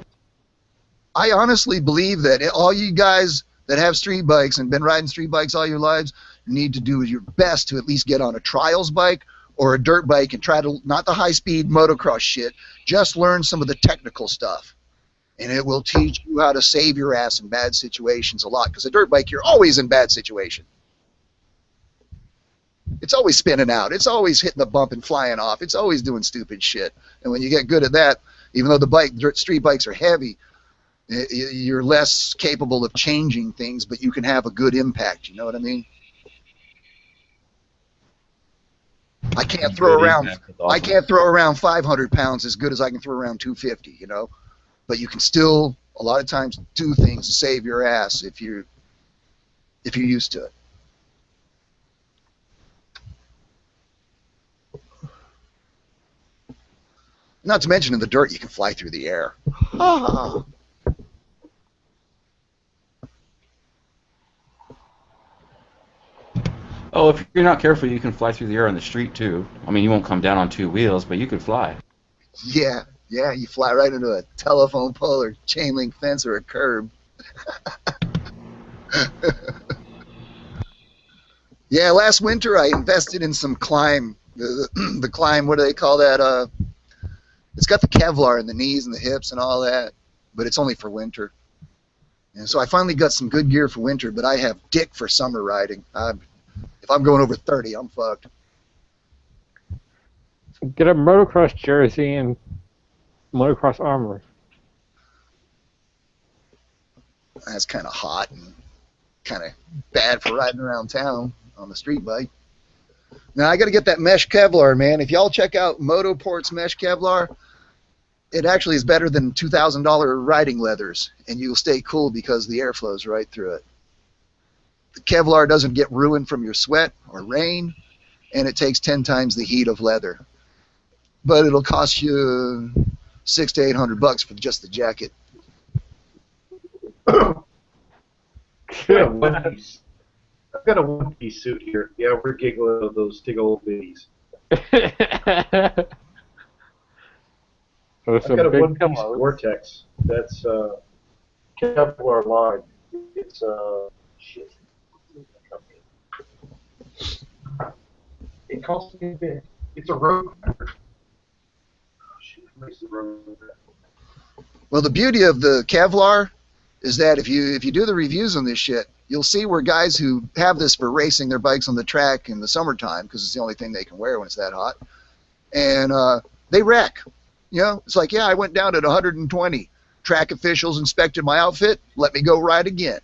I honestly believe that all you guys that have street bikes and been riding street bikes all your lives need to do your best to at least get on a trials bike or a dirt bike and try to, not the high-speed motocross shit, just learn some of the technical stuff. And it will teach you how to save your ass in bad situations a lot. Because a dirt bike, you're always in bad situation. It's always spinning out. It's always hitting the bump and flying off. It's always doing stupid shit. And when you get good at that, even though the street bikes are heavy, you're less capable of changing things, but you can have a good impact. You know what I mean? I can't throw around 500 pounds as good as I can throw around 250, you know. But you can still a lot of times do things to save your ass if you're used to it. Not to mention in the dirt you can fly through the air.
Oh, if you're not careful, you can fly through the air on the street, too. I mean, you won't come down on 2 wheels, but you could fly.
Yeah, you fly right into a telephone pole or chain link fence or a curb. Yeah, last winter I invested in some Climb. The Climb, what do they call that? It's got the Kevlar in the knees and the hips and all that, but it's only for winter. And so I finally got some good gear for winter, but I have dick for summer riding. If I'm going over 30, I'm fucked.
Get a motocross jersey and motocross armor.
That's kind of hot and kind of bad for riding around town on the street bike. Now I got to get that mesh Kevlar, man. If y'all check out Motoport's mesh Kevlar, it actually is better than $2,000 riding leathers, and you'll stay cool because the air flows right through it. The Kevlar doesn't get ruined from your sweat or rain, and it takes 10 times the heat of leather. But it'll cost you $600 to $800 for just the jacket.
I've got a one-piece suit here. Yeah, we're giggling of those big old bitties. I've got a one-piece Vortex. That's Kevlar line. It's shit. It costs me a bit. It's a road.
Well, the beauty of the Kevlar is that if you do the reviews on this shit, you'll see where guys who have this for racing their bikes on the track in the summertime, because it's the only thing they can wear when it's that hot, and they wreck. You know, it's like, yeah, I went down at 120. Track officials inspected my outfit, let me go ride again.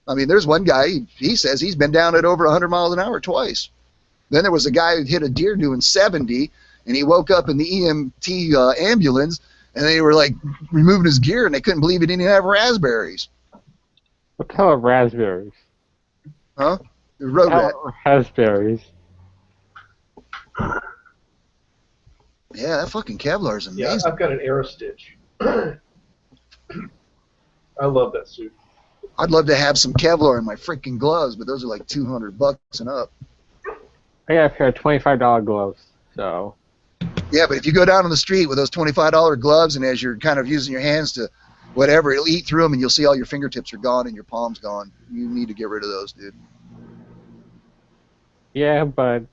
I mean, there's one guy, he says he's been down at over 100 miles an hour twice. Then there was a guy who hit a deer doing 70, and he woke up in the EMT ambulance, and they were like removing his gear, and they couldn't believe he didn't even have raspberries.
What color are raspberries?
Huh? Road rat.
Raspberries.
Yeah, that fucking Kevlar is amazing.
Yeah, I've got an Aerostitch. I love that suit.
I'd love to have some Kevlar in my freaking gloves, but those are like $200 and up.
I got a pair of $25 gloves, so.
Yeah, but if you go down on the street with those $25 gloves, and as you're kind of using your hands to whatever, it'll eat through them, and you'll see all your fingertips are gone and your palms gone. You need to get rid of those, dude.
Yeah, but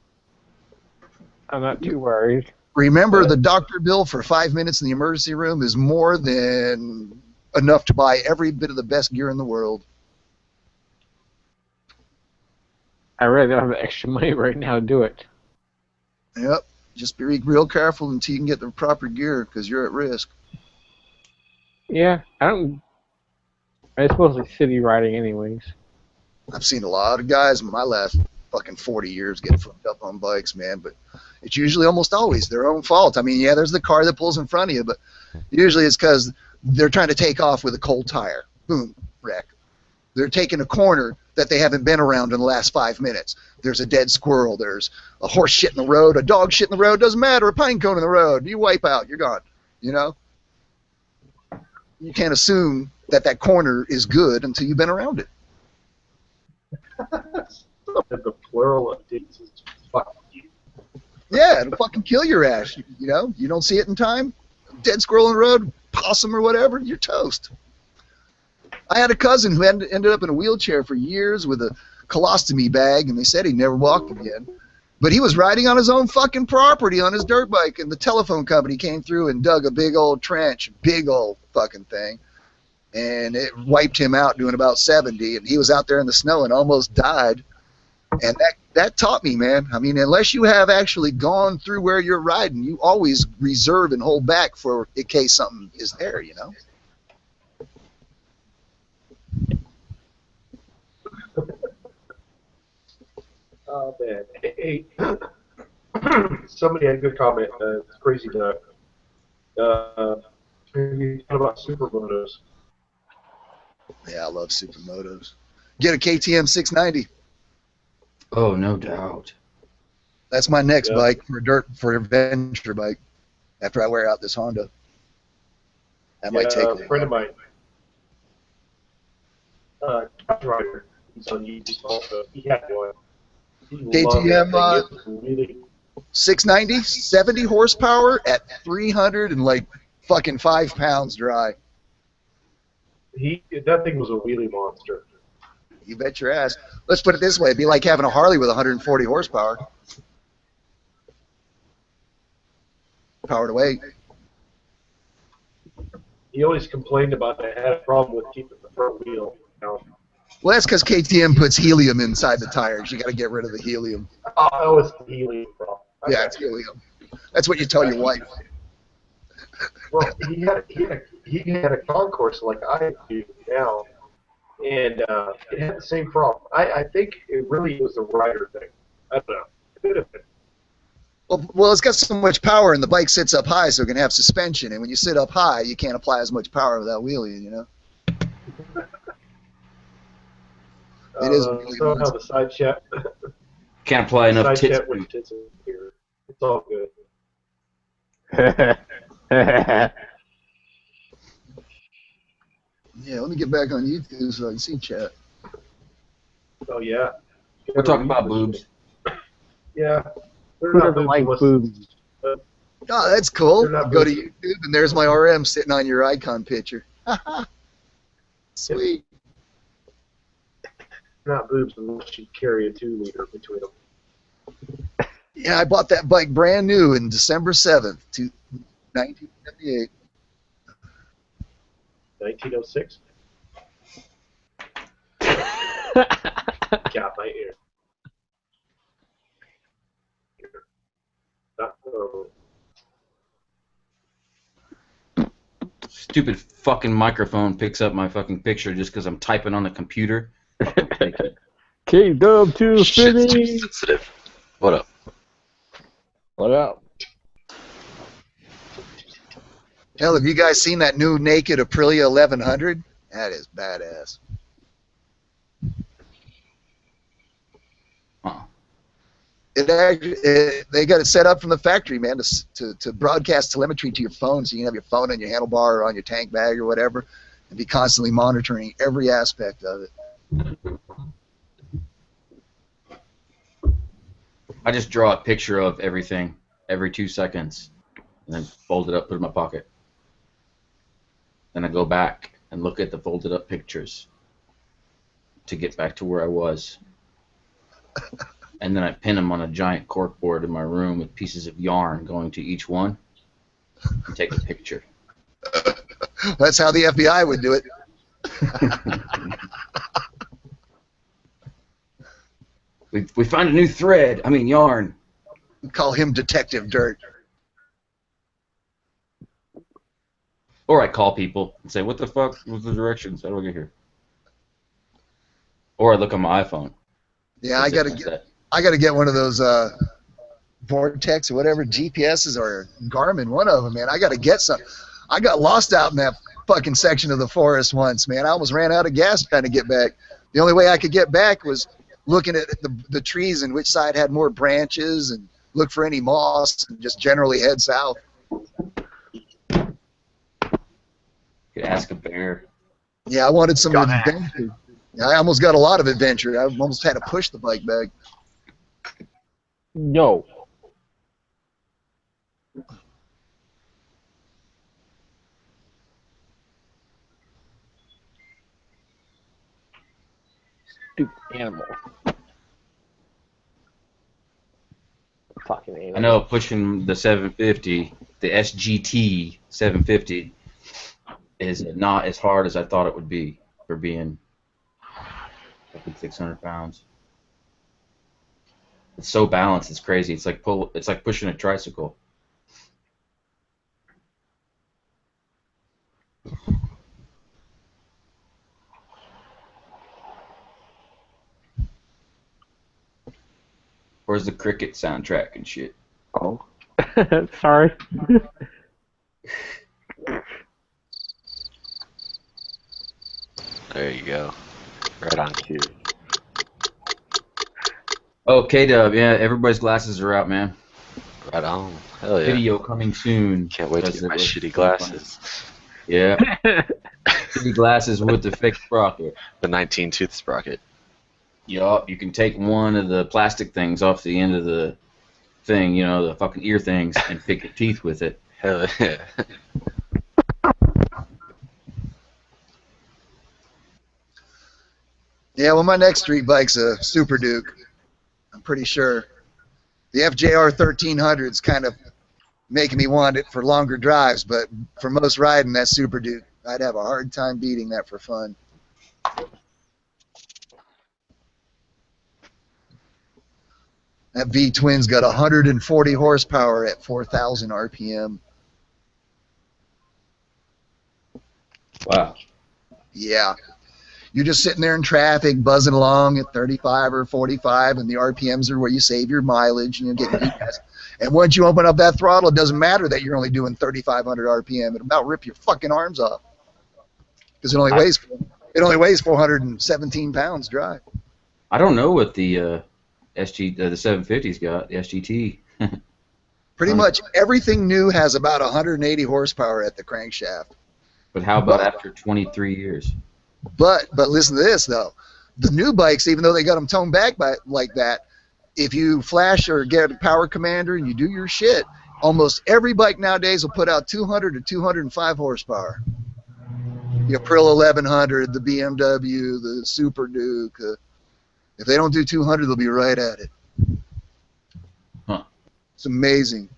I'm not too worried.
Remember, the doctor bill for 5 minutes in the emergency room is more than enough to buy every bit of the best gear in the world.
I really don't have the extra money right now to do it.
Yep. Just be real careful until you can get the proper gear, because you're at risk.
Yeah, I'm mostly city riding anyways.
I've seen a lot of guys in my last fucking 40 years get fucked up on bikes, man, but it's usually almost always their own fault. I mean, yeah, there's the car that pulls in front of you, but usually it's because they're trying to take off with a cold tire. Boom, wreck. They're taking a corner that they haven't been around in the last 5 minutes. There's a dead squirrel. There's a horse shit in the road. A dog shit in the road. Doesn't matter. A pine cone in the road. You wipe out. You're gone. You know? You can't assume that that corner is good until you've been around it.
The plural of dates is fuck you.
Yeah, it'll fucking kill your ass. You know? You don't see it in time. Dead squirrel in the road, possum or whatever, you're toast. I had a cousin who ended up in a wheelchair for years with a colostomy bag, and they said he'd never walk again. But he was riding on his own fucking property on his dirt bike, and the telephone company came through and dug a big old trench, big old fucking thing, and it wiped him out doing about 70, and he was out there in the snow and almost died. And that taught me, man. I mean, unless you have actually gone through where you're riding, you always reserve and hold back for in case something is there, you know?
Oh, man. Hey, somebody had a good comment. It's crazy to about supermotos.
Yeah, I love supermotos. Get a KTM 690.
Oh, no doubt.
That's my next bike for adventure bike. After I wear out this Honda, that might take
a friend of mine, Rider, he's on YouTube also. He had one.
KTM 690, 70 horsepower at 300 and like fucking 5 pounds dry.
That thing was a wheelie monster.
You bet your ass. Let's put it this way: it'd be like having a Harley with 140 horsepower. Power to weight.
He always complained about that. I had a problem with keeping the front wheel down.
Well, that's because KTM puts helium inside the tires. You got to get rid of the helium.
Oh, it's the helium problem.
Yeah, it's helium. That's what you tell your wife.
Well, he had a concourse like I do now, and it had the same problem. I think it really was the rider thing. I don't know. It could have been.
Well, it's got so much power, and the bike sits up high, so it can have suspension. And when you sit up high, you can't apply as much power without wheeling, you know? It is really
somehow the side chat.
Can't apply enough
side
tits.
chat with tits in here. It's all good.
Yeah, let me get back on YouTube so I can see chat.
Oh yeah.
We're talking about boobs.
Yeah.
Who doesn't like boobs?
Oh, that's cool. Go to YouTube, and there's my RM sitting on your icon picture. Sweet.
Not boobs unless you carry a 2-liter between them.
Yeah, I bought that bike brand new in December 7th, 1978.
1906? Got my ear. Not normal.
Stupid fucking microphone picks up my fucking picture just because I'm typing on the computer.
K-Dub 250.
Sensitive. What up?
What up?
Hell, have you guys seen that new naked Aprilia 1100? That is badass. They got it set up from the factory, man, to broadcast telemetry to your phone, so you can have your phone on your handlebar or on your tank bag or whatever, and be constantly monitoring every aspect of it.
I just draw a picture of everything every 2 seconds, and then fold it up, put it in my pocket. Then I go back and look at the folded up pictures to get back to where I was. And then I pin them on a giant corkboard in my room with pieces of yarn going to each one and take a picture.
That's how the FBI would do it.
We find a new thread. I mean, yarn.
We call him Detective Dirt.
Or I call people and say, what the fuck was the directions? How do I get here? Or I look on my iPhone.
Yeah, I gotta get one of those Vortex or whatever GPSs or Garmin, one of them, man. I gotta get some. I got lost out in that fucking section of the forest once, man. I almost ran out of gas trying to get back. The only way I could get back was looking at the trees and which side had more branches and look for any moss and just generally head south.
You could ask a bear.
Yeah, I wanted some adventure. I almost got a lot of adventure. I almost had to push the bike back.
No. Stupid animal. Fucking animal.
I know pushing the 750, the SGT 750, is not as hard as I thought it would be for being 600 pounds. It's so balanced, it's crazy. It's like pushing a tricycle. Where's the cricket soundtrack and shit?
Oh. Sorry.
There you go. Right on cue.
Oh, K-Dub, yeah, everybody's glasses are out, man.
Right on. Hell yeah.
Video coming soon.
Can't wait to get my shitty glasses.
Yeah. Shitty glasses with the fake sprocket.
The 19-tooth sprocket.
Yup, you can take one of the plastic things off the end of the thing, you know, the fucking ear things, and pick your teeth with it.
Hell yeah.
Yeah, well, my next street bike's a Super Duke. I'm pretty sure. The FJR 1300's kind of making me want it for longer drives, but for most riding, that Super Duke, I'd have a hard time beating that for fun. That V-twin's got 140 horsepower at 4,000 RPM.
Wow.
Yeah. You're just sitting there in traffic, buzzing along at 35 or 45, and the RPMs are where you save your mileage, and you're getting gas. And once you open up that throttle, it doesn't matter that you're only doing 3,500 RPM. It'll about rip your fucking arms off. Because it only weighs 417 pounds dry.
I don't know what the the 750's got, the SGT.
Pretty much everything new has about 180 horsepower at the crankshaft.
But how about after 23 years?
But listen to this though, the new bikes, even though they got them toned back like that, if you flash or get a power commander and you do your shit, almost every bike nowadays will put out 200 to 205 horsepower. The Aprilia 1100, the BMW, the Super Duke. If they don't do 200, they'll be right at it.
Huh.
It's amazing.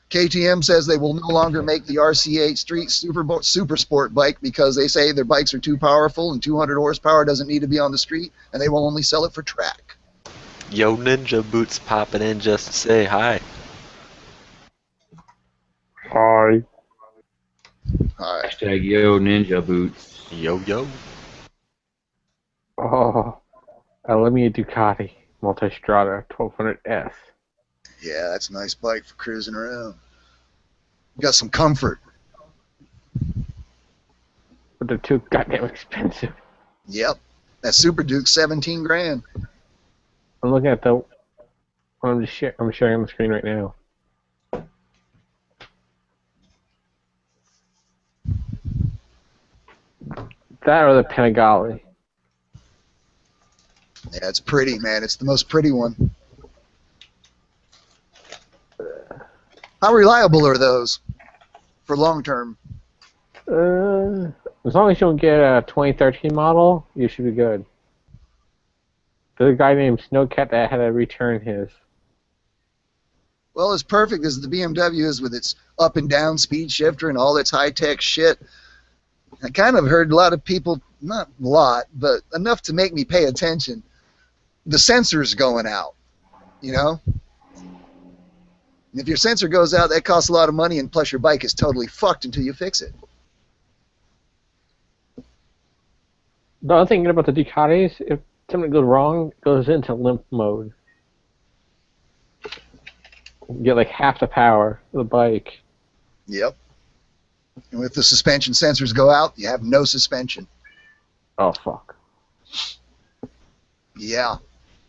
KTM says they will no longer make the RC8 Street Super Sport bike because they say their bikes are too powerful and 200 horsepower doesn't need to be on the street, and they will only sell it for track.
Yo, Ninja Boots popping in just to say hi.
Hi.
All right.
Hashtag yo ninja boots.
Yo, yo.
Oh, Alemia Ducati Multistrada 1200S.
Yeah, that's a nice bike for cruising around. You got some comfort.
But they're too goddamn expensive.
Yep. That Super Duke's 17 grand.
I'm looking at the. I'm sharing on the screen right now. That or the Panigale.
Yeah, it's pretty, man. It's the most pretty one. How reliable are those for long term?
As long as you don't get a 2013 model, you should be good. There's a guy named Snowcat that had to return his.
Well, as perfect as the BMW is with its up and down speed shifter and all its high-tech shit, I kind of heard a lot of people, not a lot, but enough to make me pay attention. The sensor's going out, you know? And if your sensor goes out, that costs a lot of money, and plus your bike is totally fucked until you fix it.
The other thing about the Ducatis, if something goes wrong, it goes into limp mode. You get like half the power of the bike.
Yep. And if the suspension sensors go out, you have no suspension.
Oh, fuck.
Yeah.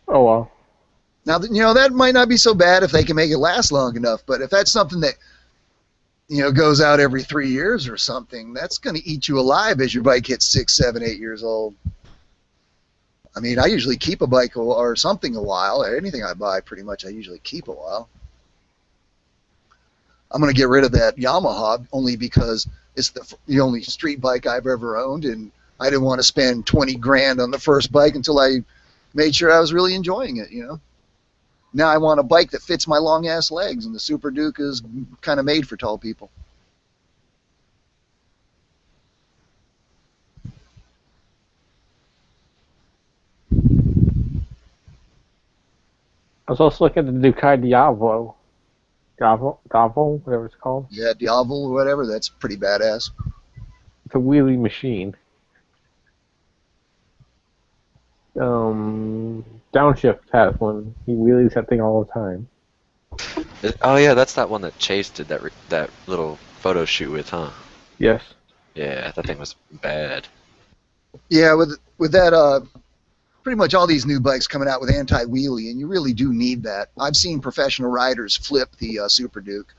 Oh, well.
Now, you know, that might not be so bad if they can make it last long enough, but if that's something that, you know, goes out every 3 years or something, that's going to eat you alive as your bike hits 6, 7, 8 years old. I mean, I usually keep a bike or something a while. Anything I buy, pretty much, I usually keep a while. I'm going to get rid of that Yamaha only because it's the only street bike I've ever owned, and I didn't want to spend 20 grand on the first bike until I made sure I was really enjoying it, you know. Now I want a bike that fits my long-ass legs, and the Super Duke is kind of made for tall people.
I was also looking at the Ducati Diavolo. Diavolo, whatever it's called.
Yeah, Diavolo or whatever, that's pretty badass.
It's a wheelie machine. Downshift has one. He wheelies that thing all the time.
Oh yeah, that's that one that Chase did that little photo shoot with, huh?
Yes.
Yeah, that thing was bad.
Yeah, with that, pretty much all these new bikes coming out with anti-wheelie, and you really do need that. I've seen professional riders flip the Super Duke.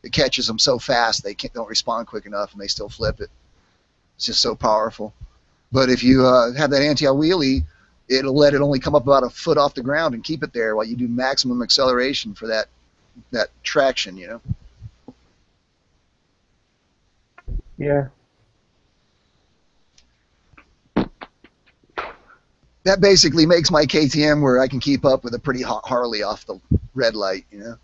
It catches them so fast they don't respond quick enough, and they still flip it. It's just so powerful. But if you have that anti-wheelie, it'll let it only come up about a foot off the ground and keep it there while you do maximum acceleration for that traction, you know?
Yeah.
That basically makes my KTM where I can keep up with a pretty hot Harley off the red light, you know?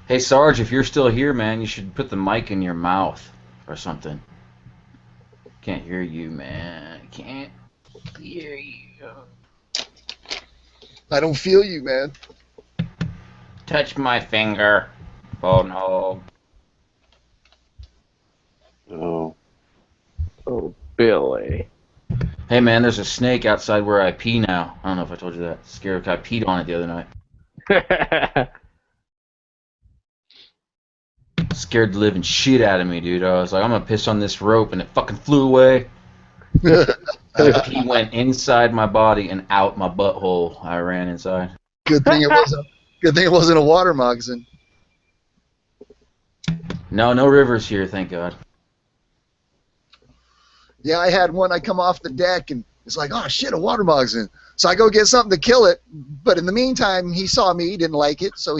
Hey, Sarge, if you're still here, man, you should put the mic in your mouth or something. Can't hear you, man. Can't hear you.
I don't feel you, man.
Touch my finger. Oh, no.
Oh.
Oh, Billy.
Hey, man, there's a snake outside where I pee now. I don't know if I told you that. Scared I peed on it the other night. Scared the living shit out of me, dude. I was like, I'm gonna piss on this rope, and it fucking flew away. The pee went inside my body and out my butthole. I ran inside.
Good thing it wasn't a water moccasin.
No rivers here, thank God.
Yeah, I had one. I come off the deck, and it's like, oh, shit, a water moccasin. So I go get something to kill it. But in the meantime, he saw me. He didn't like it. So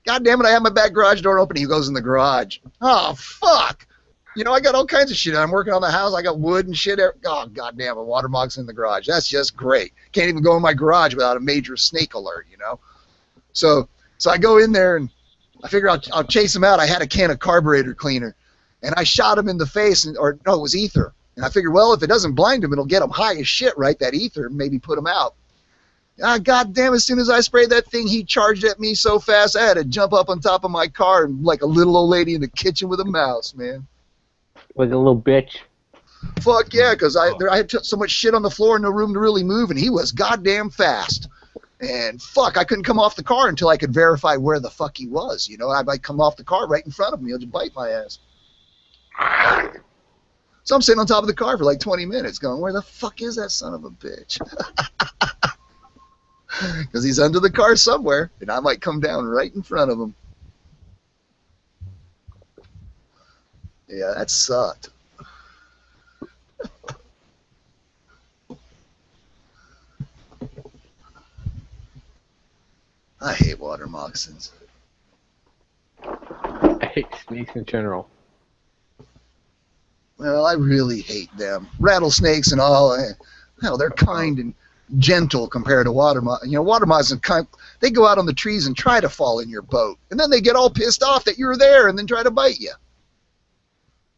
God damn it, I have my back garage door open. He goes in the garage. Oh, fuck. You know, I got all kinds of shit. I'm working on the house. I got wood and shit. Oh, goddamn, a water moccasin in the garage. That's just great. Can't even go in my garage without a major snake alert, you know? So I go in there, and I figure I'll chase him out. I had a can of carburetor cleaner, and I shot him in the face. It was ether. And I figured, well, if it doesn't blind him, it'll get him high as shit, right? That ether, maybe put him out. God damn, as soon as I sprayed that thing, he charged at me so fast, I had to jump up on top of my car and like a little old lady in the kitchen with a mouse, man.
Like a little bitch.
Fuck yeah, because I had so much shit on the floor, no room to really move, and he was goddamn fast. And fuck, I couldn't come off the car until I could verify where the fuck he was. You know, I might come off the car right in front of me, he'll just bite my ass. So I'm sitting on top of the car for like 20 minutes going, where the fuck is that son of a bitch? Because he's under the car somewhere, and I might come down right in front of him. Yeah, that sucked. I hate water moccasins.
I hate snakes in general.
Well, I really hate them. Rattlesnakes and all. Hell, they're kind and gentle compared to water moccasins. You know, water moccasins, they go out on the trees and try to fall in your boat. And then they get all pissed off that you're there and then try to bite you.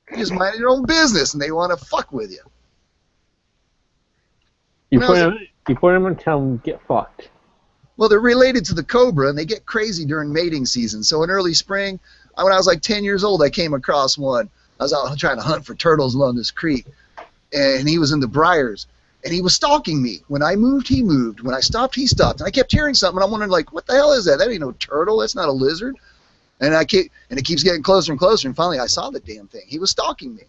You're just minding your own business and they want to fuck with you.
You point them and tell them, get fucked.
Well, they're related to the cobra, and they get crazy during mating season. So in early spring, when I was like 10 years old, I came across one. I was out trying to hunt for turtles along this creek, and he was in the briars, and he was stalking me. When I moved, he moved. When I stopped, he stopped. And I kept hearing something, and I'm wondering, like, what the hell is that? That ain't no turtle. That's not a lizard. And it keeps getting closer and closer, and finally I saw the damn thing. He was stalking me.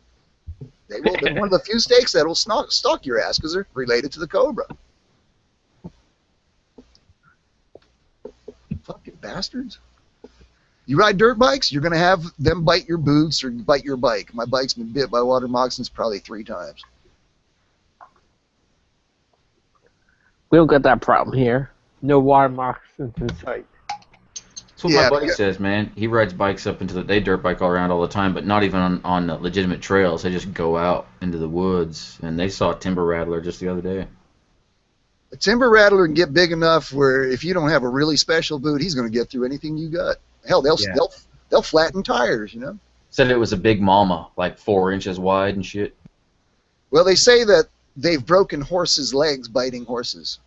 They're one of the few snakes that will stalk your ass because they're related to the cobra. Fucking bastards. You ride dirt bikes, you're going to have them bite your boots or bite your bike. My bike's been bit by water moccasins probably 3 times.
We don't got that problem here. No water moccasins in sight.
That's what my buddy says, man. He rides bikes up into they dirt bike all around all the time, but not even on legitimate trails. They just go out into the woods, and they saw a timber rattler just the other day.
A timber rattler can get big enough where if you don't have a really special boot, he's going to get through anything you got. Hell, they'll flatten tires, you know.
Said it was a big mama, like 4 inches wide and shit.
Well, they say that they've broken horses' legs biting horses.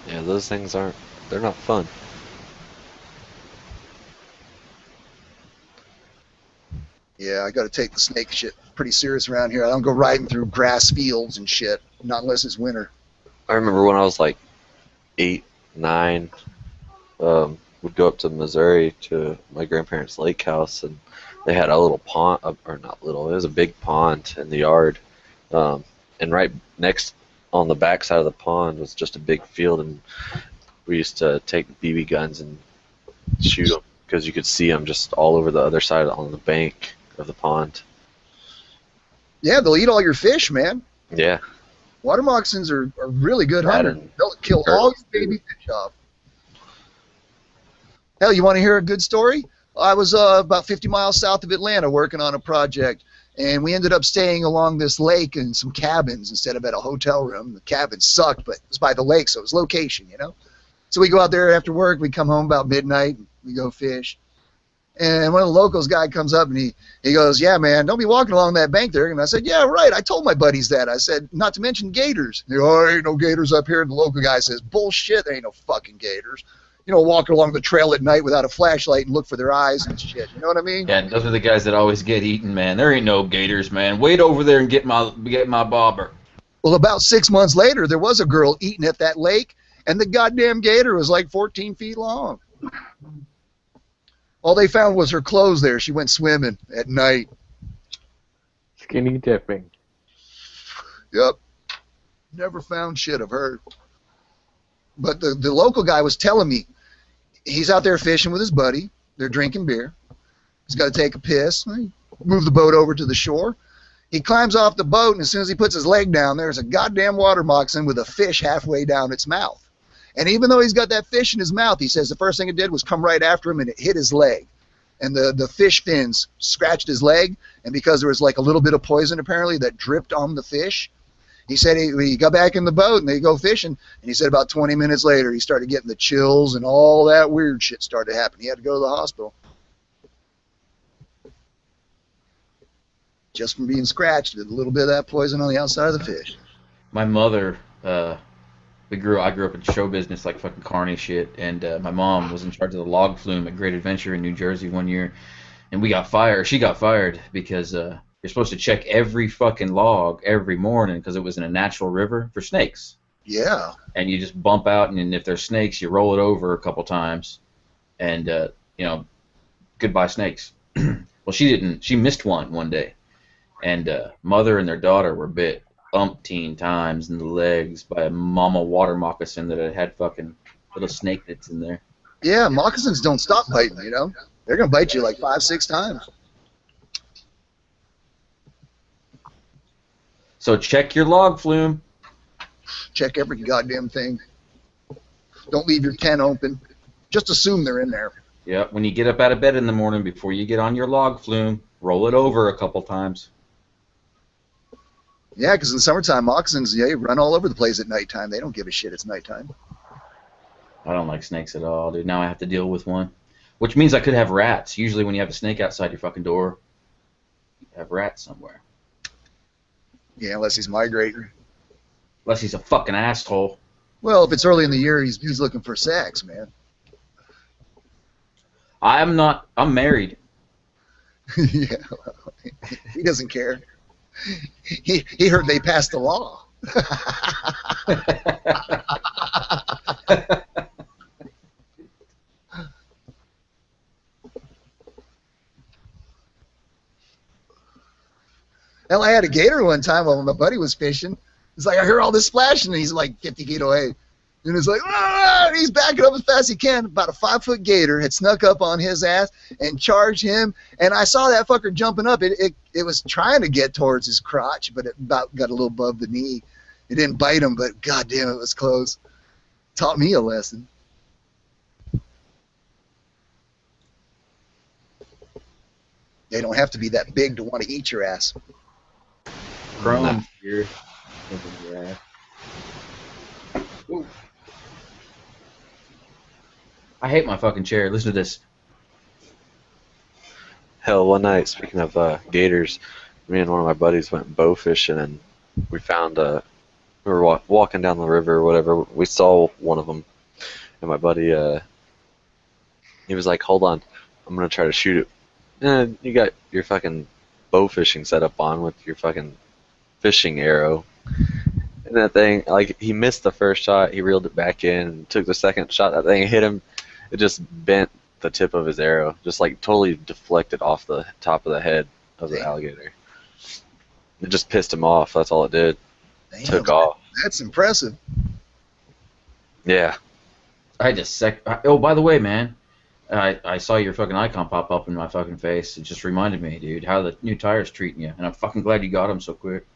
Yeah, those things they're not fun.
Yeah, I got to take the snake shit pretty serious around here. I don't go riding through grass fields and shit, not unless it's winter.
I remember when I was like 8, 9, would go up to Missouri to my grandparents' lake house, and they had a little pond, or not little, it was a big pond in the yard, and right next on the back side of the pond was just a big field, and we used to take BB guns and shoot them because you could see them just all over the other side on the bank of the pond.
Yeah, they'll eat all your fish, man.
Yeah.
Water moccasins are really good hunters. They'll kill all your baby fish off. Hell, you want to hear a good story? I was about 50 miles south of Atlanta working on a project, and we ended up staying along this lake in some cabins instead of at a hotel room. The cabins sucked, but it was by the lake, so it was location, you know? So we go out there after work. We come home about midnight. And we go fish. And one of the locals guy comes up, and he goes, yeah, man, don't be walking along that bank there. And I said, yeah, right. I told my buddies that. I said, not to mention gators. They go, oh, there ain't no gators up here. And the local guy says, bullshit, there ain't no fucking gators. You know, walking along the trail at night without a flashlight and look for their eyes and shit. You know what I mean?
Yeah, those are the guys that always get eaten, man. There ain't no gators, man. Wait over there and get my bobber.
Well, about 6 months later, there was a girl eating at that lake, and the goddamn gator was like 14 feet long. All they found was her clothes there. She went swimming at night.
Skinny dipping.
Yep. Never found shit of her. But the local guy was telling me he's out there fishing with his buddy. They're drinking beer. He's got to take a piss. Move the boat over to the shore. He climbs off the boat, and as soon as he puts his leg down, there's a goddamn water moccasin with a fish halfway down its mouth. And even though he's got that fish in his mouth, he says the first thing it did was come right after him, and it hit his leg. And the fish fins scratched his leg, and because there was like a little bit of poison apparently that dripped on the fish, he said he got back in the boat and they go fishing, and he said about 20 minutes later he started getting the chills and all that weird shit started happening. He had to go to the hospital. Just from being scratched with a little bit of that poison on the outside of the fish.
My mother, I grew up in show business like fucking carny shit, and my mom was in charge of the log flume at Great Adventure in New Jersey one year, and she got fired because you're supposed to check every fucking log every morning because it was in a natural river for snakes.
Yeah.
And you just bump out, and if there's snakes, you roll it over a couple times, and goodbye snakes. Well, she didn't. She missed one day.
and mother and their daughter were bit umpteen times in the legs by a mama water moccasin that had fucking little snake nits in there.
Yeah, moccasins don't stop biting, you know? They're going to bite you like 5-6 times.
So check your log flume.
Check every goddamn thing. Don't leave your tent open. Just assume they're in there.
Yeah, when you get up out of bed in the morning, before you get on your log flume, roll it over a couple times.
Yeah, because in the summertime, moccasins, yeah, run all over the place at nighttime. They don't give a shit. It's nighttime.
I don't like snakes at all, dude. Now I have to deal with one. Which means I could have rats. Usually when you have a snake outside your fucking door, you have rats somewhere.
Yeah, unless he's migrating.
Unless he's a fucking asshole.
Well, if it's early in the year, he's looking for sex, man.
I'm married.
Yeah, well, he doesn't care. He heard they passed the law. Hell, I had a gator one time while my buddy was fishing. It's like I heard all this splashing, and he's like 50 feet away. And it's like, ah! And he's backing up as fast as he can. About a 5-foot gator had snuck up on his ass and charged him. And I saw that fucker jumping up. It was trying to get towards his crotch, but it about got a little above the knee. It didn't bite him, but goddamn, it was close. Taught me a lesson. They don't have to be that big to want to eat your ass.
Chrome here. I hate my fucking chair. Listen to this.
Hell, one night, speaking of gators, me and one of my buddies went bow fishing, and we found we were walking down the river or whatever. We saw one of them, and my buddy, he was like, "Hold on, I'm gonna try to shoot it." And you got your fucking bow fishing set up on with your fucking fishing arrow, and that thing, like, he missed the first shot, he reeled it back in, and took the second shot, that thing hit him, it just bent the tip of his arrow, just like totally deflected off the top of the head of the alligator. It just pissed him off, that's all it did.
Damn,
Took off.
That's impressive.
Yeah.
I just oh, by the way, man, I saw your fucking icon pop up in my fucking face. It just reminded me, dude, how the new tire's treating you, and I'm fucking glad you got them so quick.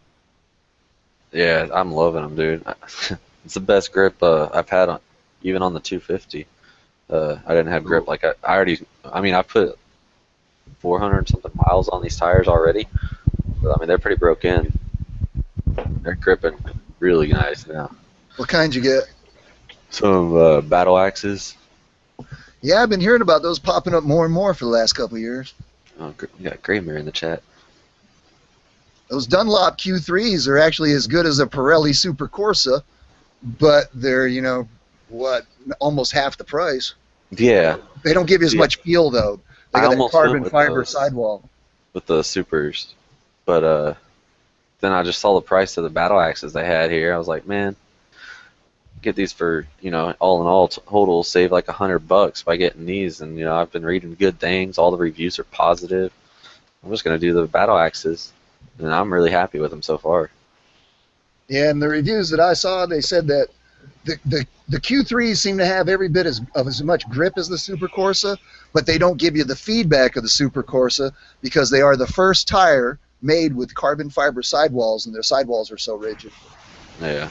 Yeah, I'm loving them, dude. It's the best grip I've had on, even on the 250. I didn't have grip like I put 400 something miles on these tires already. But, I mean, they're pretty broke in. They're gripping really nice now.
What kind you get?
Some battle axes.
Yeah, I've been hearing about those popping up more and more for the last couple of years.
Oh, we got Kramer in the chat.
Those Dunlop Q3s are actually as good as a Pirelli Super Corsa, but they're, you know, almost half the price.
Yeah.
They don't give you as much feel, though. They got that carbon fiber sidewall.
With the Supers. But then I just saw the price of the battle axes they had here. I was like, man, get these for, you know, all in all, total save like $100 by getting these. And, you know, I've been reading good things. All the reviews are positive. I'm just going to do the battle axes. And I'm really happy with them so far.
Yeah, and the reviews that I saw, they said that the Q3s seem to have every bit as much grip as the Super Corsa, but they don't give you the feedback of the Super Corsa because they are the first tire made with carbon fiber sidewalls, and their sidewalls are so rigid.
Yeah.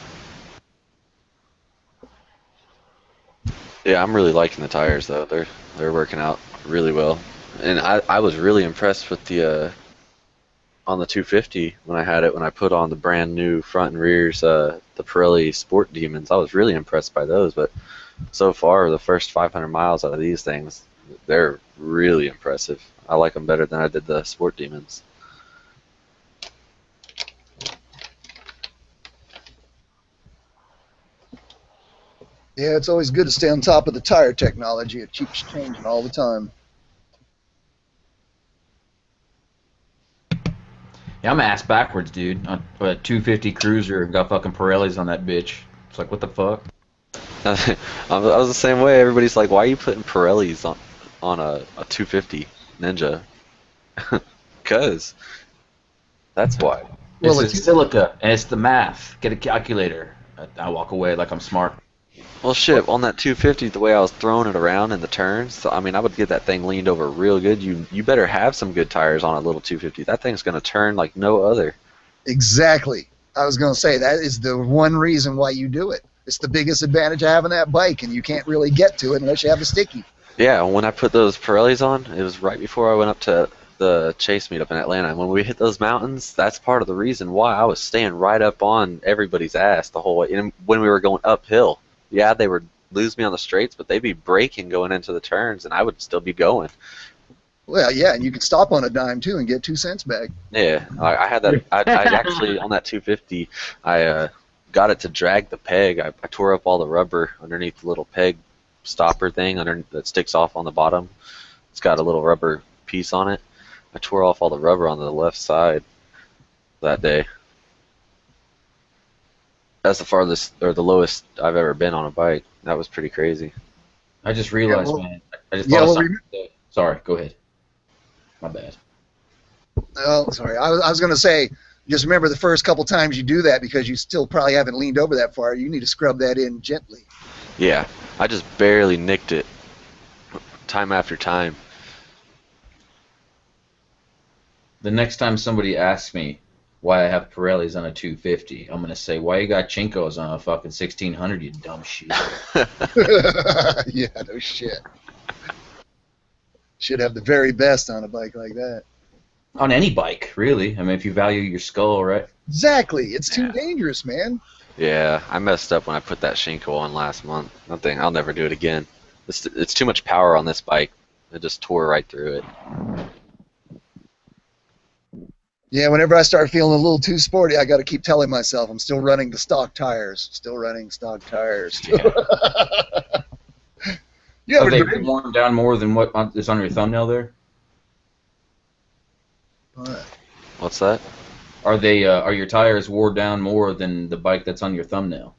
Yeah, I'm really liking the tires though. They're working out really well, and I was really impressed with the on the 250 when I put on the brand new front and rears the Pirelli Sport Demons. I was really impressed by those, but so far the first 500 miles out of these things, they're really impressive. I like them better than I did the Sport Demons.
Yeah, it's always good to stay on top of the tire technology. It keeps changing all the time.
Yeah, I'm ass backwards, dude. On a 250 Cruiser, got fucking Pirellis on that bitch. It's like, what the fuck?
I was the same way. Everybody's like, why are you putting Pirellis on a 250 Ninja? Because That's why.
Well,
This is silica, and it's the math. Get a calculator. I walk away like I'm smart.
Well, shit, on that 250, the way I was throwing it around in the turns, so I mean, I would get that thing leaned over real good. You better have some good tires on a little 250. That thing's gonna turn like no other.
exactly. I was going to say that is the one reason why you do it. It's the biggest advantage of having that bike, and you can't really get to it unless you have a sticky.
Yeah, when I put those Pirellis on, it was right before I went up to the Chase meetup in Atlanta. And when we hit those mountains, that's part of the reason why I was staying right up on everybody's ass the whole way. And when we were going uphill, yeah, they would lose me on the straights, but they'd be braking going into the turns, and I would still be going.
Well, yeah, and you can stop on a dime too and get 2 cents back.
Yeah, I had that. I actually on that 250, I got it to drag the peg. I tore up all the rubber underneath the little peg stopper thing that sticks off on the bottom. It's got a little rubber piece on it. I tore off all the rubber on the left side that day. That's the farthest or the lowest I've ever been on a bike. That was pretty crazy.
I just realized,
Yeah, well-
man. I just
Yeah,
thought of
well,
something. Sorry, go ahead. My bad.
Oh, sorry. I was going to say, just remember the first couple times you do that, because you still probably haven't leaned over that far, you need to scrub that in gently.
Yeah, I just barely nicked it time after time.
The next time somebody asks me why I have Pirellis on a 250, I'm gonna say, why you got Chinkos on a fucking 1600, you dumb shit.
Yeah, no shit. Should have the very best on a bike like that.
On any bike, really. I mean, if you value your skull, right?
Exactly. It's too dangerous, man.
Yeah, I messed up when I put that Shinko on last month. Nothing. I'll never do it again. It's too much power on this bike. It just tore right through it.
Yeah, whenever I start feeling a little too sporty, I got to keep telling myself I'm still running the stock tires. Still running stock tires.
Yeah.
You ever
Are they
driven?
worn down more than what is on your thumbnail there?
What?
What's that?
Are they? Are your tires wore down more than the bike that's on your thumbnail?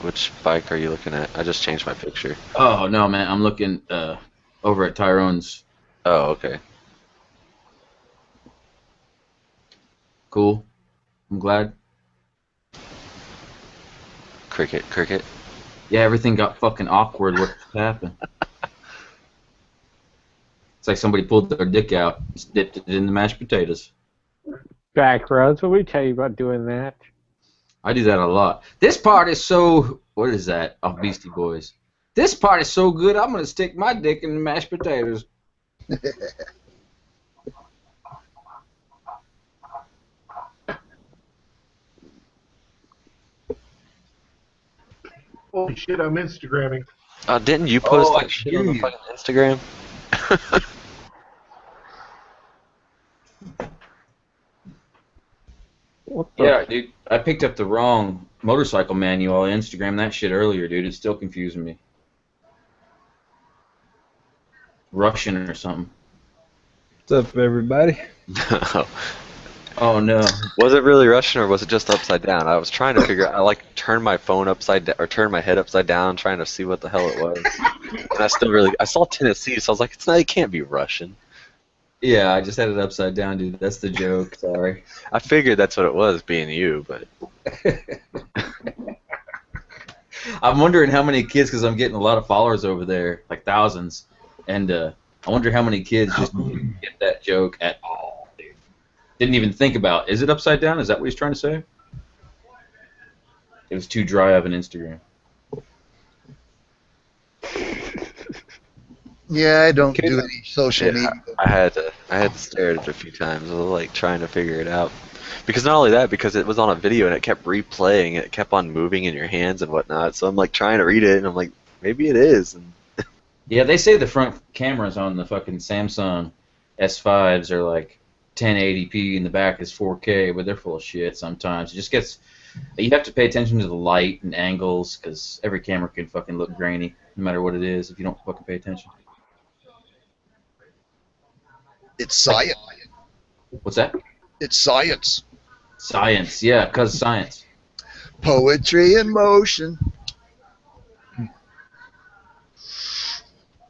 Which bike are you looking at? I just changed my picture.
Oh no, man! I'm looking over at Tyrone's.
Oh, okay.
Cool. I'm glad.
Cricket.
Yeah, everything got fucking awkward. What happened? It's like somebody pulled their dick out, and dipped it in the mashed potatoes.
Back roads, what we tell you about doing that?
I do that a lot. This part is so... What is that? Oh, Beastie Boys. This part is so good, I'm going to stick my dick in the mashed potatoes.
Holy shit, I'm Instagramming.
Didn't you post
Oh, I
that shit on
hear
the
you.
fucking Instagram?
What the
Yeah, dude. I picked up the wrong motorcycle manual on Instagram that shit earlier, dude. It's still confusing me. Russian or something.
What's up, everybody?
Oh, no.
Was it really Russian or was it just upside down? I was trying to figure out. I like turned my phone upside down or turned my head upside down, trying to see what the hell it was. And I saw Tennessee, so I was like, it can't be Russian.
Yeah, I just had it upside down, dude. That's the joke. Sorry.
I figured that's what it was, being you, but
I'm wondering how many kids, because I'm getting a lot of followers over there, like thousands, and I wonder how many kids just didn't get that joke at all, dude. Didn't even think about, is it upside down? Is that what he's trying to say? It was too dry of an Instagram.
Yeah, I don't do any social media.
I had to stare at it a few times. I was like trying to figure it out. Because not only that, because it was on a video and it kept replaying, it kept on moving in your hands and whatnot. So I'm like trying to read it and I'm like, maybe it is. And
Yeah, they say the front cameras on the fucking Samsung S5s are like 1080p and the back is 4K, but they're full of shit sometimes. It just gets... You have to pay attention to the light and angles, because every camera can fucking look grainy, no matter what it is, if you don't fucking pay attention.
It's science.
What's that?
It's science.
Science, yeah, because science.
Poetry in motion.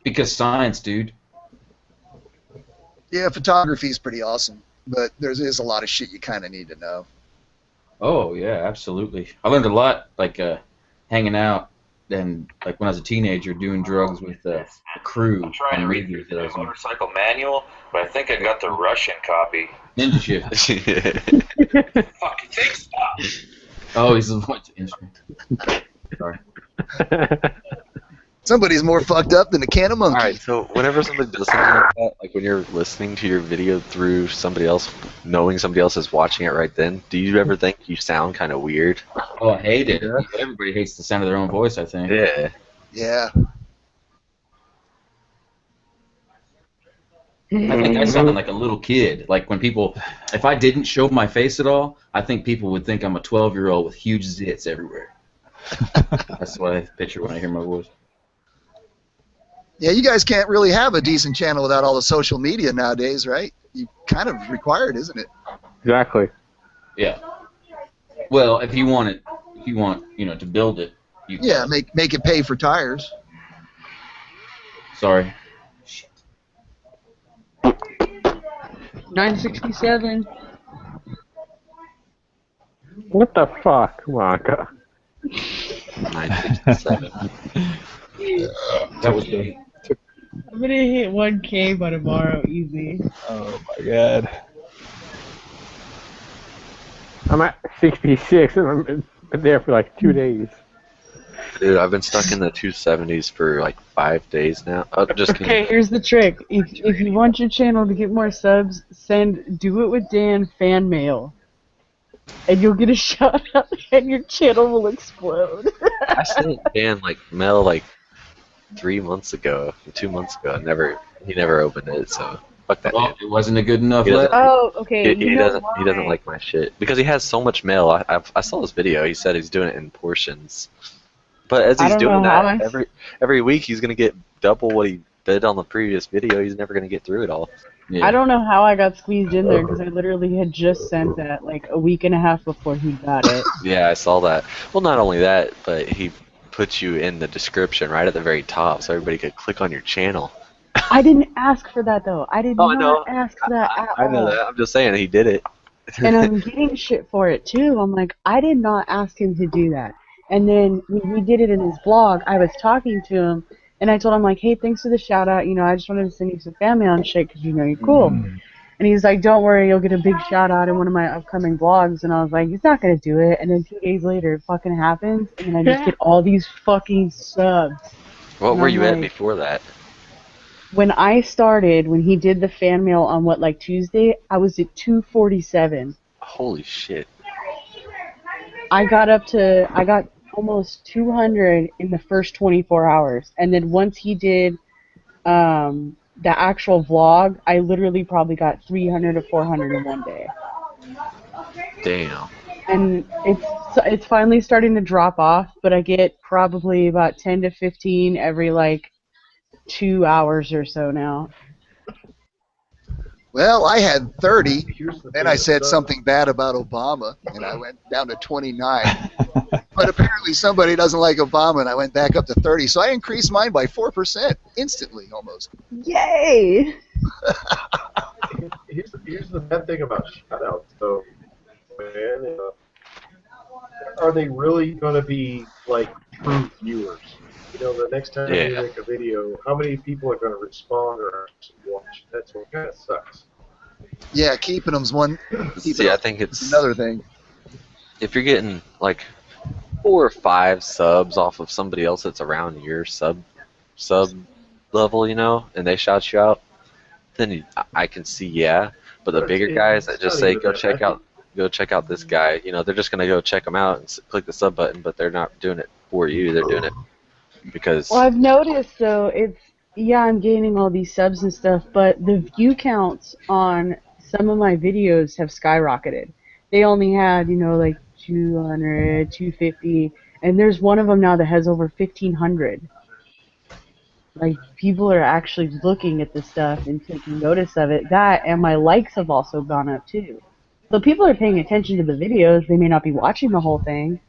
Because science, dude.
Yeah, photography is pretty awesome. but there's a lot of shit you kind of need to know.
Oh yeah, absolutely. I learned a lot, like hanging out and like when I was a teenager, doing drugs with a crew
I'm trying
on
to read
radios
the
that I was in.
motorcycle manual, but I think I got the Russian copy.
Ninja shift.
Fucking thing stop.
Oh, he's a bunch of instrument. Sorry.
Somebody's more fucked up than a can of monkey.
Alright, so whenever somebody does something like that, like when you're listening to your video through somebody else, knowing somebody else is watching it right then, do you ever think you sound kind of weird?
Oh, I hate it. Everybody hates the sound of their own voice, I think.
Yeah.
Yeah.
I think I sounded like a little kid. Like when people, if I didn't show my face at all, I think people would think I'm a 12-year-old with huge zits everywhere. That's what I picture when I hear my voice.
Yeah, you guys can't really have a decent channel without all the social media nowadays, right? You kind of required, isn't it?
Exactly.
Yeah. Well, if you want, to build it. You
Yeah, make it pay for tires.
Sorry.
967.
What the fuck, Wonka?
967.
That was me.
I'm gonna hit 1K by tomorrow, easy.
Oh my god.
I'm at 66 and I've been there for like 2 days.
Dude, I've been stuck in the 270s for like 5 days now. Just
Okay, here's the trick. If you want your channel to get more subs, do it with Dan fan mail. And you'll get a shout out and your channel will explode.
I sent Dan like mail like 3 months ago, 2 months ago. He never opened it, so fuck that.
Well, it wasn't a good enough.
Oh, okay.
He doesn't like my shit because he has so much mail. I saw his video. He said he's doing it in portions, but as he's doing that every week, he's gonna get double what he did on the previous video. He's never gonna get through it all.
I don't know how I got squeezed in there because I literally had just sent that like a week and a half before he got it.
Yeah, I saw that. Well, not only that, but he put you in the description right at the very top so everybody could click on your channel.
I didn't ask for that though. I did not ask for that at all.
I know that. I'm just saying he did it.
And I'm getting shit for it too. I'm like, I did not ask him to do that. And then when he did it in his blog, I was talking to him, and I told him like, hey, thanks for the shout out. I just wanted to send you some fan mail and shit because you're cool. And he's like, don't worry, you'll get a big shout out in one of my upcoming vlogs. And I was like, he's not gonna do it. And then 2 days later, it fucking happens, and then I just get all these fucking subs.
What were you at before that?
When I started, when he did the fan mail on Tuesday, I was at 247.
Holy shit.
I got almost 200 in the first 24 hours. And then once he did the actual vlog, I literally probably got 300 to 400 in one day.
Damn.
And it's finally starting to drop off, but I get probably about 10 to 15 every 2 hours or so now.
Well, I had 30, then I said something bad about Obama, and I went down to 29. But apparently somebody doesn't like Obama, and I went back up to 30. So I increased mine by 4% instantly, almost.
Yay!
Here's the bad thing about shoutouts, though, man. Are they really going to be true viewers? The next time you make a video, how many people are going to respond or watch? That's what kind of sucks.
Yeah, keeping them's one.
See, I think it's
another thing.
If you're getting 4 or 5 subs off of somebody else that's around your sub level, and they shout you out, then I can see, But the bigger guys that just say go check out this guy, they're just gonna go check him out and click the sub button, but they're not doing it for you. They're doing it because.
Well, I've noticed though, I'm gaining all these subs and stuff, but the view counts on some of my videos have skyrocketed. They only had 200, 250, and there's one of them now that has over 1,500. People are actually looking at the stuff and taking notice of it. That and my likes have also gone up too. So people are paying attention to the videos. They may not be watching the whole thing,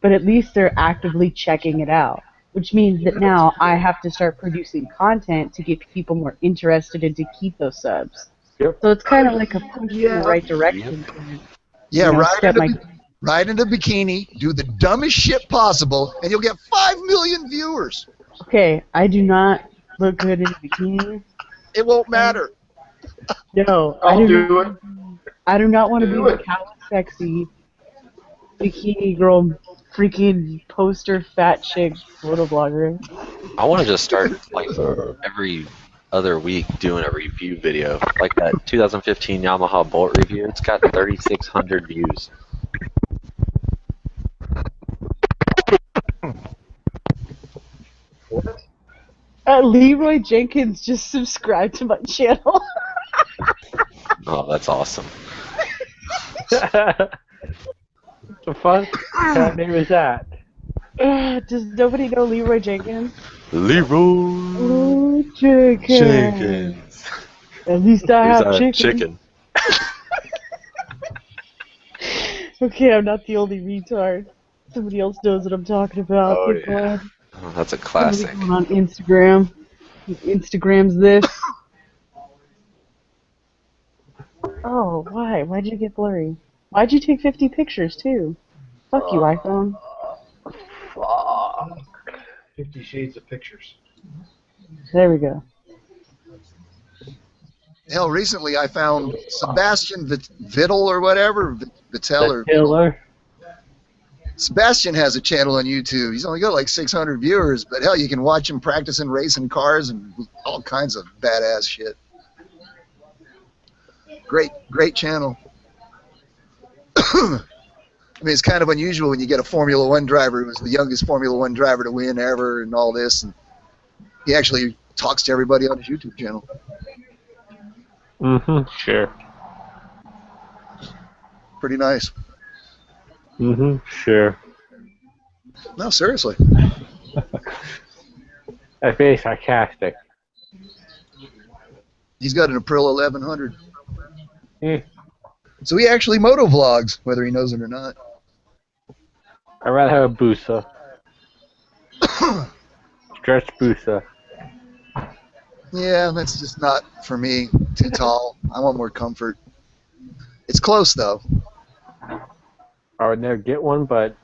but at least they're actively checking it out. Which means that now I have to start producing content to get people more interested and to keep those subs.
Yep.
So it's kind of like a push in
Yeah.
the right direction.
Yeah,
You know,
ride
step
in, a,
my-
ride in a bikini, do the dumbest shit possible, and you'll get 5 million viewers.
Okay, I do not look good in a bikini.
It won't matter.
No,
I'll do it.
I do not want to be
Do
the
it.
callous, sexy bikini girl, freaking poster fat chick photo blogger.
I want to just start like every other week doing a review video, like that 2015 Yamaha Bolt review. It's got 3,600 views.
Leroy Jenkins just subscribed to my channel.
Oh, that's awesome.
The fuck? What name is that?
Does nobody know Leroy Jenkins?
Leroy
Jenkins. At least I
He's
have
a
chicken. Okay, I'm not the only retard. Somebody else knows what I'm talking about.
Oh,
Thank
yeah.
God.
Oh, that's a
Somebody
classic.
going on Instagram. Instagrams this. Oh, why? Why'd you get blurry? Why'd you take 50 pictures too? Fuck you, iPhone.
50 Shades of Pictures.
There we go.
Hell, recently I found Sebastian Vittel or whatever, Vittel or
Hitler.
Sebastian has a channel on YouTube. He's only got like 600 viewers, but hell, you can watch him practicing racing cars and all kinds of badass shit. Great channel. I mean, it's kind of unusual when you get a Formula One driver who was the youngest Formula One driver to win ever and all this, and he actually talks to everybody on his YouTube channel.
Mm-hmm. Sure.
Pretty nice.
Mm-hmm. Sure.
No, seriously.
That's very sarcastic.
He's got an April 1100.
Eh.
So he actually motovlogs, whether he knows it or not.
I'd rather have a Busa. Stretch Busa.
Yeah, that's just not for me. Too tall. I want more comfort. It's close though.
I would never get one, but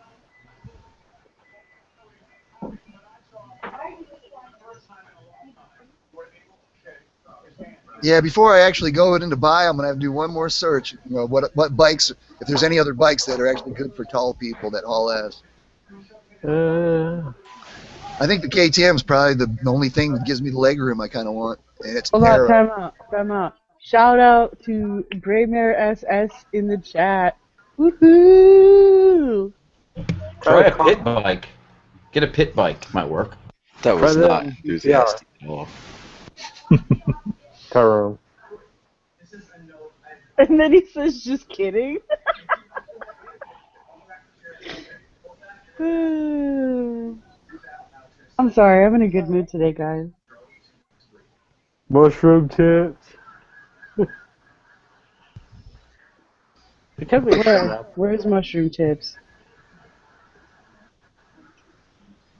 Yeah, before I actually go in to buy, I'm gonna have to do one more search. You know, what bikes? If there's any other bikes that are actually good for tall people that haul ass. I think the KTM is probably the only thing that gives me the leg room I kind of want, and it's
Hold on,
narrow.
time out. Shout out to Greymare SS in the chat. Woohoo!
Try a pit bike. Get a pit bike. Might work.
That was not enthusiastic at all.
Tyrone.
And then he says, just kidding. I'm sorry, I'm in a good mood today, guys.
Mushroom tips.
Where's mushroom tips?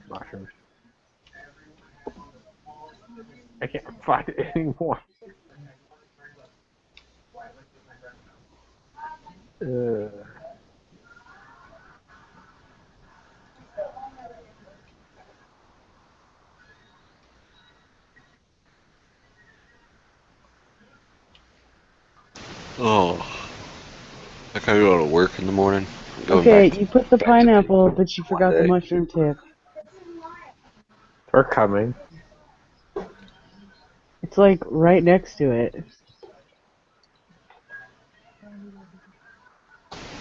Mushrooms. I can't find it anymore.
Oh, I gotta go to work in the morning.
Okay, you put the pineapple, but you forgot the
Monday.
mushroom tip.
They're coming.
It's like right next to it.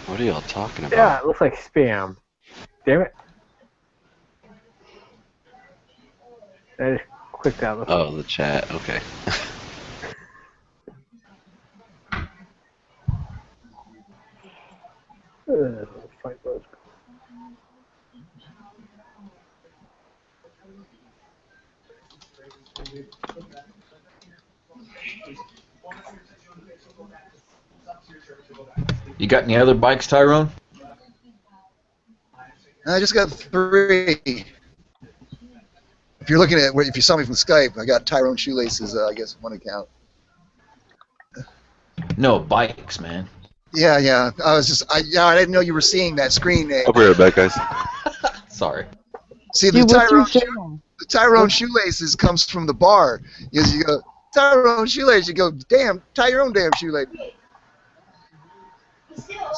What are y'all talking about?
Yeah, it looks like spam. Damn it. I just clicked out.
Oh, the chat. Okay.
Fight those.
You got any other bikes, Tyrone?
I just got 3. If you're looking at, if you saw me from Skype, I got Tyrone Shoelaces, I guess, one account.
No, bikes, man.
Yeah, yeah. I didn't know you were seeing that screen.
I'll be right back, guys.
Sorry.
See,
Dude, what's your channel?
the Tyrone shoelaces comes from the bar. Because you go, Tyrone shoelaces, you go, damn, tie your own damn shoelace.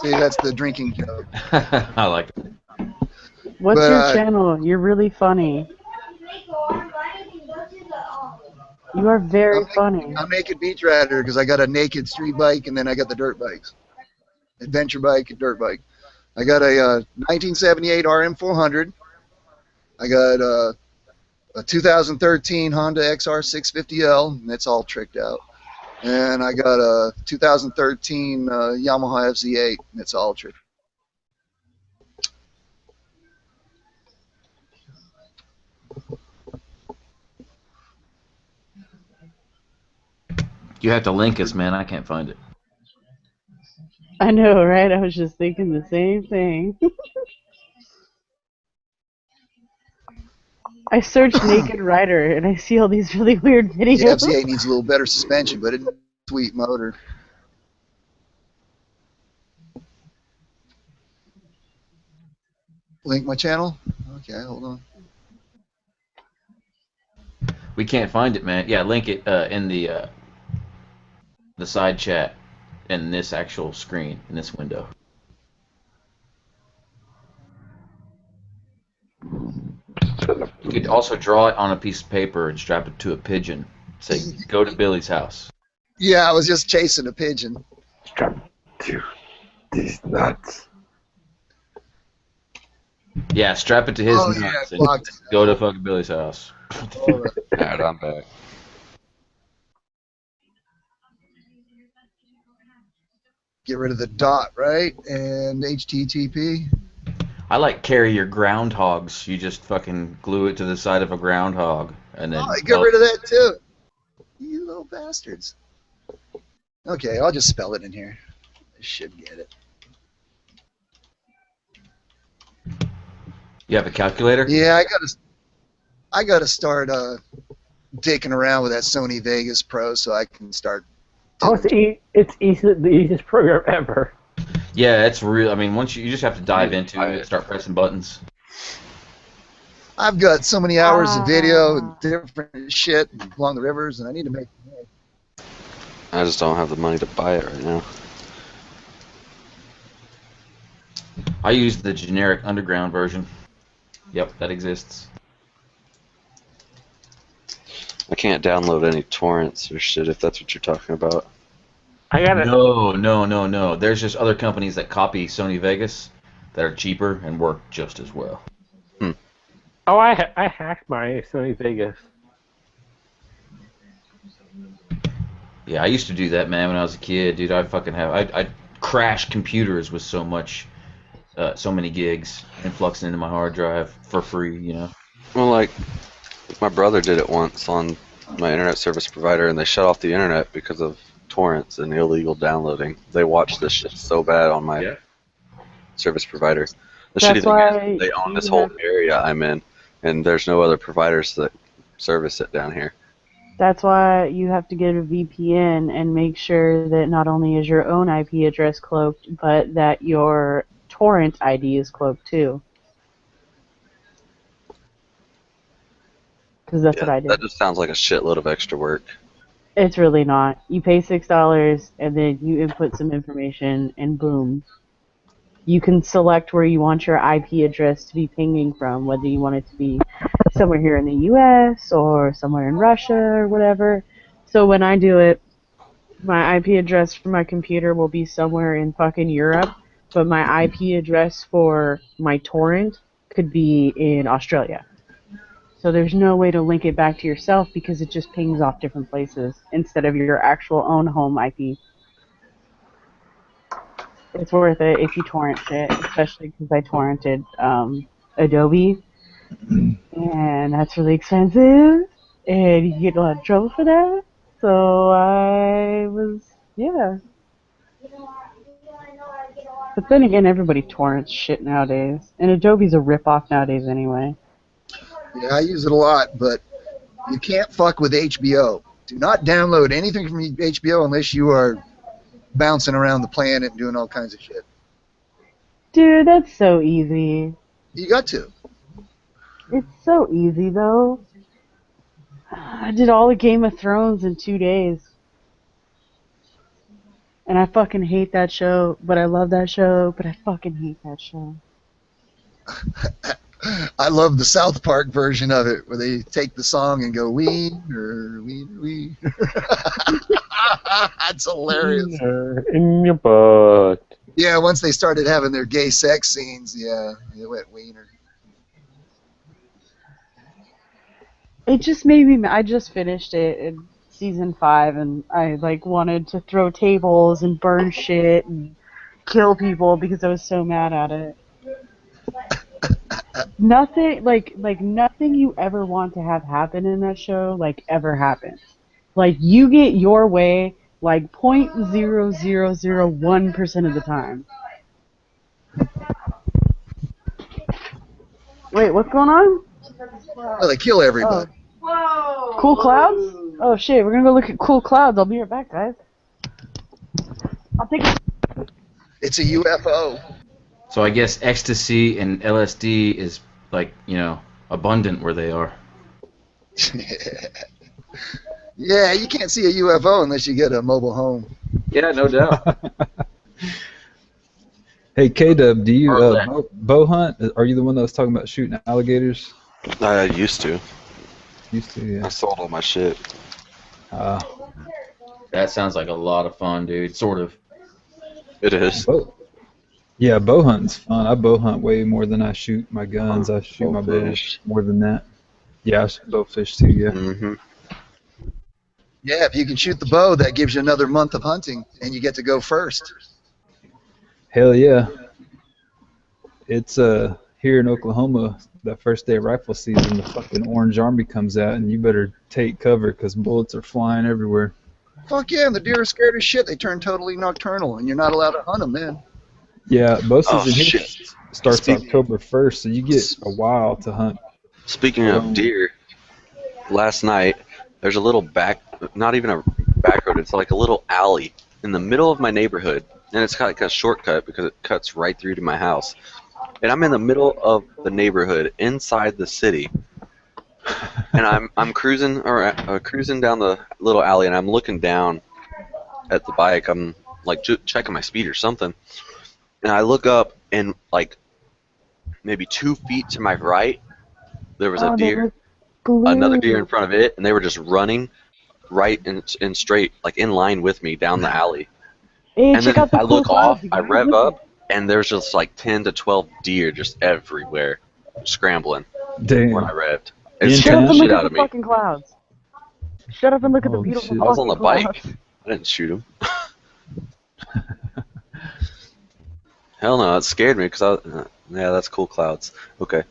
See, that's the drinking joke.
I like it.
What's
But,
your channel? You're really funny. You are very funny.
I'm Naked Beach Rider because I got a naked street bike and then I got the dirt bikes. Adventure bike and dirt bike. I got a 1978 RM400. I got a 2013 Honda XR650L, and that's all tricked out. And I got a 2013 Yamaha FZ8, and it's all tricked.
You have to link us, man. I can't find it.
I know, right? I was just thinking the same thing. I searched Naked Rider and I see all these really weird videos.
The FZ8 needs a little better suspension, but it's a sweet motor. Link my channel? Okay, hold on.
We can't find it, man. Yeah, link it in the side chat in this actual screen, in this window. You could also draw it on a piece of paper and strap it to a pigeon. Say, go to Billy's house.
Yeah, I was just chasing a pigeon.
Strap to these nuts.
Yeah, strap it to his nuts and go to fucking Billy's house.
Alright, I'm back.
Get rid of the dot, right? And HTTP.
I like carry your groundhogs. You just fucking glue it to the side of a groundhog and then.
Oh, get rid of that too. You little bastards. Okay, I'll just spell it in here. I should get it.
You have a calculator?
Yeah, I gotta start dicking around with that Sony Vegas Pro so I can start.
Oh, it's the easiest program ever.
Yeah, it's real. I mean, once you just have to dive into it, start pressing buttons.
I've got so many hours of video and different shit along the rivers, and I need to make.
I just don't have the money to buy it right now.
I use the generic underground version. Yep, that exists.
I can't download any torrents or shit if that's what you're talking about.
I got it.
No. There's just other companies that copy Sony Vegas that are cheaper and work just as well.
Oh, I hacked my Sony Vegas.
Yeah, I used to do that, man, when I was a kid, dude. I crashed computers with so many gigs influxing into my hard drive for free, you know.
Well, like, my brother did it once on my internet service provider, and they shut off the internet because of torrents and illegal downloading. They watched this shit so bad on my service provider. The shitty thing is they own this whole area I'm in, and there's no other providers that service it down here.
That's why you have to get a VPN and make sure that not only is your own IP address cloaked, but that your torrent ID is cloaked too. Because that's what I did.
That just sounds like a shitload of extra work.
It's really not. You pay $6 and then you input some information and boom. You can select where you want your IP address to be pinging from, whether you want it to be somewhere here in the US or somewhere in Russia or whatever. So when I do it, my IP address for my computer will be somewhere in fucking Europe, but my IP address for my torrent could be in Australia. So there's no way to link it back to yourself because it just pings off different places instead of your actual own home IP. It's worth it if you torrent shit, especially because I torrented Adobe, and that's really expensive, and you can get a lot of trouble for that. So I was, yeah. But then again, everybody torrents shit nowadays, and Adobe's a ripoff nowadays anyway.
Yeah, I use it a lot, but you can't fuck with HBO. Do not download anything from HBO unless you are bouncing around the planet and doing all kinds of shit.
Dude, that's so easy.
You got to.
It's so easy, though. I did all the Game of Thrones in 2 days. And I fucking hate that show, but I love that show, but I fucking hate that show.
I love the South Park version of it, where they take the song and go, wiener, wiener, wiener. That's hilarious.
In your butt.
Yeah, once they started having their gay sex scenes, yeah, it went wiener.
It just made me. I just finished it in season 5, and I like wanted to throw tables and burn shit and kill people because I was so mad at it. Nothing like nothing you ever want to have happen in that show like ever happens. Like you get your way like 0.0001% of the time. Wait, what's going on?
Well, they kill everybody.
Oh. Cool clouds? Oh shit, we're gonna go look at cool clouds. I'll be right back, guys. I'll take it.
It's a UFO.
So I guess ecstasy and LSD is like, you know, abundant where they are.
Yeah, you can't see a UFO unless you get a mobile home.
Yeah, no doubt.
Hey, K-Dub, do you bow hunt? Are you the one that was talking about shooting alligators?
I used to.
Used to, yeah.
I sold all my shit.
That sounds like a lot of fun, dude. Sort of.
It is.
Yeah, bow hunting's fun. I bow hunt way more than I shoot my guns. I shoot my bows more than that. Yeah, I shoot bow fish too, yeah.
Mm-hmm.
Yeah, if you can shoot the bow, that gives you another month of hunting, and you get to go first.
Hell yeah. It's here in Oklahoma, that first day of rifle season, the fucking Orange Army comes out, and you better take cover because bullets are flying everywhere.
Fuck yeah, and the deer are scared as shit. They turn totally nocturnal, and you're not allowed to hunt them then.
Yeah, bow season here starts October 1st, so you get a while to hunt.
Speaking of deer, last night, there's a little not even a back road, it's like a little alley in the middle of my neighborhood, and it's got like a shortcut because it cuts right through to my house. And I'm in the middle of the neighborhood inside the city, and I'm cruising down the little alley, and I'm looking down at the bike. I'm like checking my speed or something, and I look up, and like maybe 2 feet to my right, there was a deer, another deer in front of it, and they were just running right and straight, like in line with me down the alley. And then I look off, I rev up, and there's just like 10 to 12 deer just everywhere, scrambling.
Damn.
When I revved. It
Shut up
scared the
and look
shit
at
out
the
of me.
fucking clouds. Shut up and look at the beautiful
shit.
I was on the
fucking
bike.
clouds.
I didn't shoot him. Hell no, it scared me because yeah, that's cool clouds. Okay.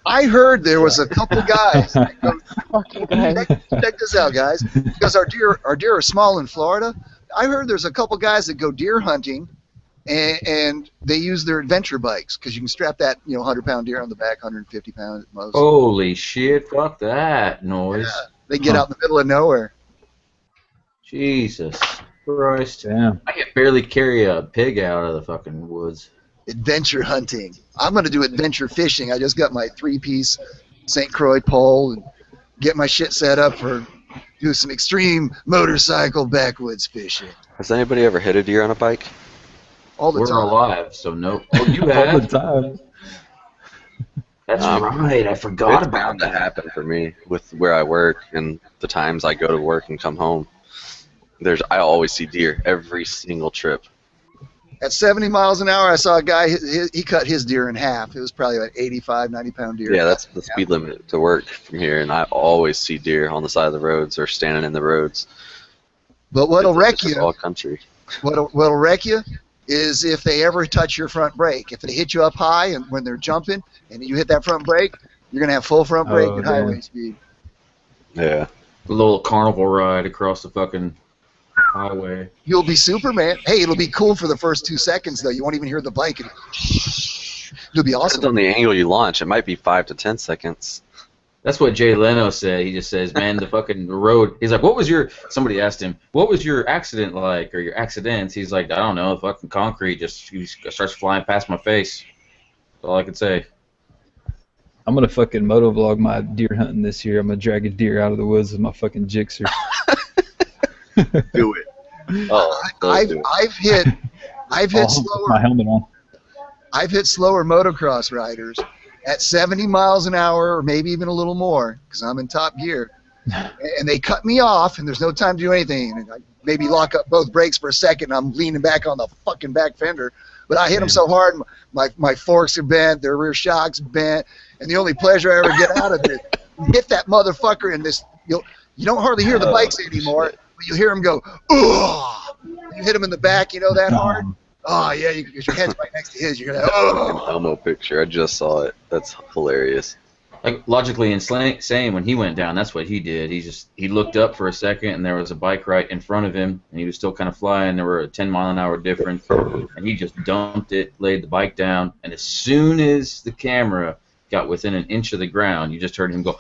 I heard there was a couple guys.
Fuck you guys.
Check this out, guys. Because our deer are small in Florida. I heard there's a couple guys that go deer hunting, and they use their adventure bikes because you can strap that 100-pound deer on the back, 150 pounds at most.
Holy shit! Fuck that noise.
Yeah, they get out in the middle of nowhere.
Jesus Christ!
Damn.
I can barely carry a pig out of the fucking woods.
Adventure hunting. I'm going to do adventure fishing. I just got my 3-piece St. Croix pole and get my shit set up for do some extreme motorcycle backwoods fishing.
Has anybody ever hit a deer on a bike?
All the
We're
time.
alive, so no. Oh, you
All the
have?
time.
That's right. I forgot
It's
about
bound to
that.
happen for me with where I work and the times I go to work and come home. I always see deer every single trip.
At 70 miles an hour, I saw a guy, he cut his deer in half. It was probably like 85, 90-pound deer.
Yeah, that's the speed limit to work from here, and I always see deer on the side of the roads or standing in the roads.
But what'll wreck
It's
you,
all country.
what'll wreck you is if they ever touch your front brake. If they hit you up high and when they're jumping and you hit that front brake, you're going to have full front brake at highway speed.
Yeah.
A little carnival ride across the fucking highway.
You'll be Superman. Hey, it'll be cool for the first 2 seconds, though. You won't even hear the bike. It'll be
Depends
awesome.
on the angle you launch. It might be 5 to 10 seconds.
That's what Jay Leno said. He just says, man, the fucking road. He's like, somebody asked him, what was your accident like, or your accidents? He's like, I don't know, fucking concrete just starts flying past my face. That's all I could say.
I'm gonna fucking motovlog my deer hunting this year. I'm gonna drag a deer out of the woods with my fucking jixer.
Do it.
Oh,
I've hit slower.
My helmet on.
I've hit slower motocross riders at 70 miles an hour, or maybe even a little more, because I'm in top gear. And they cut me off, and there's no time to do anything. And I maybe lock up both brakes for a second, and I'm leaning back on the fucking back fender. But I hit them so hard, my forks are bent, their rear shocks bent, and the only pleasure I ever get out of it, hit that motherfucker in this. You don't hardly hear the bikes anymore, but you hear them go, ugh. You hit them in the back, that hard. Oh yeah, because your head's right next to his. You're like, oh.
Elmo picture. I just saw it. That's hilarious.
Like logically insane, when he went down, that's what he did. He looked up for a second, and there was a bike right in front of him, and he was still kind of flying. There were a 10-mile-an-hour difference, and he just dumped it, laid the bike down, and as soon as the camera got within an inch of the ground, you just heard him go,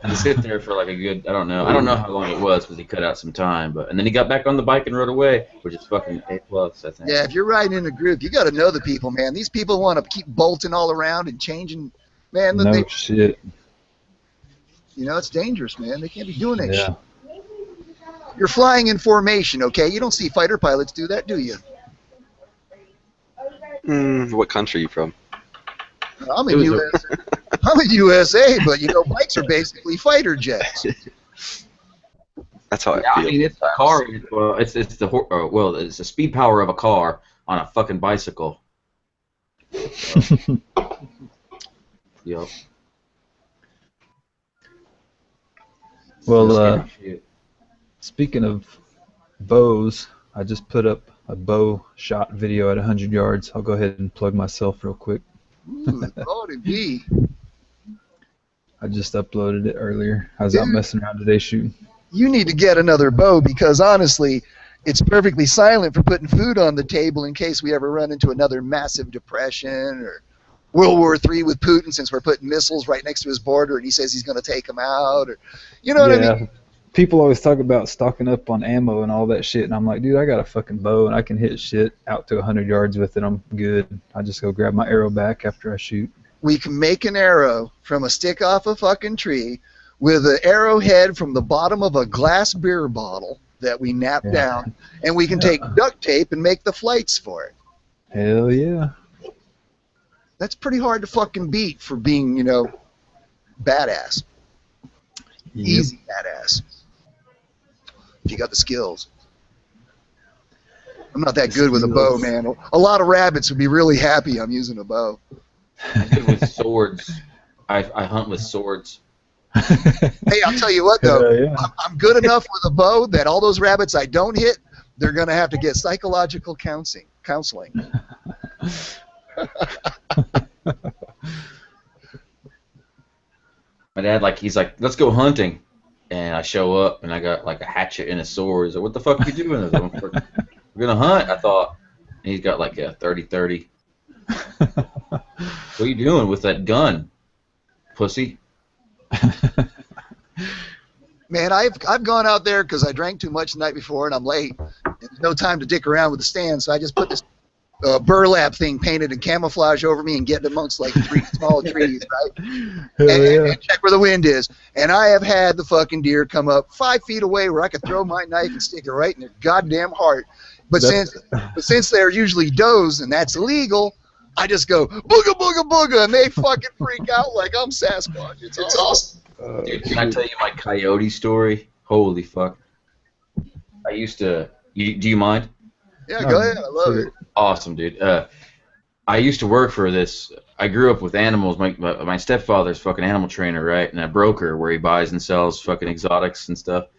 and he sit there for like a good, I don't know how long it was, because he cut out some time, and then he got back on the bike and rode away, which is fucking A+, I think.
Yeah, if you're riding in a group, you got to know the people, man. These people want to keep bolting all around and changing, man.
Shit.
It's dangerous, man. They can't be doing that shit. You're flying in formation, okay? You don't see fighter pilots do that, do you?
What country are you from?
I'm in USA. I'm in USA, but bikes are basically fighter jets.
That's how I feel.
I mean, it's a car. Well, it's the speed power of a car on a fucking bicycle. Yep.
Well, speaking of bows, I just put up a bow shot video at 100 yards. I'll go ahead and plug myself real quick.
Ooh, Lordy B.
I just uploaded it earlier. I was out messing around today shooting.
You need to get another bow, because honestly, it's perfectly silent for putting food on the table in case we ever run into another massive depression or World War III with Putin, since we're putting missiles right next to his border and he says he's going to take them out. Or, what I mean?
People always talk about stocking up on ammo and all that shit, and I'm like, dude, I got a fucking bow and I can hit shit out to 100 yards with it. I'm good. I just go grab my arrow back after I shoot.
We can make an arrow from a stick off a fucking tree with an arrowhead from the bottom of a glass beer bottle that we nap down, and we can take duct tape and make the flights for it.
Hell yeah.
That's pretty hard to fucking beat for being, badass.
Yep.
Easy badass. If you got the skills. I'm not that good with a bow, man. A lot of rabbits would be really happy I'm using a bow.
I'm good with swords. I hunt with swords.
Hey, I'll tell you what, though.
Yeah.
I'm good enough with a bow that all those rabbits I don't hit, they're going to have to get psychological counseling.
My dad, he's like, let's go hunting. And I show up, and I got, a hatchet and a sword. He's like, what the fuck are you doing? I was like, we're going to hunt, I thought. And he's got, a 30-30. What are you doing with that gun, pussy?
Man, I've gone out there because I drank too much the night before, and I'm late. And there's no time to dick around with the stand, so I just put this burlap thing painted in camouflage over me and get amongst 3 small trees, right? And check where the wind is. And I have had the fucking deer come up 5 feet away where I could throw my knife and stick it right in their goddamn heart. But since they're usually does and that's illegal, I just go booga booga booga, and they fucking freak out like I'm Sasquatch. It's awesome.
Dude, can I tell you my coyote story? Holy fuck! I used to. Do you mind?
Yeah, go ahead. I love it.
Awesome, dude. I used to work for this. I grew up with animals. My stepfather's fucking animal trainer, right? And a broker where he buys and sells fucking exotics and stuff.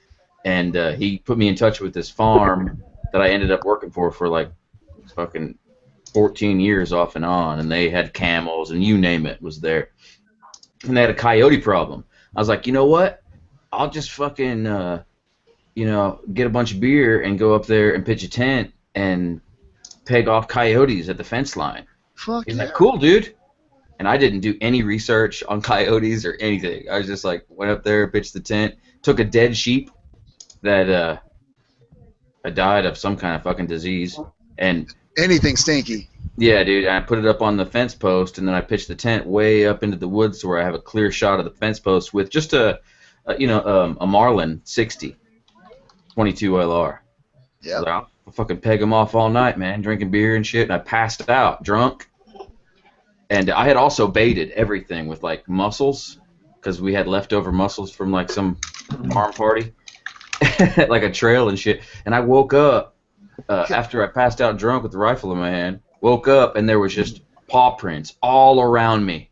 And he put me in touch with this farm that I ended up working for fucking 14 years off and on. And they had camels and you name it was there. And they had a coyote problem. I was like, you know what? I'll just fucking, get a bunch of beer and go up there and pitch a tent and peg off coyotes at the fence line.
Fuck
He's
yeah.
like, cool, dude.
And I didn't do any research on coyotes or anything. I was just like, went up there, pitched the tent, took a dead sheep that died of some kind of fucking disease, and
Anything stinky.
yeah, dude, I put it up on the fence post, and then I pitched the tent way up into the woods where I have a clear shot of the fence post with just a Marlin 60, 22 LR.
Yeah.
I'll fucking peg them off all night, man, drinking beer and shit, and I passed out drunk. And I had also baited everything with like mussels, because we had leftover mussels from like some farm party, like a trail and shit. And I woke up after I passed out drunk with the rifle in my hand. Woke up and there was just paw prints all around me,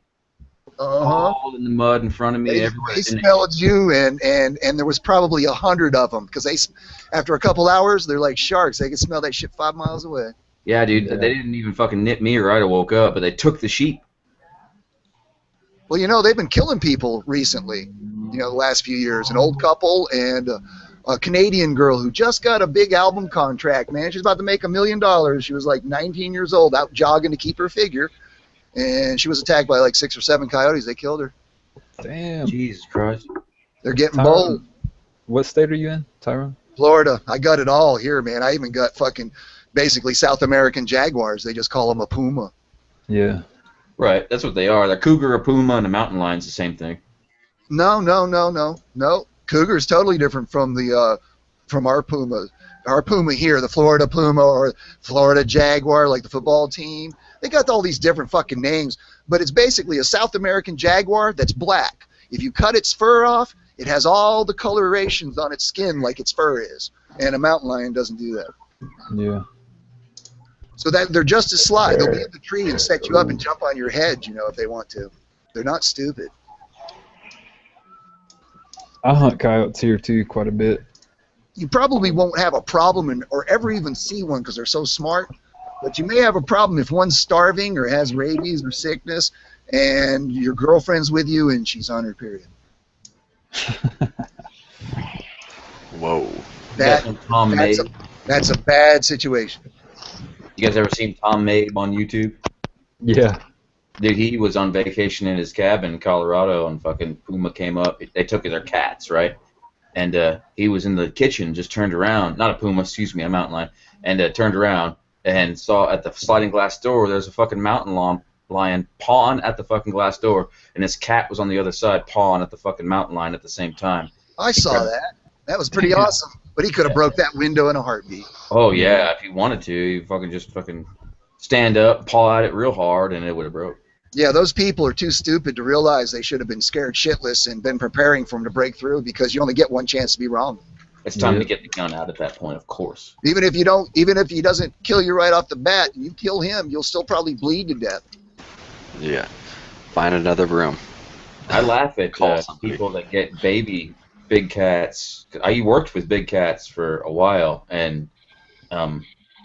all in the mud in front of me. Everywhere.
They smelled you, and there was probably 100 of them, because after a couple hours, they're like sharks. They can smell that shit 5 miles away.
Yeah, dude, they didn't even fucking nip me or I'd have woke up, but they took the sheep.
Well, you know, they've been killing people recently, you know, the last few years. An old couple and a Canadian girl who just got a big album contract, man. She's about to make $1 million. She was like 19 years old, out jogging to keep her figure. And she was attacked by like 6 or 7 coyotes. They killed her.
Damn.
Jesus Christ.
They're getting bold.
What state are you in, Tyrone?
Florida. I got it all here, man. I even got fucking basically South American jaguars. They just call them a puma.
Yeah.
Right, that's what they are. The cougar, a puma, and a mountain lion's the same thing.
No. Cougar is totally different from our puma. Our puma here, the Florida puma or Florida jaguar, like the football team. They got all these different fucking names, but it's basically a South American jaguar that's black. If you cut its fur off, it has all the colorations on its skin like its fur is, and a mountain lion doesn't do that.
Yeah.
So that they're just as sly. They'll be in the tree and set you up and jump on your head, you know, if they want to. They're not stupid.
I hunt coyotes here too quite a bit.
You probably won't have a problem or ever even see one because they're so smart, but you may have a problem if one's starving or has rabies or sickness and your girlfriend's with you and she's on her period.
Whoa.
That's a bad situation.
You guys ever seen Tom Mabe on YouTube?
Yeah.
Dude, he was on vacation in his cabin in Colorado, and fucking puma came up. They took their cats, right? And he was in the kitchen, just turned around. Not a puma, excuse me, a mountain lion. And turned around and saw at the sliding glass door, there's a fucking mountain lion pawing at the fucking glass door, and his cat was on the other side pawing at the fucking mountain lion at the same time.
I saw that. That was pretty awesome. But he could have broke that window in a heartbeat.
Oh, yeah, if he wanted to, he fucking stand up, paw at it real hard, and it would have broke.
Yeah, those people are too stupid to realize they should have been scared shitless and been preparing for him to break through, because you only get one chance to be wrong.
It's time to get the gun out at that point, of course.
Even if he doesn't kill you right off the bat, and you kill him, you'll still probably bleed to death.
Yeah. Find another room.
I laugh at people that get baby big cats. I worked with big cats for a while, and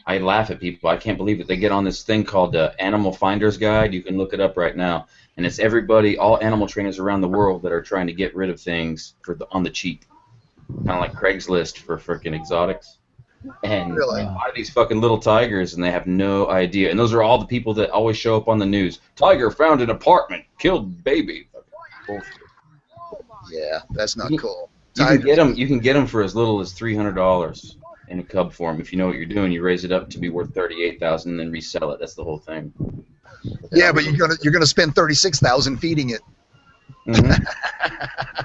I laugh at people. I can't believe it. They get on this thing called Animal Finder's Guide. You can look it up right now, and it's everybody, all animal trainers around the world that are trying to get rid of things on the cheap, kind of like Craigslist for freaking exotics. And
Really?
they buy these fucking little tigers, and they have no idea. And those are all the people that always show up on the news. Tiger found in apartment, killed baby.
Yeah, that's not cool.
You can get them for as little as $300 in a cub form. If you know what you're doing, you raise it up to be worth $38,000 and then resell it. That's the whole thing.
Yeah, but you're gonna spend $36,000 feeding it.
Mm-hmm.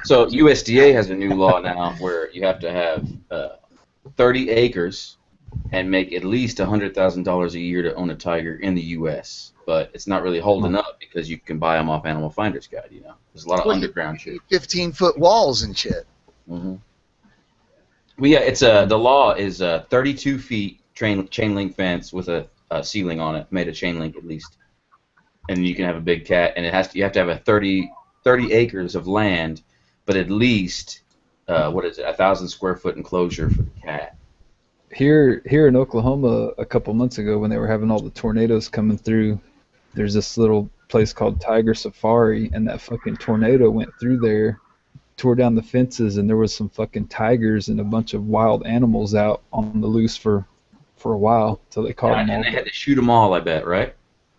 So USDA has a new law now where you have to have 30 acres and make at least $100,000 a year to own a tiger in the U.S. But it's not really holding up because you can buy them off Animal Finder's Guide. You know, there's a lot of underground shit.
15-foot walls and shit.
Mm-hmm. Well, yeah, it's the law is 32 feet chain link fence with a ceiling on it, made of chain link at least, and you can have a big cat, and you have to have a 30 acres of land, but at least 1,000 square foot enclosure for the cat.
Here in Oklahoma, a couple months ago, when they were having all the tornadoes coming through, there's this little place called Tiger Safari, and that fucking tornado went through there, tore down the fences, and there was some fucking tigers and a bunch of wild animals out on the loose for a while till they caught them all.
And they had to shoot them all, I bet, right?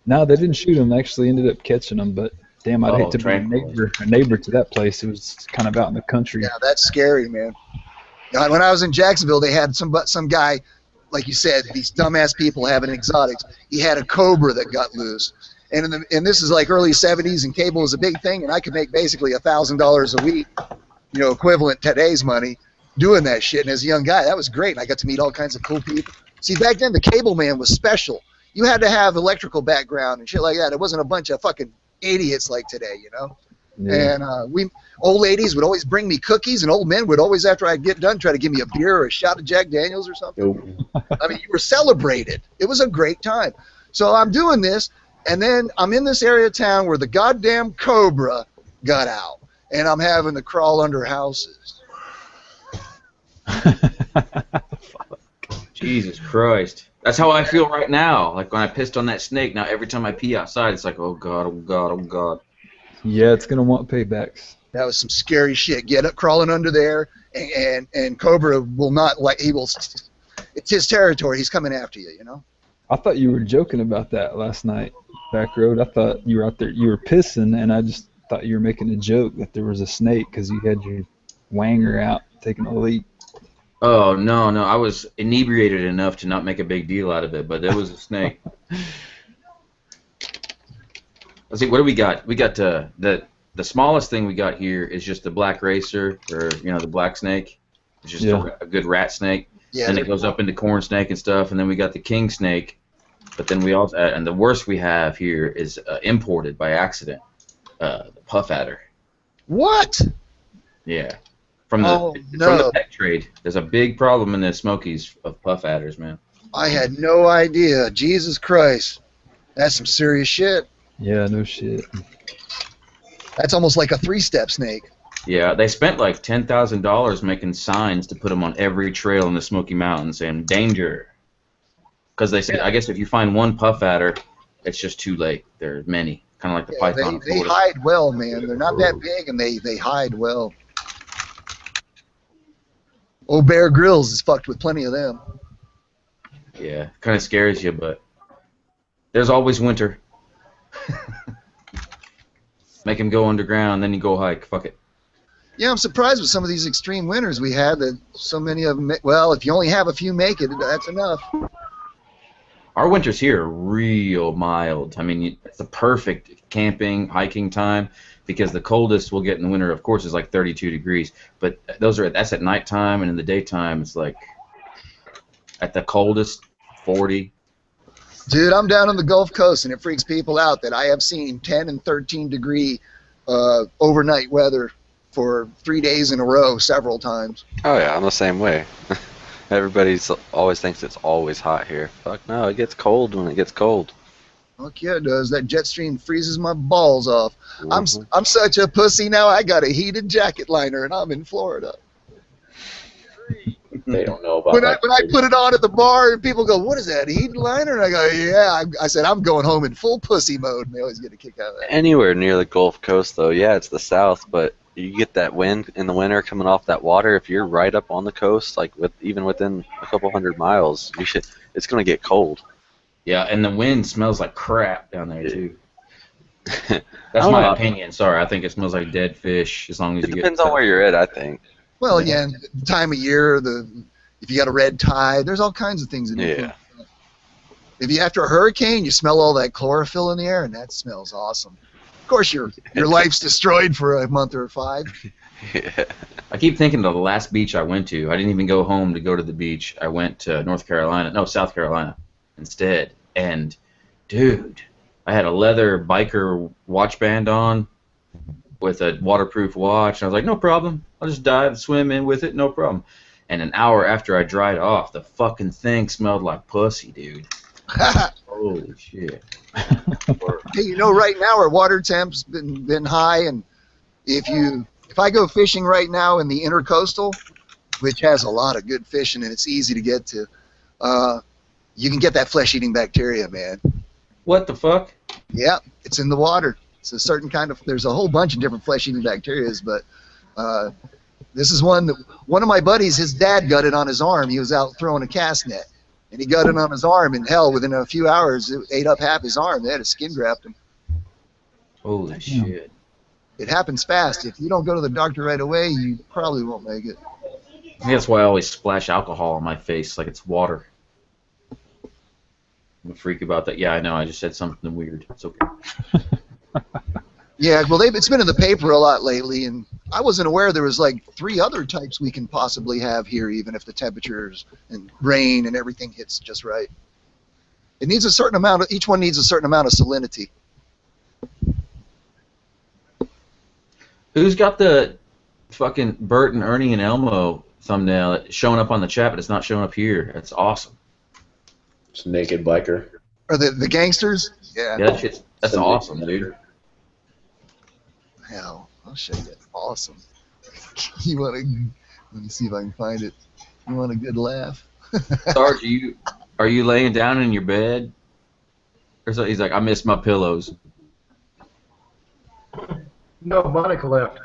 No, they didn't shoot him. They actually ended up catching him, but damn, I'd hate to be a neighbor to that place. It was kind of out in the country.
Yeah, that's scary, man. When I was in Jacksonville, they had some guy, like you said, these dumbass people having exotics. He had a cobra that got loose, and this is like early '70s, and cable was a big thing, and I could make basically $1,000 a week, equivalent to today's money, doing that shit. And as a young guy, that was great. And I got to meet all kinds of cool people. See, back then the cable man was special. You had to have electrical background and shit like that. It wasn't a bunch of fucking idiots like today, Yeah. And old ladies would always bring me cookies, and old men would always, after I'd get done, try to give me a beer or a shot of Jack Daniels or something. I mean, you were celebrated. It was a great time. So I'm doing this, and then I'm in this area of town where the goddamn cobra got out, and I'm having to crawl under houses.
Jesus Christ. That's how I feel right now. Like when I pissed on that snake, now every time I pee outside, it's like, oh God, oh God, oh God.
Yeah, it's going to want paybacks.
That was some scary shit. Get up, crawling under there, and Cobra will not, it's his territory. He's coming after you,
I thought you were joking about that last night, Back Road. I thought you were out there, you were pissing, and I just thought you were making a joke that there was a snake because you had your wanger out taking a leak.
Oh, no, I was inebriated enough to not make a big deal out of it, but there was a snake. Let's see, what do we got? We got the smallest thing we got here is just the black racer, or, the black snake. It's just a good rat snake. Yeah, and it goes up into corn snake and stuff, and then we got the king snake. But then we also, and the worst we have here is imported by accident, the puff adder.
What?
Yeah. From the pet trade, there's a big problem in the Smokies of puff adders, man.
I had no idea. Jesus Christ. That's some serious shit.
Yeah, no shit.
That's almost like a three-step snake.
Yeah, they spent like $10,000 making signs to put them on every trail in the Smoky Mountains saying, danger. Because they said, I guess if you find one puff adder, it's just too late. There are many. Kind of like the python.
They hide well, man. They're not that big, and they hide well. Old Bear Grylls is fucked with plenty of them.
Yeah, kind of scares you, but there's always winter. Make him go underground, then you go hike. Fuck it.
Yeah, I'm surprised with some of these extreme winters we had that so many of them. Well, if you only have a few make it, that's enough.
Our winters here are real mild. I mean, it's the perfect camping, hiking time because the coldest we'll get in the winter, of course, is like 32 degrees. But that's at nighttime, and in the daytime, it's like at the coldest 40.
Dude, I'm down on the Gulf Coast, and it freaks people out that I have seen 10 and 13 degree overnight weather for 3 days in a row several times.
Oh yeah, I'm the same way. Everybody always thinks it's always hot here. Fuck no, it gets cold when it gets cold.
Fuck yeah, it does. That jet stream freezes my balls off. Mm-hmm. I'm such a pussy now. I got a heated jacket liner, and I'm in Florida.
They don't know about
when I put it on at the bar, and people go, "What is that, a heated liner?" And I go, "Yeah." I said, "I'm going home in full pussy mode," and they always get a kick out of that.
Anywhere near the Gulf Coast, though, yeah, it's the South, but you get that wind in the winter coming off that water. If you're right up on the coast, like even within a couple 100 miles, it's gonna get cold.
Yeah, and the wind smells like crap down there too. That's my opinion. Sorry, I think it smells like dead fish. As long as
it depends on where you're at, I think.
Well, yeah, the time of year, if you got a red tide, there's all kinds of things in there.
Yeah.
If you after a hurricane, you smell all that chlorophyll in the air, and that smells awesome. Of course, your life's destroyed for a month or 5.
Yeah.
I keep thinking of the last beach I went to. I didn't even go home to go to the beach. I went to South Carolina instead. And, dude, I had a leather biker watch band on with a waterproof watch. And I was like, no problem. I'll just dive, swim in with it, no problem. And an hour after I dried off, the fucking thing smelled like pussy, dude. Holy shit.
Hey, right now our water temp's been high, and if I go fishing right now in the intercoastal, which has a lot of good fishing and it's easy to get to, you can get that flesh-eating bacteria, man.
What the fuck?
Yeah, it's in the water. It's a certain kind of. There's a whole bunch of different flesh-eating bacterias, but this is one of my buddies. His dad got it on his arm. He was out throwing a cast net, And he got it on his arm, and hell, within a few hours, it ate up half his arm. They had to skin graft him.
Holy shit.
It happens fast. If you don't go to the doctor right away, you probably won't make it.
I think that's why I always splash alcohol on my face like it's water. I'm a freak about that. Yeah, I know. I just said something weird. It's okay.
Yeah, well, it's been in the paper a lot lately, and I wasn't aware there was like 3 other types we can possibly have here, even if the temperatures and rain and everything hits just right. It needs a certain amount of, each one needs a certain amount of salinity.
Who's got the fucking Bert and Ernie and Elmo thumbnail showing up on the chat, but it's not showing up here? That's awesome.
It's a naked biker.
Or the gangsters? Yeah.
Yeah, that's awesome, dude.
Hell, I'll show you. That's awesome. You want to? Let me see if I can find it. You want a good laugh?
Sarge, are you laying down in your bed? Or so he's like, I miss my pillows.
No, Monica left.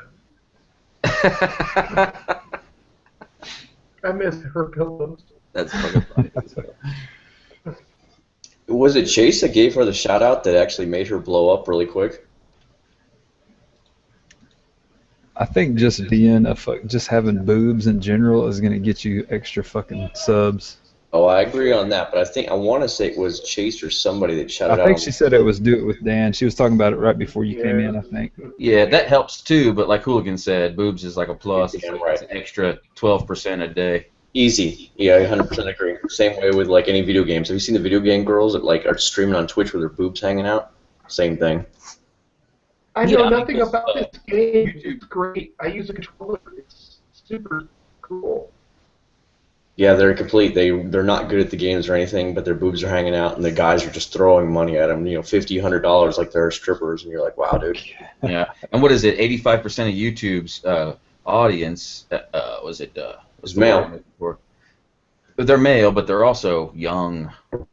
I miss her pillows.
That's fucking funny.
Was it Chase that gave her the shout out that actually made her blow up really quick?
I think just just having boobs in general is gonna get you extra fucking subs.
Oh, I agree on that, but I want to say it was Chase or somebody that shouted out.
I think she said it was Do It With Dan. She was talking about it right before you came in, I think.
Yeah, that helps too, but like Hooligan said, boobs is like a plus.
Yeah,
it's
right.
It's an extra 12% a day.
Easy. Yeah, I 100% agree. Same way with like any video games. Have you seen the video game girls that like are streaming on Twitch with their boobs hanging out? Same thing.
I know nothing about this game. YouTube's great. I use a controller. It's super cool.
Yeah, they're complete. They're not good at the games or anything, but their boobs are hanging out, and the guys are just throwing money at them. You know, $50, $100 like they're strippers, and you're like, wow, dude.
Yeah. And what is it? 85% of YouTube's audience was
male.
But they're male, but they're also young.
Of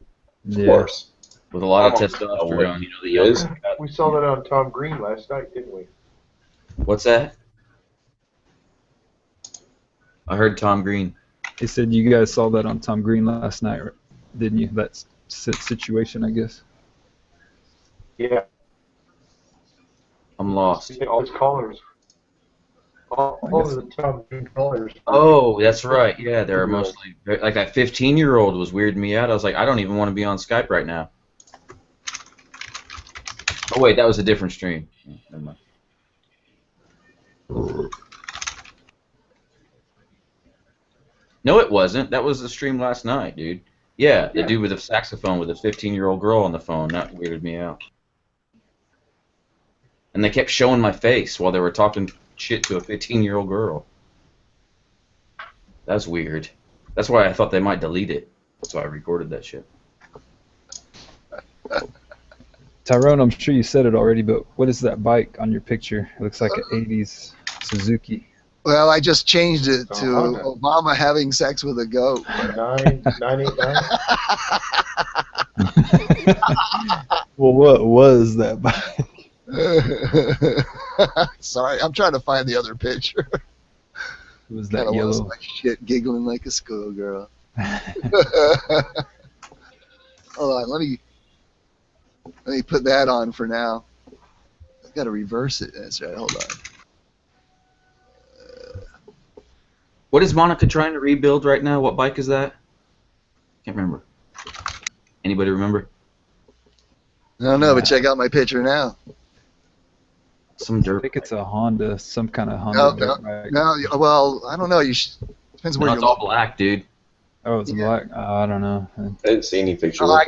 course.
With a lot of testosterone. You know, the young.
We saw that on Tom Green last night, didn't we?
What's that? I heard Tom Green.
He said you guys saw that on Tom Green last night, didn't you? That situation, I guess.
Yeah.
I'm lost.
All his callers. All of the Tom Green callers.
Oh, that's right. Yeah, they're mostly like that 15-year-old was weirding me out. I was like, I don't even want to be on Skype right now. Oh wait, that was a different stream. Never mind. No, it wasn't. That was the stream last night, dude. Yeah, the dude with the saxophone with a 15-year-old girl on the phone. That weirded me out. And they kept showing my face while they were talking shit to a 15-year-old girl. That's weird. That's why I thought they might delete it. So I recorded that shit.
Tyrone, I'm sure you said it already, but what is that bike on your picture? It looks like an 80s Suzuki.
Well, I just changed it to Obama having sex with a goat.
989.
Well, what was that bike?
Sorry, I'm trying to find the other picture.
It was that
Kinda
yellow.
lost my shit, giggling like a schoolgirl. Hold on, let me put that on for now. I've got to reverse it. That's right. Hold on.
What is Monica trying to rebuild right now? What bike is that? Can't remember. Anybody remember?
I don't know, but check out my picture now.
Some dirt.
I think it's a Honda, some kind of Honda dirt bike.
No, well, I don't know. Depends where
No,
you're
it's all
looking.
black, dude.
Oh, it's black. I don't know.
I didn't see any pictures.
Oh, I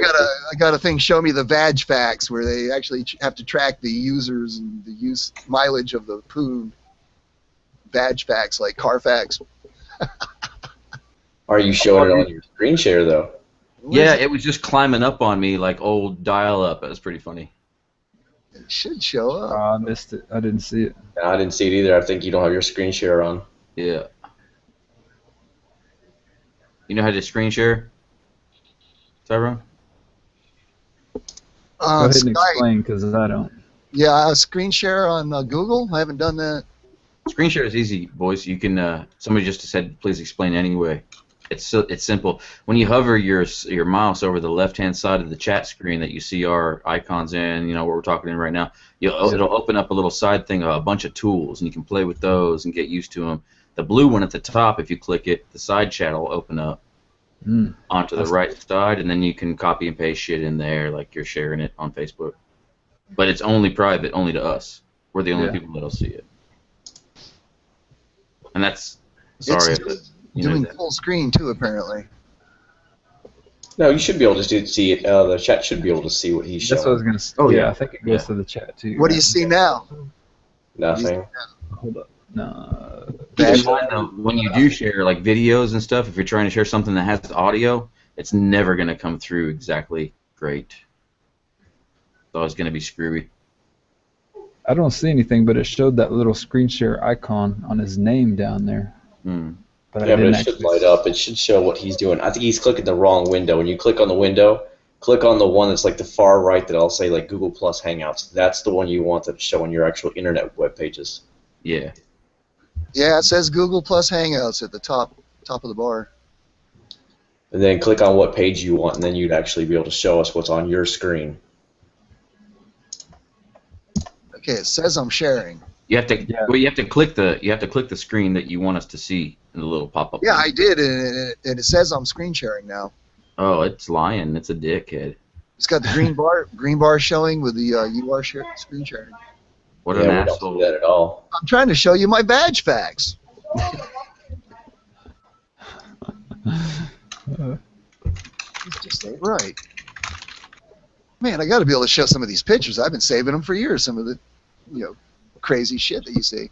got a thing. Show me the vag facts where they actually have to track the users and the use mileage of the poon. Vag facts like Carfax.
Are you showing it on your screen share though?
Yeah, it was just climbing up on me like old dial-up. It was pretty funny.
It should show up.
I missed it. I didn't see it.
Yeah, I didn't see it either. I think you don't have your screen share on.
Yeah. You know how to screen share, Tyrone?
Go ahead and
Skype.
explain, because I don't.
Yeah, screen share on Google. I haven't done that.
Screen share is easy, boys. You can. Somebody just said, please explain anyway. It's simple. When you hover your mouse over the left-hand side of the chat screen that you see our icons in, you know what we're talking in right now, it'll open up a little side thing, a bunch of tools, and you can play with those and get used to them. The blue one at the top, if you click it, the side chat will open up onto the right side, and then you can copy and paste shit in there like you're sharing it on Facebook. But it's only private, only to us. We're the only people that'll see it. And that's sorry.
Doing full screen too, apparently.
No, you should be able to see it. The chat should be able to see what he's showing.
That's what I was gonna say. Oh yeah, I think it goes to the chat too.
What do you see now?
Nothing.
Hold up. No.
Keep in mind though, when you do share like videos and stuff, if you're trying to share something that has audio, it's never gonna come through exactly great. It's always gonna be screwy.
I don't see anything, but it showed that little screen share icon on his name down there. But
yeah, but it should light up. It should show what he's doing. I think he's clicking the wrong window. When you click on the window, click on the one that's like the far right that I'll say like Google Plus Hangouts. That's the one you want to show on your actual internet web pages.
Yeah.
Yeah, it says Google Plus Hangouts at the top of the bar.
And then click on what page you want, and then you'd actually be able to show us what's on your screen.
Okay, it says I'm sharing.
You have to. Well, you have to click the screen that you want us to see in the little pop-up.
Yeah, I did, and it says I'm screen sharing now.
Oh, it's lying. It's a dickhead.
It's got the green bar showing with the you are screen sharing.
What an asshole!
Don't do that at all.
I'm trying to show you my badge facts. This just ain't right. Man, I got to be able to show some of these pictures. I've been saving them for years. Some of the, crazy shit that you see.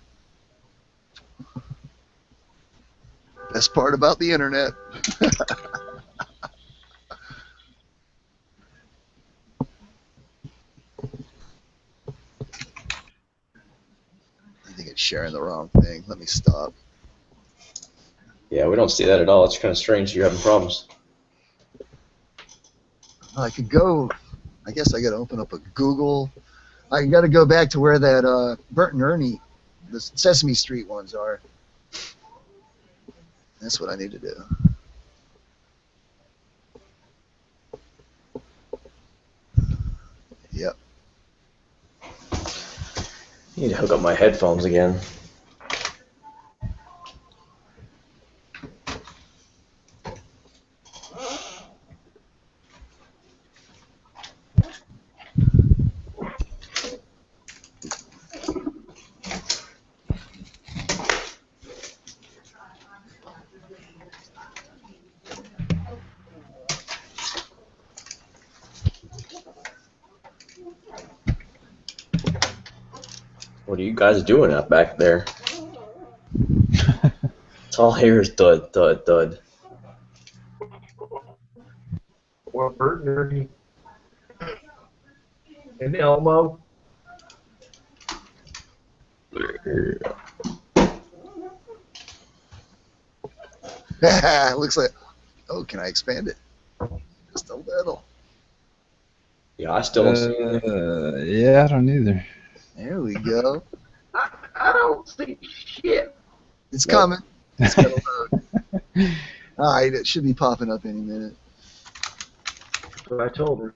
Best part about the internet. I think it's sharing the wrong thing. Let me stop.
Yeah, we don't see that at all. It's kind of strange you're having problems.
I could go. I guess I got to open up a Google. I got to go back to where that Bert and Ernie, the Sesame Street ones are. That's what I need to do. Yep.
I need to hook up my headphones again. What are you guys doing up back there? It's all here is thud, thud, thud.
Or Bert and Ernie. And Elmo.
Looks like. Oh, can I expand it? Just a little.
Yeah, I still don't see it.
Yeah, I don't either.
There we go.
I don't see shit.
It's coming. It's gonna load. All right, it should be popping up any minute.
That's what I told her.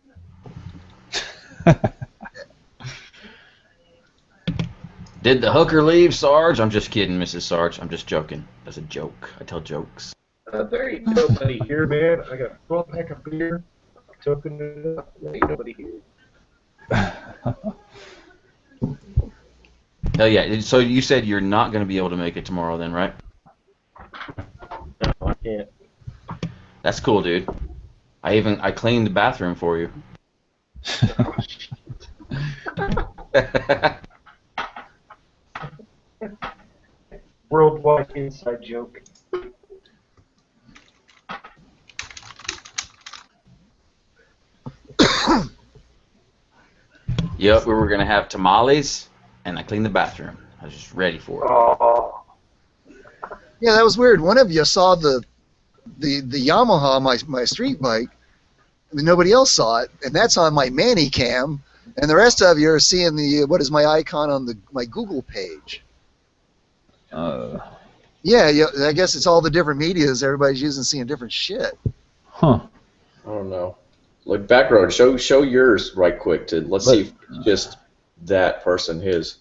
Did the hooker leave, Sarge? I'm just kidding, Mrs. Sarge. I'm just joking. That's a joke. I tell jokes.
There ain't nobody here, man. I got a 12-pack of beer. I'm opening it up. There ain't nobody here.
Hell yeah. So you said you're not going to be able to make it tomorrow then, right?
No, I can't.
That's cool, dude. I cleaned the bathroom for you.
Worldwide inside joke.
Yep, we were going to have tamales, and I cleaned the bathroom. I was just ready for it.
Oh.
Yeah, that was weird. One of you saw the Yamaha, my street bike. I mean, nobody else saw it, and that's on my Manny cam. And the rest of you are seeing the what is my icon on my Google page. Yeah, I guess it's all the different medias everybody's using, seeing different shit.
Huh.
I don't know. Like background, show yours right quick to let's see if it's just that person his.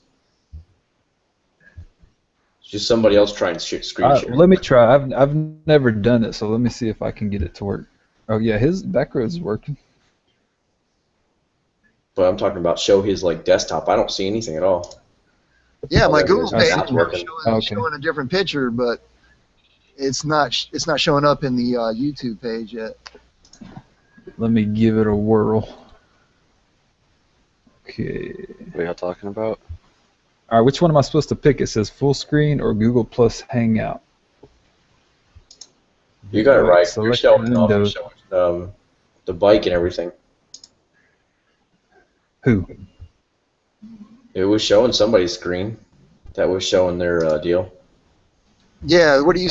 Just somebody else trying to screen share.
Let me try. I've never done it, so let me see if I can get it to work. Oh yeah, his background is working.
But I'm talking about show his like desktop. I don't see anything at all.
Yeah, my
there it
Google
is.
page
Now
is
it's working.
showing a different picture, but it's not showing up in the YouTube page yet.
Let me give it a whirl. Okay.
What are y'all talking about?
All right, which one am I supposed to pick? It says full screen or Google Plus Hangout.
You got it right. You're
Select
showing,
Windows.
the bike and everything.
Who?
It was showing somebody's screen. That was showing their deal.
Yeah, what do you?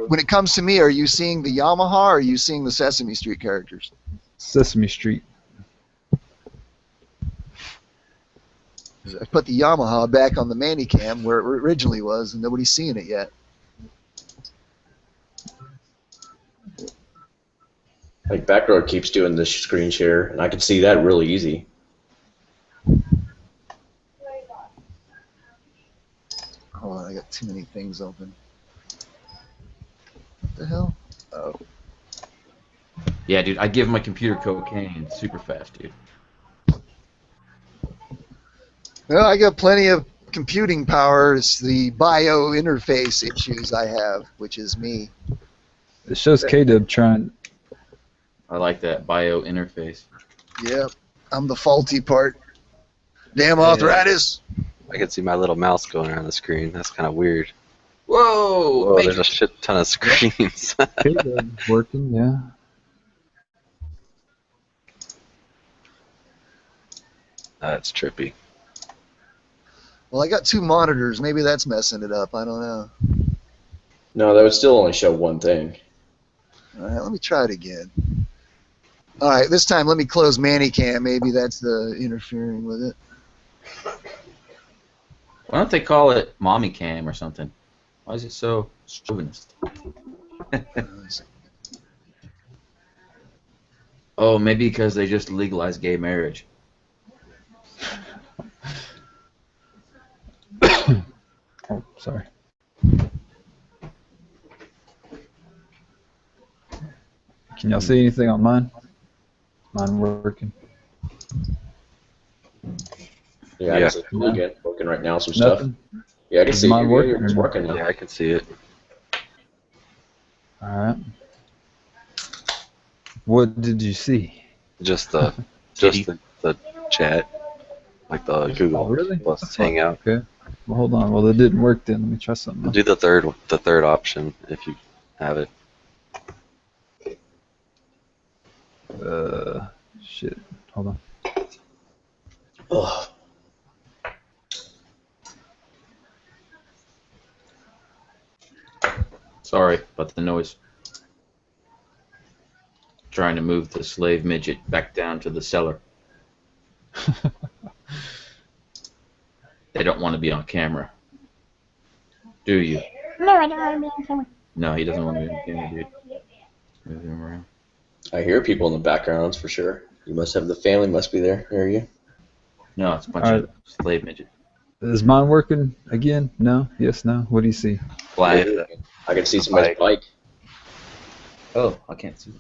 When it comes to me, are you seeing the Yamaha or are you seeing the Sesame Street characters?
Sesame Street.
I put the Yamaha back on the Manicam where it originally was, and nobody's seeing it yet.
Like Backroad keeps doing this screen share, and I can see that really easy.
Hold on, I got too many things open. What the hell? Oh.
Yeah, dude, I give my computer cocaine super fast, dude.
Well, I got plenty of computing power. It's the bio interface issues I have, which is me.
It shows K-Dub trying.
I like that bio interface.
Yep, I'm the faulty part. Damn arthritis.
I can see my little mouse going around the screen. That's kind of weird.
Whoa!
Whoa, there's a shit ton of screens.
K-Dub's working, yeah.
That's trippy.
Well, I got two monitors. Maybe that's messing it up. I don't know.
No, that would still only show one thing.
All right, let me try it again. All right, this time let me close Manicam. Maybe that's the interfering with it.
Why don't they call it Mommy Cam or something? Why is it so chauvinist? Oh, maybe because they just legalized gay marriage.
Oh, sorry. Can y'all see anything on mine? Mine working.
Yeah, I
Yeah.
can see it again. Working right now, some
Nothing?
stuff. Yeah, I can
Is
see
mine
it.
working
It's
or
working now.
Yeah, I can see it.
Alright. What did you see?
Just the the chat, like the Google
really?
Plus Hangout.
Okay. Well, hold on. Well, it didn't work then. Let me try something else.
Do the third option if you have it.
Shit. Hold on.
Ugh.
Sorry about the noise. Trying to move the slave midget back down to the cellar. They don't want to be on camera. Do you?
No, I don't want to be on camera.
No, he doesn't want to be on camera, dude. Move him around.
I hear people in the backgrounds for sure. You must have the family must be there near you.
No, it's a bunch of slave midget.
Is mine working again? No? Yes, no? What do you see?
Black.
I can see somebody's bike.
Oh, I can't see.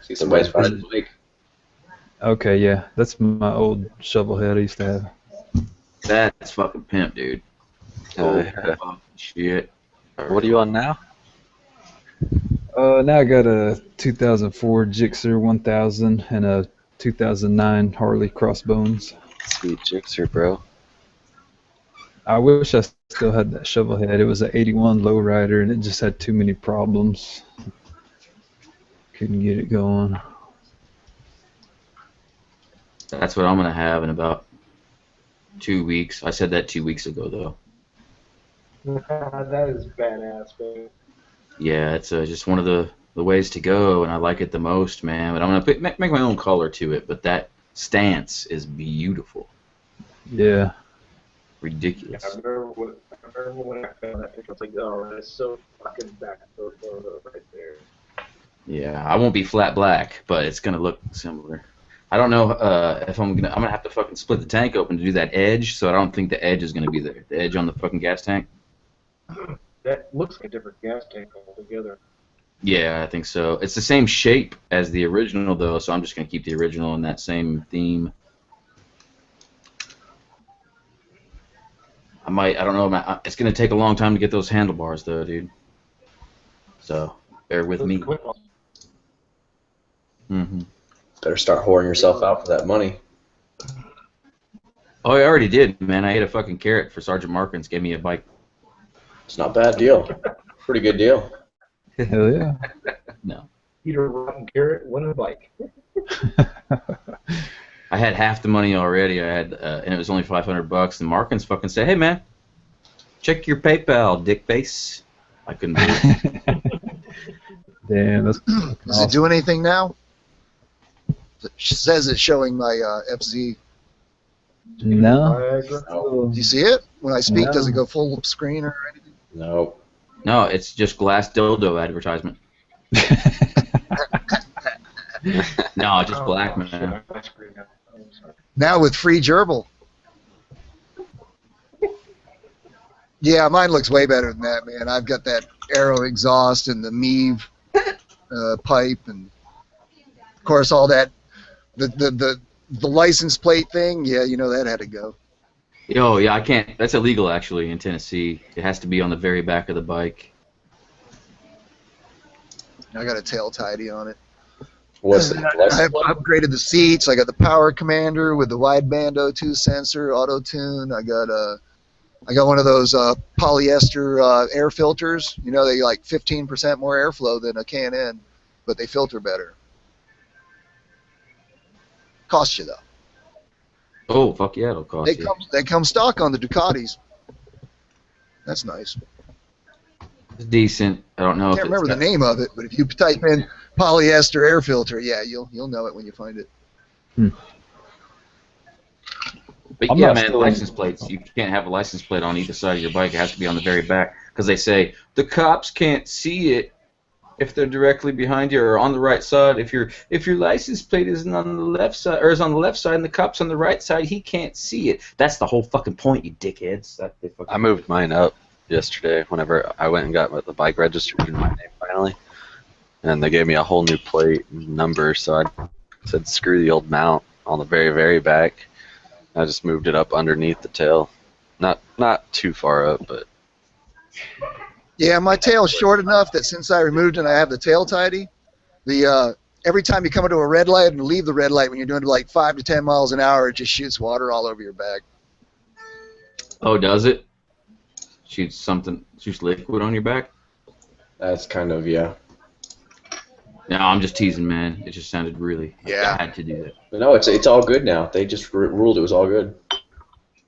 See somebody's riding a bike.
Okay, yeah. That's my old shovel head I used to have.
That's fucking pimp, dude.
Oh,
Oh, fucking shit.
What are you on now?
Now I got a 2004 Gixxer 1000 and a 2009 Harley Crossbones.
Sweet Gixxer, bro.
I wish I still had that shovel head. It was an 81 lowrider and it just had too many problems. Couldn't get it going.
That's what I'm gonna have in about 2 weeks. I said that 2 weeks ago, though.
That is badass, man.
Yeah, it's just one of the ways to go, and I like it the most, man. But I'm gonna make my own color to it. But that stance is beautiful.
Yeah.
Ridiculous.
I remember when I found that picture. I was like, oh, that's so fucking back photo right there.
Yeah, I won't be flat black, but it's gonna look similar. I don't know if I'm gonna have to fucking split the tank open to do that edge, so I don't think the edge is gonna be there. The edge on the fucking gas tank.
That looks like a different gas tank altogether.
Yeah, I think so. It's the same shape as the original though, so I'm just gonna keep the original in that same theme. I don't know, it's gonna take a long time to get those handlebars though, dude. So bear with me. Mm-hmm.
Better start whoring yourself out for that money.
Oh, I already did, man. I ate a fucking carrot for Sergeant Markins. Gave me a bike.
It's not a bad deal. Pretty good deal.
Hell yeah.
No.
Eat a rotten carrot, win a bike.
I had half the money already. I had, and it was only $500. And Markins fucking said, "Hey, man, check your PayPal, dick face." I couldn't do it.
Damn, that's
Does it do anything now? It says it's showing my FZ.
No.
Do you see it? When I speak, does it go full screen or anything?
No.
No, it's just glass dildo advertisement. No, just black, man.
Now with free gerbil. Yeah, mine looks way better than that, man. I've got that Aero exhaust and the Meave pipe, and of course all that the license plate thing. Yeah, you know that had to go.
Oh, yeah, I can't. That's illegal, actually, in Tennessee. It has to be on the very back of the bike.
I got a tail tidy on it.
What's the
I've upgraded the seats. I got the power commander with the wideband O2 sensor, auto tune. I got one of those polyester air filters. You know, they like 15% more airflow than a K&N, but they filter better. Cost you though.
Oh, fuck yeah, it'll cost you.
They come stock on the Ducatis. That's nice.
It's decent. I don't know.
I can't remember the name of it, but if you type in polyester air filter, yeah, you'll know it when you find it.
But yeah, man, license plates. You can't have a license plate on either side of your bike. It has to be on the very back because they say the cops can't see it if they're directly behind you or on the right side. If your license plate isn't on the left side or is on the left side and the cop's on the right side, he can't see it. That's the whole fucking point, you dickheads.
I moved mine up yesterday whenever I went and got the bike registered in my name finally, and they gave me a whole new plate and number. So I said, screw the old mount on the very, very back. I just moved it up underneath the tail. Not too far up, but...
Yeah, my tail's short enough that since I removed it and I have the tail tidy, every time you come into a red light and leave the red light when you're doing like 5 to 10 miles an hour, it just shoots water all over your back.
Oh, does it? Shoots liquid on your back?
That's kind of, yeah.
No, I'm just teasing, man. It just sounded really...
Yeah.
I had to do that.
But no, it's all good now. They just ruled it was all good.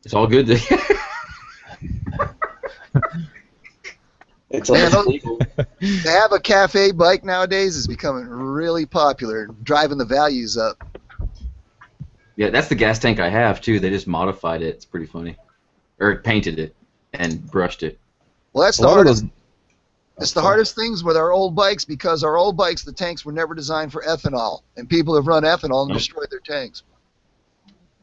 It's all good.
It's legal.
To have a cafe bike nowadays is becoming really popular, driving the values up.
Yeah, that's the gas tank I have, too. They just modified it. It's pretty funny. Or painted it and brushed it.
Well, that's the hardest. It's the hardest things with our old bikes because our old bikes, the tanks were never designed for ethanol, and people have run ethanol and destroyed their tanks.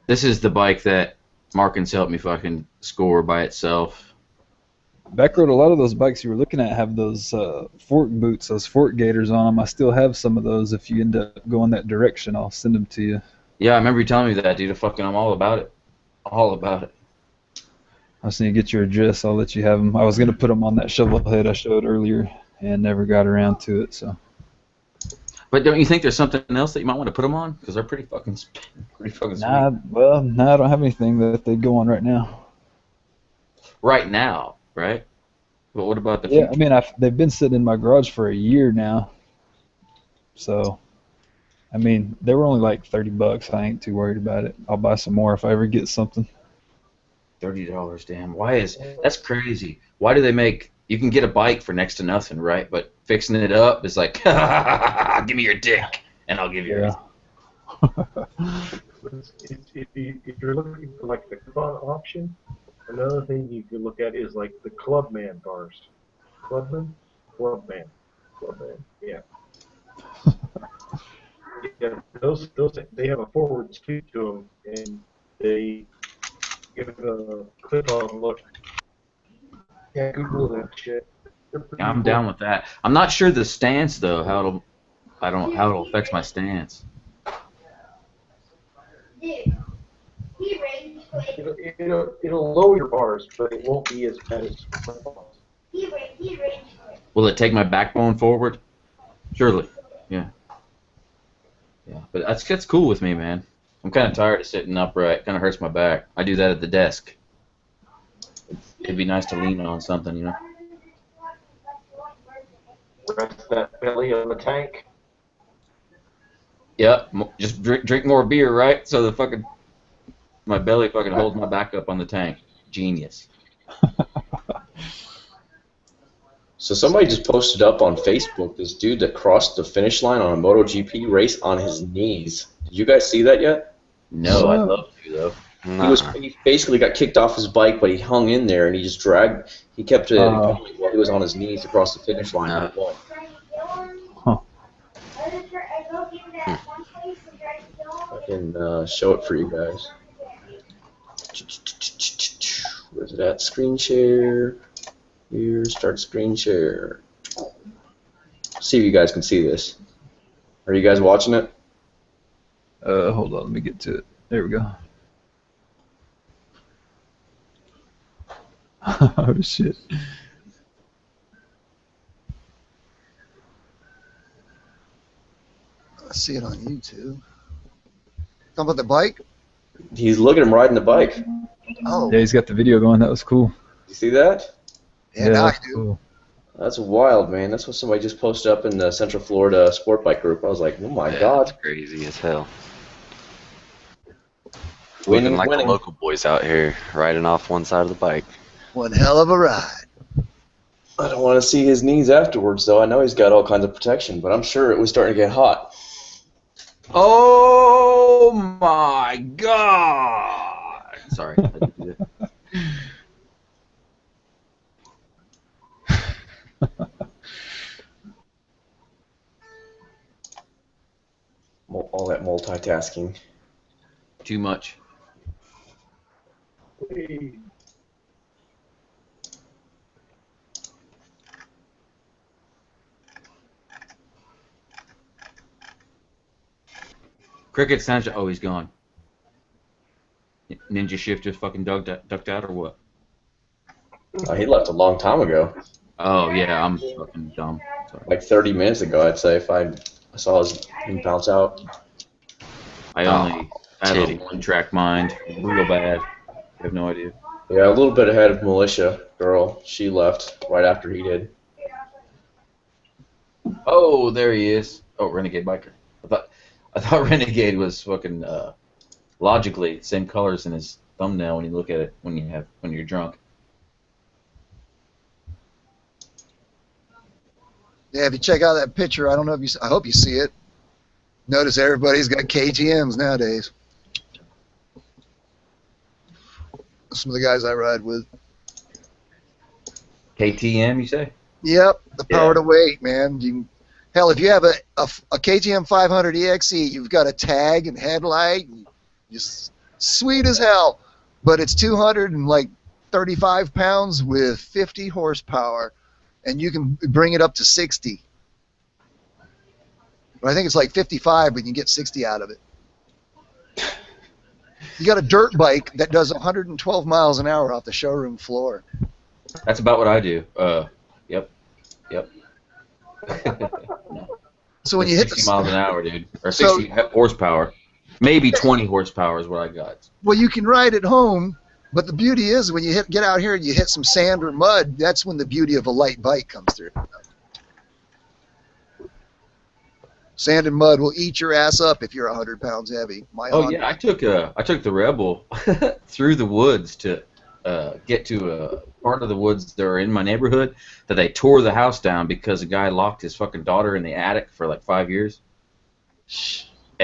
This is the bike that Markins helped me fucking score by itself.
Backroad, a lot of those bikes you were looking at have those fork boots, those fork gators on them. I still have some of those. If you end up going that direction, I'll send them to you.
Yeah, I remember you telling me that, dude. I'm all about it. All about it.
I'll see you get your address. I'll let you have them. I was going to put them on that shovel head I showed earlier and never got around to it. So.
But don't you think there's something else that you might want to put them on? Because they're pretty fucking sweet.
Nah, I don't have anything that they'd go on right now.
Right now, right? But what about the future?
Yeah, I mean, they've been sitting in my garage for a year now. So, I mean, they were only like $30. I ain't too worried about it. I'll buy some more if I ever get something.
$30, damn. That's crazy. Why do they make... You can get a bike for next to nothing, right? But fixing it up is like, give me your dick, and I'll give you
yeah.
If you're looking for like the coupon option, Another thing you can look at is like the Clubman bars. Clubman? Clubman. Clubman. Yeah. Yeah, those they have a forward scoop to them, and they give it a clip-on look. Yeah, Google that shit. They're pretty
I'm
cool.
down with that. I'm not sure the stance though. How it'll affect my stance.
It'll lower your bars, but it won't be as bad as clip-ons.
Will it take my backbone forward? Surely. Yeah. Yeah, but that's cool with me, man. I'm kind of tired of sitting upright. Kind of hurts my back. I do that at the desk. It'd be nice to lean on something, you know.
Rest that belly on the tank.
Yep. Just drink more beer, right? So my belly fucking holds my back up on the tank. Genius.
So somebody just posted up on Facebook this dude that crossed the finish line on a MotoGP race on his knees. Did you guys see that yet?
No, I'd love to though.
He basically got kicked off his bike, but he hung in there and he just dragged. He kept it going while he was on his knees across the finish line.
Huh.
I can show it for you guys. Where's it at? Screen share. Here, start screen share. See if you guys can see this. Are you guys watching it?
Hold on, let me get to it. There we go. Oh shit.
I see it on YouTube. Talking about the bike?
He's looking at him riding the bike.
Oh.
Yeah, he's got the video going. That was cool.
You see that?
Yeah, now I
that's
do.
cool.
That's wild, man. That's what somebody just posted up in the Central Florida Sport Bike group. I was like, oh my god.
That's crazy as hell. Looking like the local boys out here riding off one side of the bike.
One hell of a ride.
I don't want to see his knees afterwards, though. I know he's got all kinds of protection, but I'm sure it was starting to get hot.
Oh my god! Sorry. I didn't do that.
All that multitasking.
Too much.
Hey.
Cricket sounds. Oh, he's gone. Ninja Shift just fucking ducked out or what?
He left a long time ago.
Oh yeah, I'm fucking dumb. Sorry.
Like 30 minutes ago, I'd say, if I saw him bounce out.
I only have a one-track mind, real bad. I have no idea.
Yeah, a little bit ahead of Militia Girl. She left right after he did.
Oh, there he is. Oh, Renegade Biker. I thought Renegade was fucking logically same colors in his thumbnail when you look at it when you're drunk.
Yeah, if you check out that picture, I don't know if you. I hope you see it. Notice everybody's got KTMs nowadays. Some of the guys I ride with.
KTM, you say?
Yep, the power to weight, man. Hell, if you have a KTM 500 EXE, you've got a tag and headlight, and just sweet as hell. But it's 235 pounds with 50 horsepower, and you can bring it up to 60. But I think it's like 55, but you can get 60 out of it. You got a dirt bike that does 112 miles an hour off the showroom floor.
That's about what I do. Yep.
So when you hit
60 miles an hour, dude, or 60 horsepower, maybe 20 horsepower is what I got.
Well, you can ride at home, but the beauty is when you get out here and you hit some sand or mud, that's when the beauty of a light bike comes through. Sand and mud will eat your ass up if you're 100 pounds heavy.
Yeah, I took the Rebel through the woods to get to a part of the woods that are in my neighborhood that they tore the house down because a guy locked his fucking daughter in the attic for like 5 years.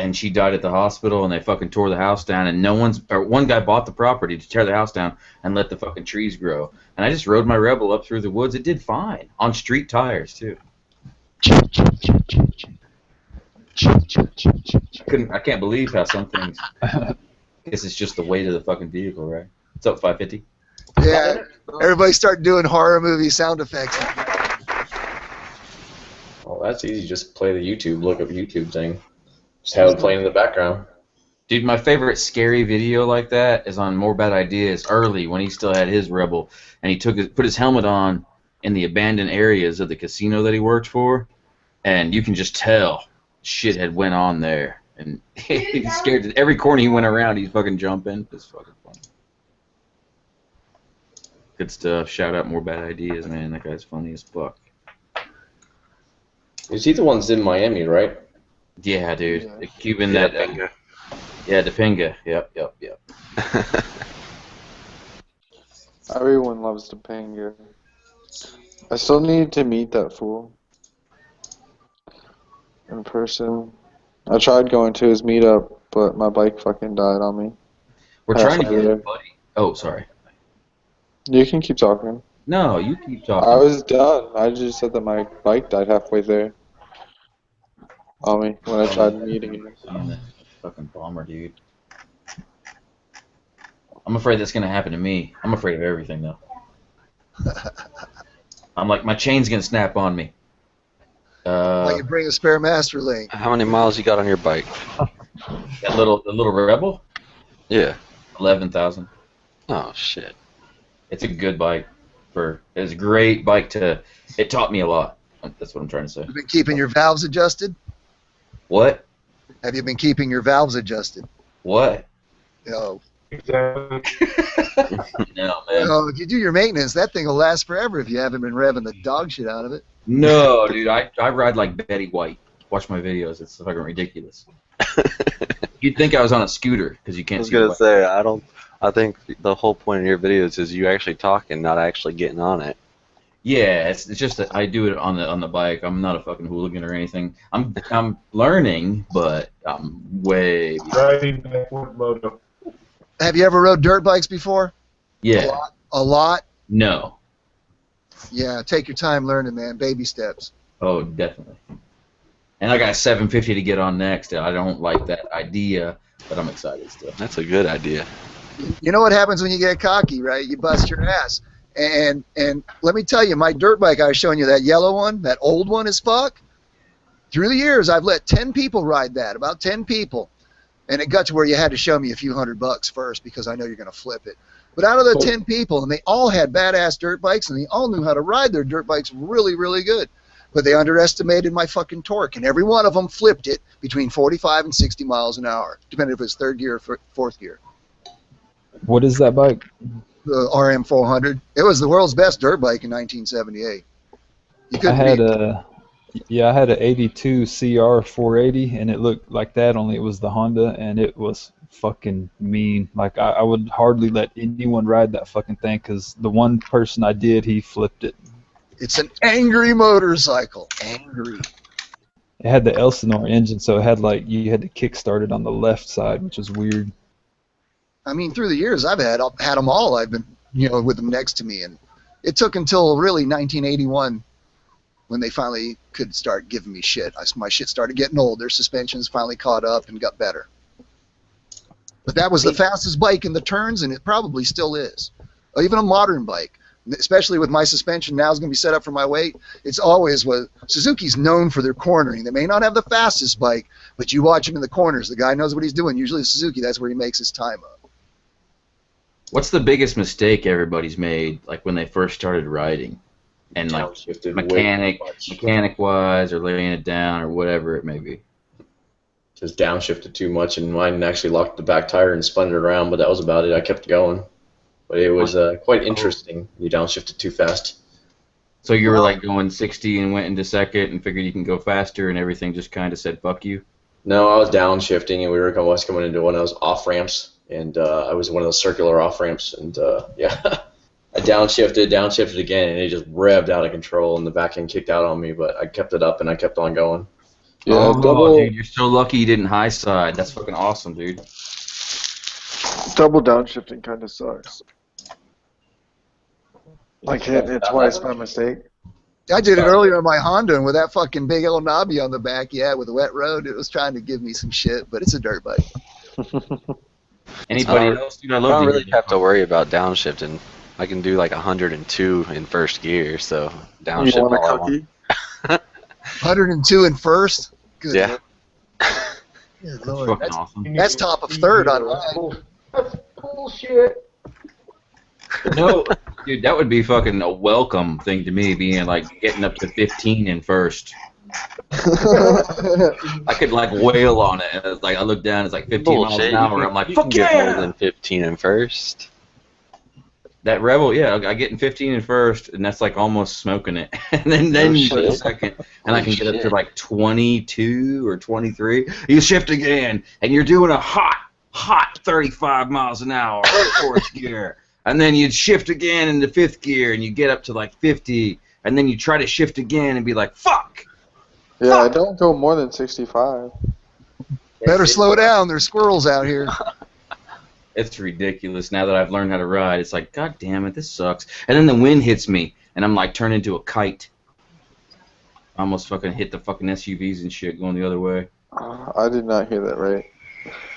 and she died at the hospital, and they fucking tore the house down, and one guy bought the property to tear the house down and let the fucking trees grow. And I just rode my Rebel up through the woods. It did fine on street tires too. I can't believe how some things. I guess it's just the weight of the fucking vehicle, right? What's up, 550?
Yeah, everybody start doing horror movie sound effects.
Oh, that's easy. Just play the look up YouTube thing. Just have it playing in the background.
Dude, my favorite scary video like that is on More Bad Ideas early when he still had his Rebel, and he put his helmet on in the abandoned areas of the casino that he worked for, and you can just tell shit had went on there, and he's scared. Every corner he went around, he's fucking jumping. It's fucking funny. Good stuff. Shout out More Bad Ideas, man. That guy's funny as fuck.
Is he the one's in Miami, right?
Yeah, dude.
Yeah.
The Cuban
Yeah,
that.
Pinga.
Yeah, Topanga. Yep.
Everyone loves Topanga. I still need to meet that fool in person. I tried going to his meetup, but my bike fucking died on me.
We're trying to
Halfway
get
there.
it, buddy. Oh, sorry.
You can keep talking.
No, you keep talking.
I was done. I just said that my bike died halfway there on me when I tried meeting him.
Fucking bomber, dude. I'm afraid that's gonna happen to me. I'm afraid of everything, though. I'm like, my chain's gonna snap on me.
I can bring a spare master link.
How many miles you got on your bike?
The little Rebel?
Yeah.
11,000.
Oh shit.
It's a good bike. It's a great bike it taught me a lot. That's what I'm trying to say.
You've been keeping your valves adjusted?
What?
Have you been keeping your valves adjusted?
What?
No.
Exactly.
No, man.
No, if you do your maintenance, that thing will last forever if you haven't been revving the dog shit out of it.
No, dude. I ride like Betty White. Watch my videos. It's fucking ridiculous. You'd think I was on a scooter because you
I
can't
was
see
gonna
the
say I think the whole point of your videos is you actually talking, not actually getting on it.
Yeah, it's just that I do it on the bike. I'm not a fucking hooligan or anything. I'm learning, but I'm way behind.
Driving backward moto.
Have you ever rode dirt bikes before?
Yeah.
A lot?
No.
Yeah, take your time learning, man. Baby steps.
Oh, definitely. And I got 750 to get on next. I don't like that idea, but I'm excited still.
That's a good idea.
You know what happens when you get cocky, right? You bust your ass. And let me tell you, my dirt bike I was showing you, that yellow one, that old one as fuck, through the years I've let 10 people ride that, about 10 people. And it got to where you had to show me a few $100 first because I know you're going to flip it. But out of the 10 people, and they all had badass dirt bikes, and they all knew how to ride their dirt bikes really, really good. But they underestimated my fucking torque, and every one of them flipped it between 45 and 60 miles an hour, depending if it's third gear or fourth gear.
What is that bike?
The RM400. It was the world's best dirt bike in 1978.
I had an 82 CR 480, and it looked like that, only it was the Honda, and it was fucking mean. Like, I would hardly let anyone ride that fucking thing, because the one person I did, he flipped it.
It's an angry motorcycle. Angry.
It had the Elsinore engine, so it had, like, you had to kickstart it on the left side, which is weird.
I mean, through the years, I've had them all. I've been, with them next to me, and it took until really 1981 when they finally could start giving me shit. My shit started getting old. Their suspensions finally caught up and got better. But that was the fastest bike in the turns, and it probably still is. Even a modern bike, especially with my suspension now is going to be set up for my weight. It's always what Suzuki's known for their cornering. They may not have the fastest bike, but you watch him in the corners. The guy knows what he's doing. Usually Suzuki, that's where he makes his time up.
What's the biggest mistake everybody's made, like when they first started riding? And like mechanic-wise, or laying it down, or whatever it may be.
Just downshifted too much, and mine actually locked the back tire and spun it around, but that was about it. I kept going. But it was quite interesting. You downshifted too fast.
So you were like going 60 and went into second and figured you can go faster, and everything just kind of said, fuck you?
No, I was downshifting, and we were coming into one of those off-ramps, and I was one of those circular off-ramps, and yeah. I downshifted again, and it just revved out of control, and the back end kicked out on me, but I kept it up, and I kept on going.
Yeah,
Oh, dude, you're so lucky you didn't high side. That's fucking awesome, dude.
double downshifting kind of sucks. Like hitting it twice by mistake.
I did it earlier on my Honda, and with that fucking big old knobby on the back, yeah, with a wet road, it was trying to give me some shit, but it's a dirt bike.
Anybody else, dude? I
I
love
don't
to
really
hear
have to worry about downshifting. I can do like 102 in first gear, so downshift
You want a
all I want.
cookie?
102 in first? Good
Yeah.
Good
That's
Lord.
fucking awesome.
That's top of third on mine.
That's bullshit.
No, dude, that would be fucking a welcome thing to me, being like getting up to 15 in first. I could like wail on it, and it's like I look down, it's like 15 miles
Bullshit.
an hour. I'm like,
you
fuck
can get more
yeah!
than 15 in first.
That Rebel, yeah, I get in 15 in first, and that's like almost smoking it. And then you go to
shit.
second, and I can get up to
shit.
like 22 or 23. You shift again, and you're doing a hot 35 miles an hour in fourth gear. And then you'd shift again into fifth gear, and you get up to like 50, and then you try to shift again and be like, fuck!
Yeah, I don't go more than 65.
Better slow down. There's squirrels out here.
It's ridiculous now that I've learned how to ride. It's like, god damn it, this sucks. And then the wind hits me, and I'm like turned into a kite. I almost fucking hit the fucking SUVs and shit going the other way.
I did not hear that right.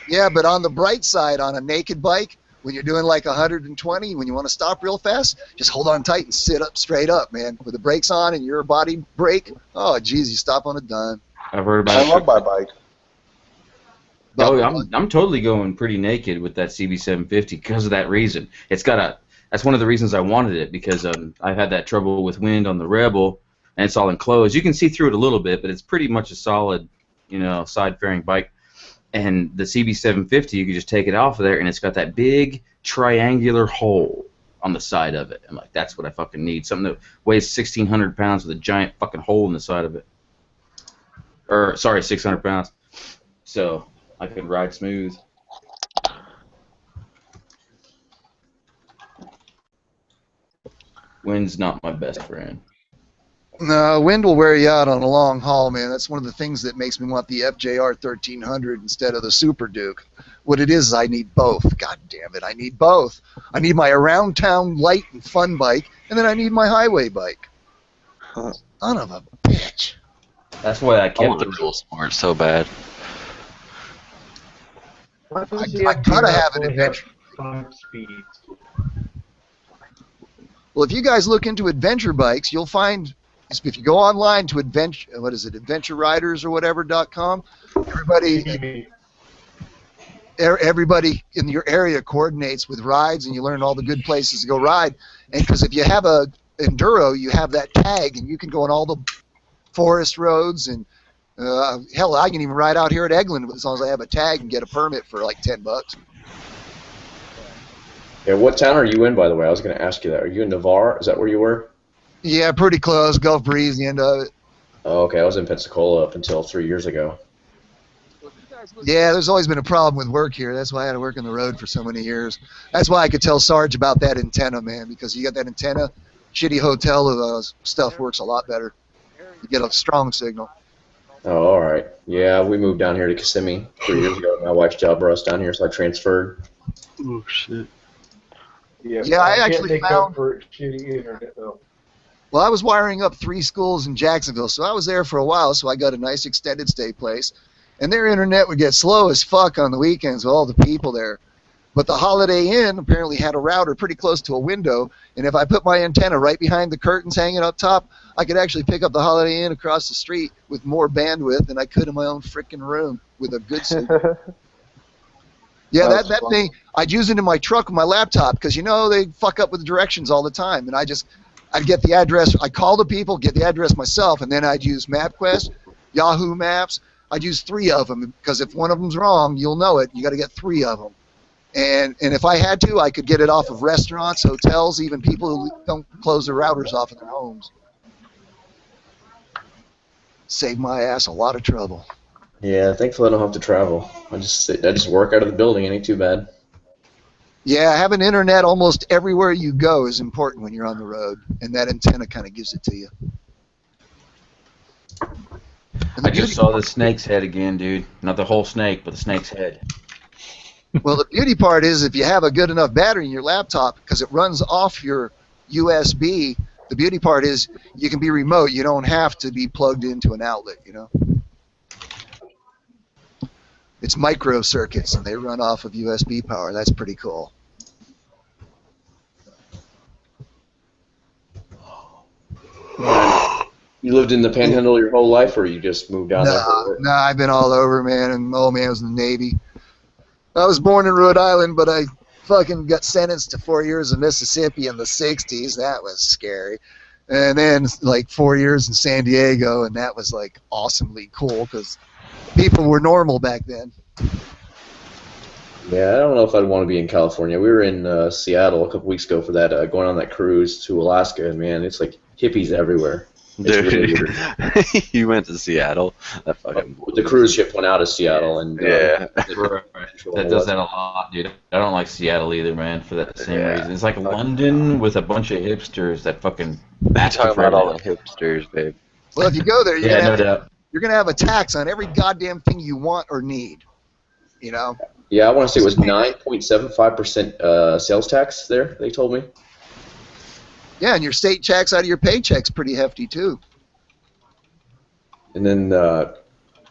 Yeah, but on the bright side, on a naked bike, when you're doing like 120, when you want to stop real fast, just hold on tight and sit up straight up, man. With the brakes on and your body brake, oh, geez, you stop on a dime.
I've heard about
I
it.
love my bike.
Oh, I'm totally going pretty naked with that CB750 because of that reason. It's got a. That's one of the reasons I wanted it, because I've had that trouble with wind on the Rebel, and it's all enclosed. You can see through it a little bit, but it's pretty much a solid, side fairing bike. And the CB750, you can just take it off of there, and it's got that big triangular hole on the side of it. I'm like, that's what I fucking need. Something that weighs 1,600 pounds with a giant fucking hole in the side of it. Or, sorry, 600 pounds. So I could ride smooth. Wind's not my best friend.
No, wind will wear you out on a long haul, man. That's one of the things that makes me want the FJR 1300 instead of the Super Duke. What it is I need both. God damn it, I need both. I need my around town light and fun bike, and then I need my highway bike. Son of a bitch.
That's why I
I want
kept
the dual sport so bad.
Why does
I
he have
gotta
to
have an
only
adventure.
5 speeds?
Well, if you guys look into adventure bikes, you'll find, if you go online to Adventure Riders or whatever.com, everybody in your area coordinates with rides, and you learn all the good places to go ride. And because if you have a enduro, you have that tag, and you can go on all the forest roads, and hell, I can even ride out here at Eglin as long as I have a tag and get a permit for like $10.
Yeah, what town are you in, by the way? I was going to ask you that. Are you in Navarre? Is that where you were?
Yeah, pretty close. Gulf Breeze, the end of it.
Oh, okay. I was in Pensacola up until 3 years ago.
Yeah, there's always been a problem with work here. That's why I had to work on the road for so many years. That's why I could tell Sarge about that antenna, man, because you got that antenna, shitty hotel stuff works a lot better. You get a strong signal.
Oh, all right. Yeah, we moved down here to Kissimmee 3 years ago. My wife's job brought us down here, so I transferred.
Oh, shit.
Yeah, I actually
can't make
found-
up for shitty internet though.
Well, I was wiring up 3 schools in Jacksonville, so I was there for a while, so I got a nice extended stay place. And their internet would get slow as fuck on the weekends with all the people there. But the Holiday Inn apparently had a router pretty close to a window, and if I put my antenna right behind the curtains hanging up top, I could actually pick up the Holiday Inn across the street with more bandwidth than I could in my own freaking room with a good signal. Yeah, that thing, I'd use it in my truck with my laptop because, they fuck up with the directions all the time. And I'd get the address. I'd call the people, get the address myself, and then I'd use MapQuest, Yahoo Maps. I'd use 3 of them because if one of them's wrong, you'll know it. You got to get 3 of them. And if I had to, I could get it off of restaurants, hotels, even people who don't close their routers off in their homes. Save my ass a lot of trouble.
Yeah, thankfully I don't have to travel. I just work out of the building. It ain't too bad.
Yeah, having internet almost everywhere you go is important when you're on the road, and that antenna kind of gives it to you. And the
I just
beauty
saw the snake's head again, dude. Not the whole snake, but the snake's head.
Well, the beauty part is if you have a good enough battery in your laptop, because it runs off your USB, the beauty part is you can be remote. You don't have to be plugged into an outlet, you know. It's micro circuits, and they run off of USB power. That's pretty cool.
You lived in the Panhandle your whole life, or you just moved down there for work?
No, I've been all over, man, and old man was in the Navy. I was born in Rhode Island, but I fucking got sentenced to 4 years in Mississippi in the 60s. That was scary. And then like 4 years in San Diego, and that was like awesomely cool because people were normal back then.
Yeah, I don't know if I'd want to be in California. We were in Seattle a couple weeks ago for that, going on that cruise to Alaska, and man, it's like hippies everywhere. It's
Dude,
really weird.
you went to Seattle? That fucking
The cruise ship went out of Seattle, and
yeah.
That does that a lot, dude. I don't like Seattle either, man, for that same reason. It's like London with a bunch of hipsters that fucking.
That's talking about all the hipsters, babe.
Well, if you go there,
Yeah, no doubt.
you're gonna have a tax on every goddamn thing you want or need. You know.
Yeah, I want to say it was 9.75% sales tax there, they told me.
Yeah, and your state tax out of your paycheck's pretty hefty too.
And then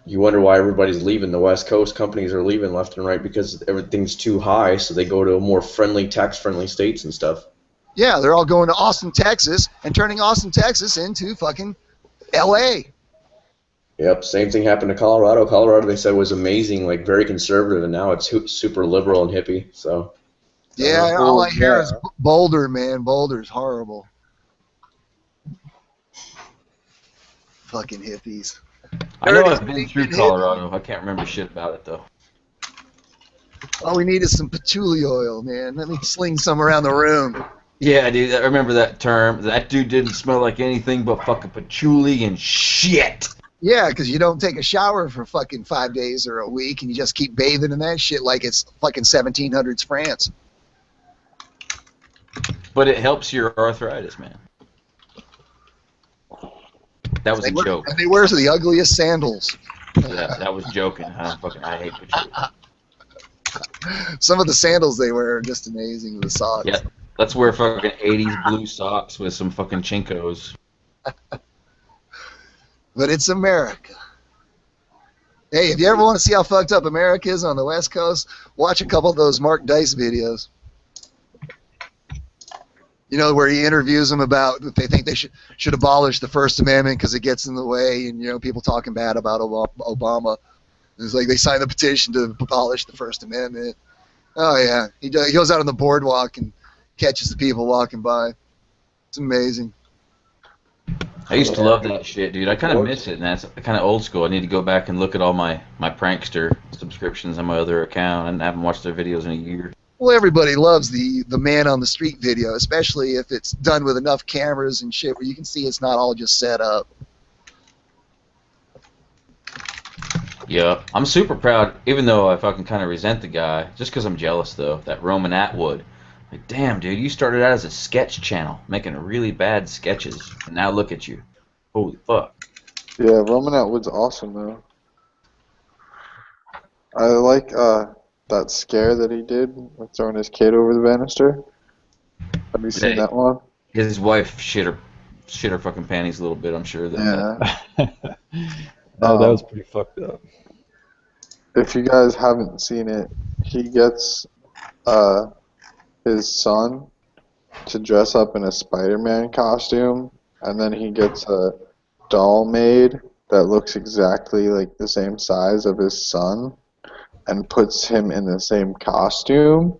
you wonder why everybody's leaving the West Coast. Companies are leaving left and right because everything's too high, so they go to more friendly, tax-friendly states and stuff.
Yeah, they're all going to Austin, Texas, and turning Austin, Texas into fucking L.A.
Yep, same thing happened to Colorado. Colorado, they said, was amazing, like very conservative, and now it's super liberal and hippie. So.
Yeah, all I hear is Boulder, man. Boulder's horrible. Fucking hippies.
I know I've been through Colorado. I can't remember shit about it, though.
All we need is some patchouli oil, man. Let me sling some around the room.
Yeah, dude, I remember that term. That dude didn't smell like anything but fucking patchouli and shit.
Yeah, because you don't take a shower for fucking 5 days or a week, and you just keep bathing in that shit like it's fucking 1700s France.
But it helps your arthritis, man. That was a joke.
And they wear the ugliest sandals.
Yeah, that was joking. I hate patchouli.
Some of the sandals they wear are just amazing. The socks.
Yeah, let's wear fucking 80s blue socks with some fucking chinkos.
But it's America. Hey, if you ever want to see how fucked up America is on the West Coast, watch a couple of those Mark Dice videos. You know, where he interviews them about if they think they should abolish the First Amendment because it gets in the way, and, you know, people talking bad about Obama. It's like they signed the petition to abolish the First Amendment. Oh, yeah. He goes out on the boardwalk and catches the people walking by. It's amazing.
I used to love that shit, dude. I kind of miss it, and that's kind of old school. I need to go back and look at all my prankster subscriptions on my other account. I haven't watched their videos in a year.
Well, everybody loves the man on the street video, especially if it's done with enough cameras and shit where you can see it's not all just set up.
Yeah, I'm super proud, even though I fucking kind of resent the guy, just because I'm jealous, though, that Roman Atwood. Like, damn, dude, you started out as a sketch channel, making really bad sketches, and now look at you. Holy fuck.
Yeah, Roman Atwood's awesome, though. I like that scare that he did with throwing his kid over the banister. Have you seen that one?
His wife shit her fucking panties a little bit, I'm sure.
Yeah.
Oh, that was pretty fucked up.
If you guys haven't seen it, he gets his son to dress up in a Spider-Man costume, and then he gets a doll made that looks exactly like the same size of his son, and puts him in the same costume,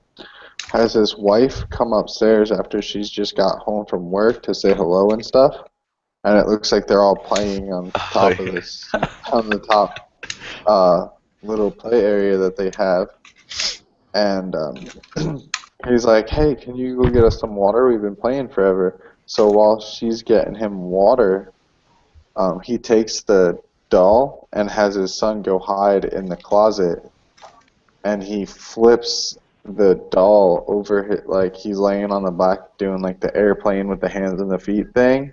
has his wife come upstairs after she's just got home from work to say hello and stuff, and it looks like they're all playing on top of this, on the top little play area that they have, and he's like, hey, can you go get us some water? We've been playing forever. So while she's getting him water, he takes the doll and has his son go hide in the closet, and he flips the doll over, like he's laying on the back doing like the airplane with the hands and the feet thing,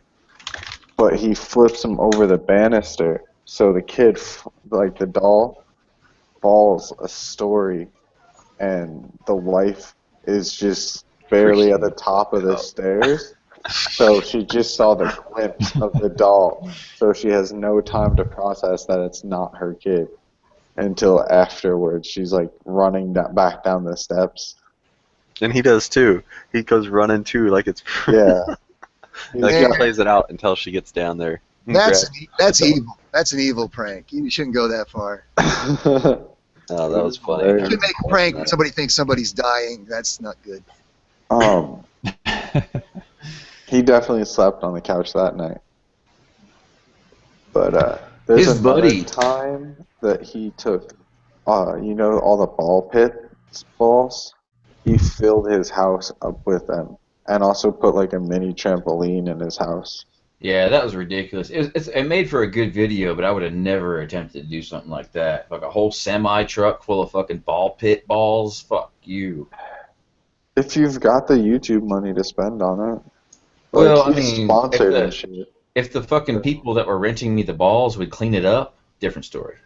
but he flips him over the banister So the kid, like the doll, falls a story, and the wife is just barely at the top of the stairs. So she just saw the glimpse of the doll. So she has no time to process that it's not her kid until afterwards. She's like running back down the steps.
And he does too. He goes running too, like it's.
Yeah.
Like he plays it out until she gets down there.
That's evil. That's an evil prank. You shouldn't go that far.
Oh, that was funny.
You should make a prank when somebody thinks somebody's dying. That's not good.
He definitely slept on the couch that night. But there's
His
another
buddy.
time that he took, you know, all the ball pit balls. He filled his house up with them, and also put like a mini trampoline in his house.
Yeah, that was ridiculous. It made for a good video, but I would have never attempted to do something like that. Like a whole semi truck full of fucking ball pit balls. Fuck you.
If you've got the YouTube money to spend on it.
Well, I
he's
mean,
sponsored and shit.
if the fucking people that were renting me the balls would clean it up, different story.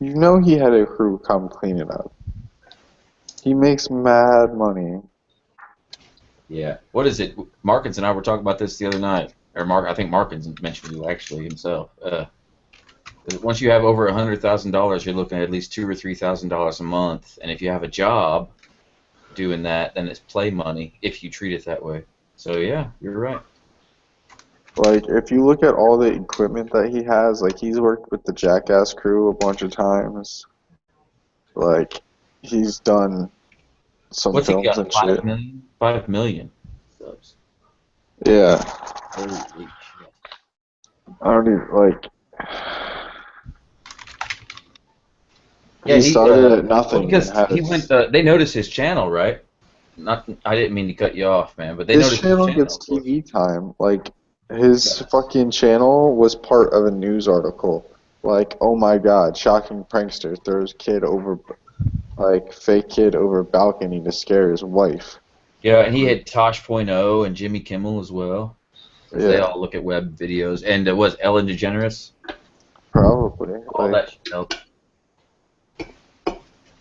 You know he had a crew come clean it up. He makes mad money.
Yeah. What is it? Markins and I were talking about this the other night. Or I think Markins mentioned you actually himself. Once you have over $100,000, you're looking at least $2,000 or $3,000 a month, and if you have a job doing that, then it's play money if you treat it that way. So yeah, you're right.
Like, if you look at all the equipment that he has, like, he's worked with the Jackass crew a bunch of times. Like, he's done some
What's he
films
got?
and
5
shit.
million? 5 million subs.
Yeah.
Holy shit.
I don't even, like...
Yeah,
he started at nothing.
Because
and
he went. They noticed his channel, right? I didn't mean to cut you off, man, but they
his
noticed
channel
his channel.
gets TV time. Like, his fucking channel was part of a news article. Like, oh my god, shocking prankster throws kid over, like, fake kid over balcony to scare his wife.
Yeah, and he had Tosh.0 and Jimmy Kimmel as well. 'Cause They
Yeah.
all look at web videos. And was Ellen DeGeneres?
Probably.
All that shit helped.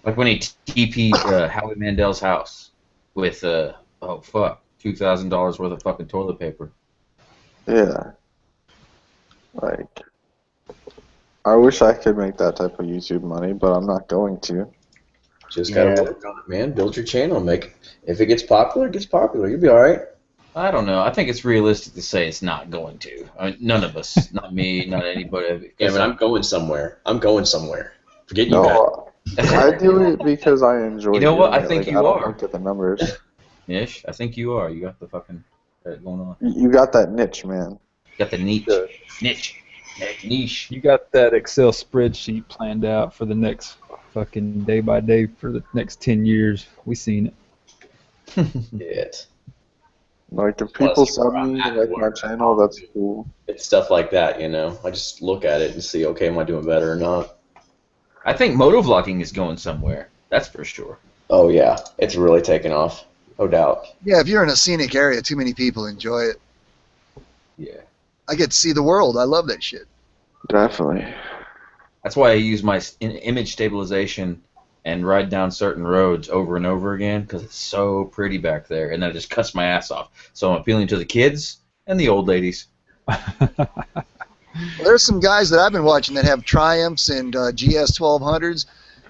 Like when he TP'd Howie Mandel's house with, $2,000 worth of fucking toilet paper.
Yeah. Like, I wish I could make that type of YouTube money, but I'm not going to.
Just gotta work on it, man. Build your channel. If it gets popular, it gets popular. You'll be all right.
I don't know. I think it's realistic to say it's not going to. I mean, none of us, not me, not anybody.
Yeah, but I'm going somewhere. Forget you guys.
No, I do it because I enjoy
You know what?
doing
I
it.
think
Like,
you
I don't
are.
look at the numbers.
Ish, I think you are. You got the fucking going on.
You got that niche, man.
You got the niche. Niche.
You got that Excel spreadsheet planned out for the next fucking day by day for the next 10 years. We seen it.
Shit.
Like, if people sub me like my channel, that's cool.
It's stuff like that, you know. I just look at it and see, okay, am I doing better or not?
I think motovlogging is going somewhere. That's for sure.
Oh yeah, it's really taken off, no doubt.
Yeah, if you're in a scenic area, too many people enjoy it.
Yeah.
I get to see the world. I love that shit.
Definitely.
That's why I use my image stabilization and ride down certain roads over and over again because it's so pretty back there, and then it just cuts my ass off. So I'm appealing to the kids and the old ladies.
There's some guys that I've been watching that have Triumphs and GS 1200s,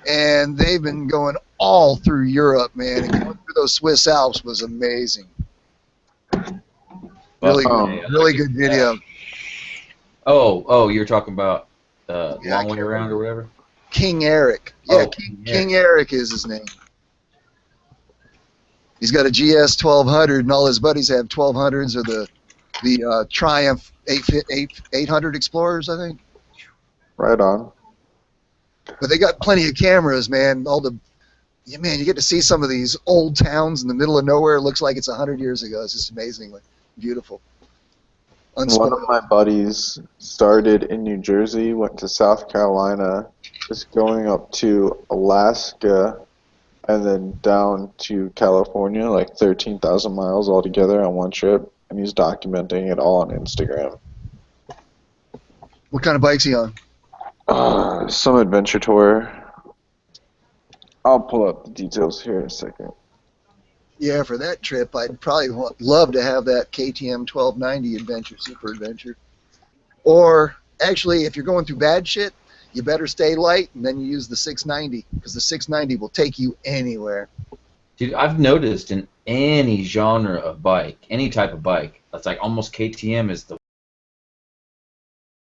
and they've been going all through Europe, man. And going through those Swiss Alps was amazing. Really good video.
Oh, you're talking about Long Way Around or whatever?
King Eric. Yeah, King Eric is his name. He's got a GS 1200, and all his buddies have 1200s or the Triumph 800 Explorers, I think.
Right on.
But they got plenty of cameras, man. You get to see some of these old towns in the middle of nowhere. It looks like it's 100 years ago. It's just amazingly beautiful.
One of my buddies started in New Jersey, went to South Carolina, is going up to Alaska, and then down to California, like 13,000 miles altogether on one trip, and he's documenting it all on Instagram.
What kind of bike's he on?
Some adventure tour. I'll pull up the details here in a second.
Yeah, for that trip, I'd probably love to have that KTM 1290 Adventure, Super Adventure. Or, actually, if you're going through bad shit, you better stay light, and then you use the 690, because the 690 will take you anywhere.
Dude, I've noticed in any genre of bike, any type of bike, it's like almost KTM is the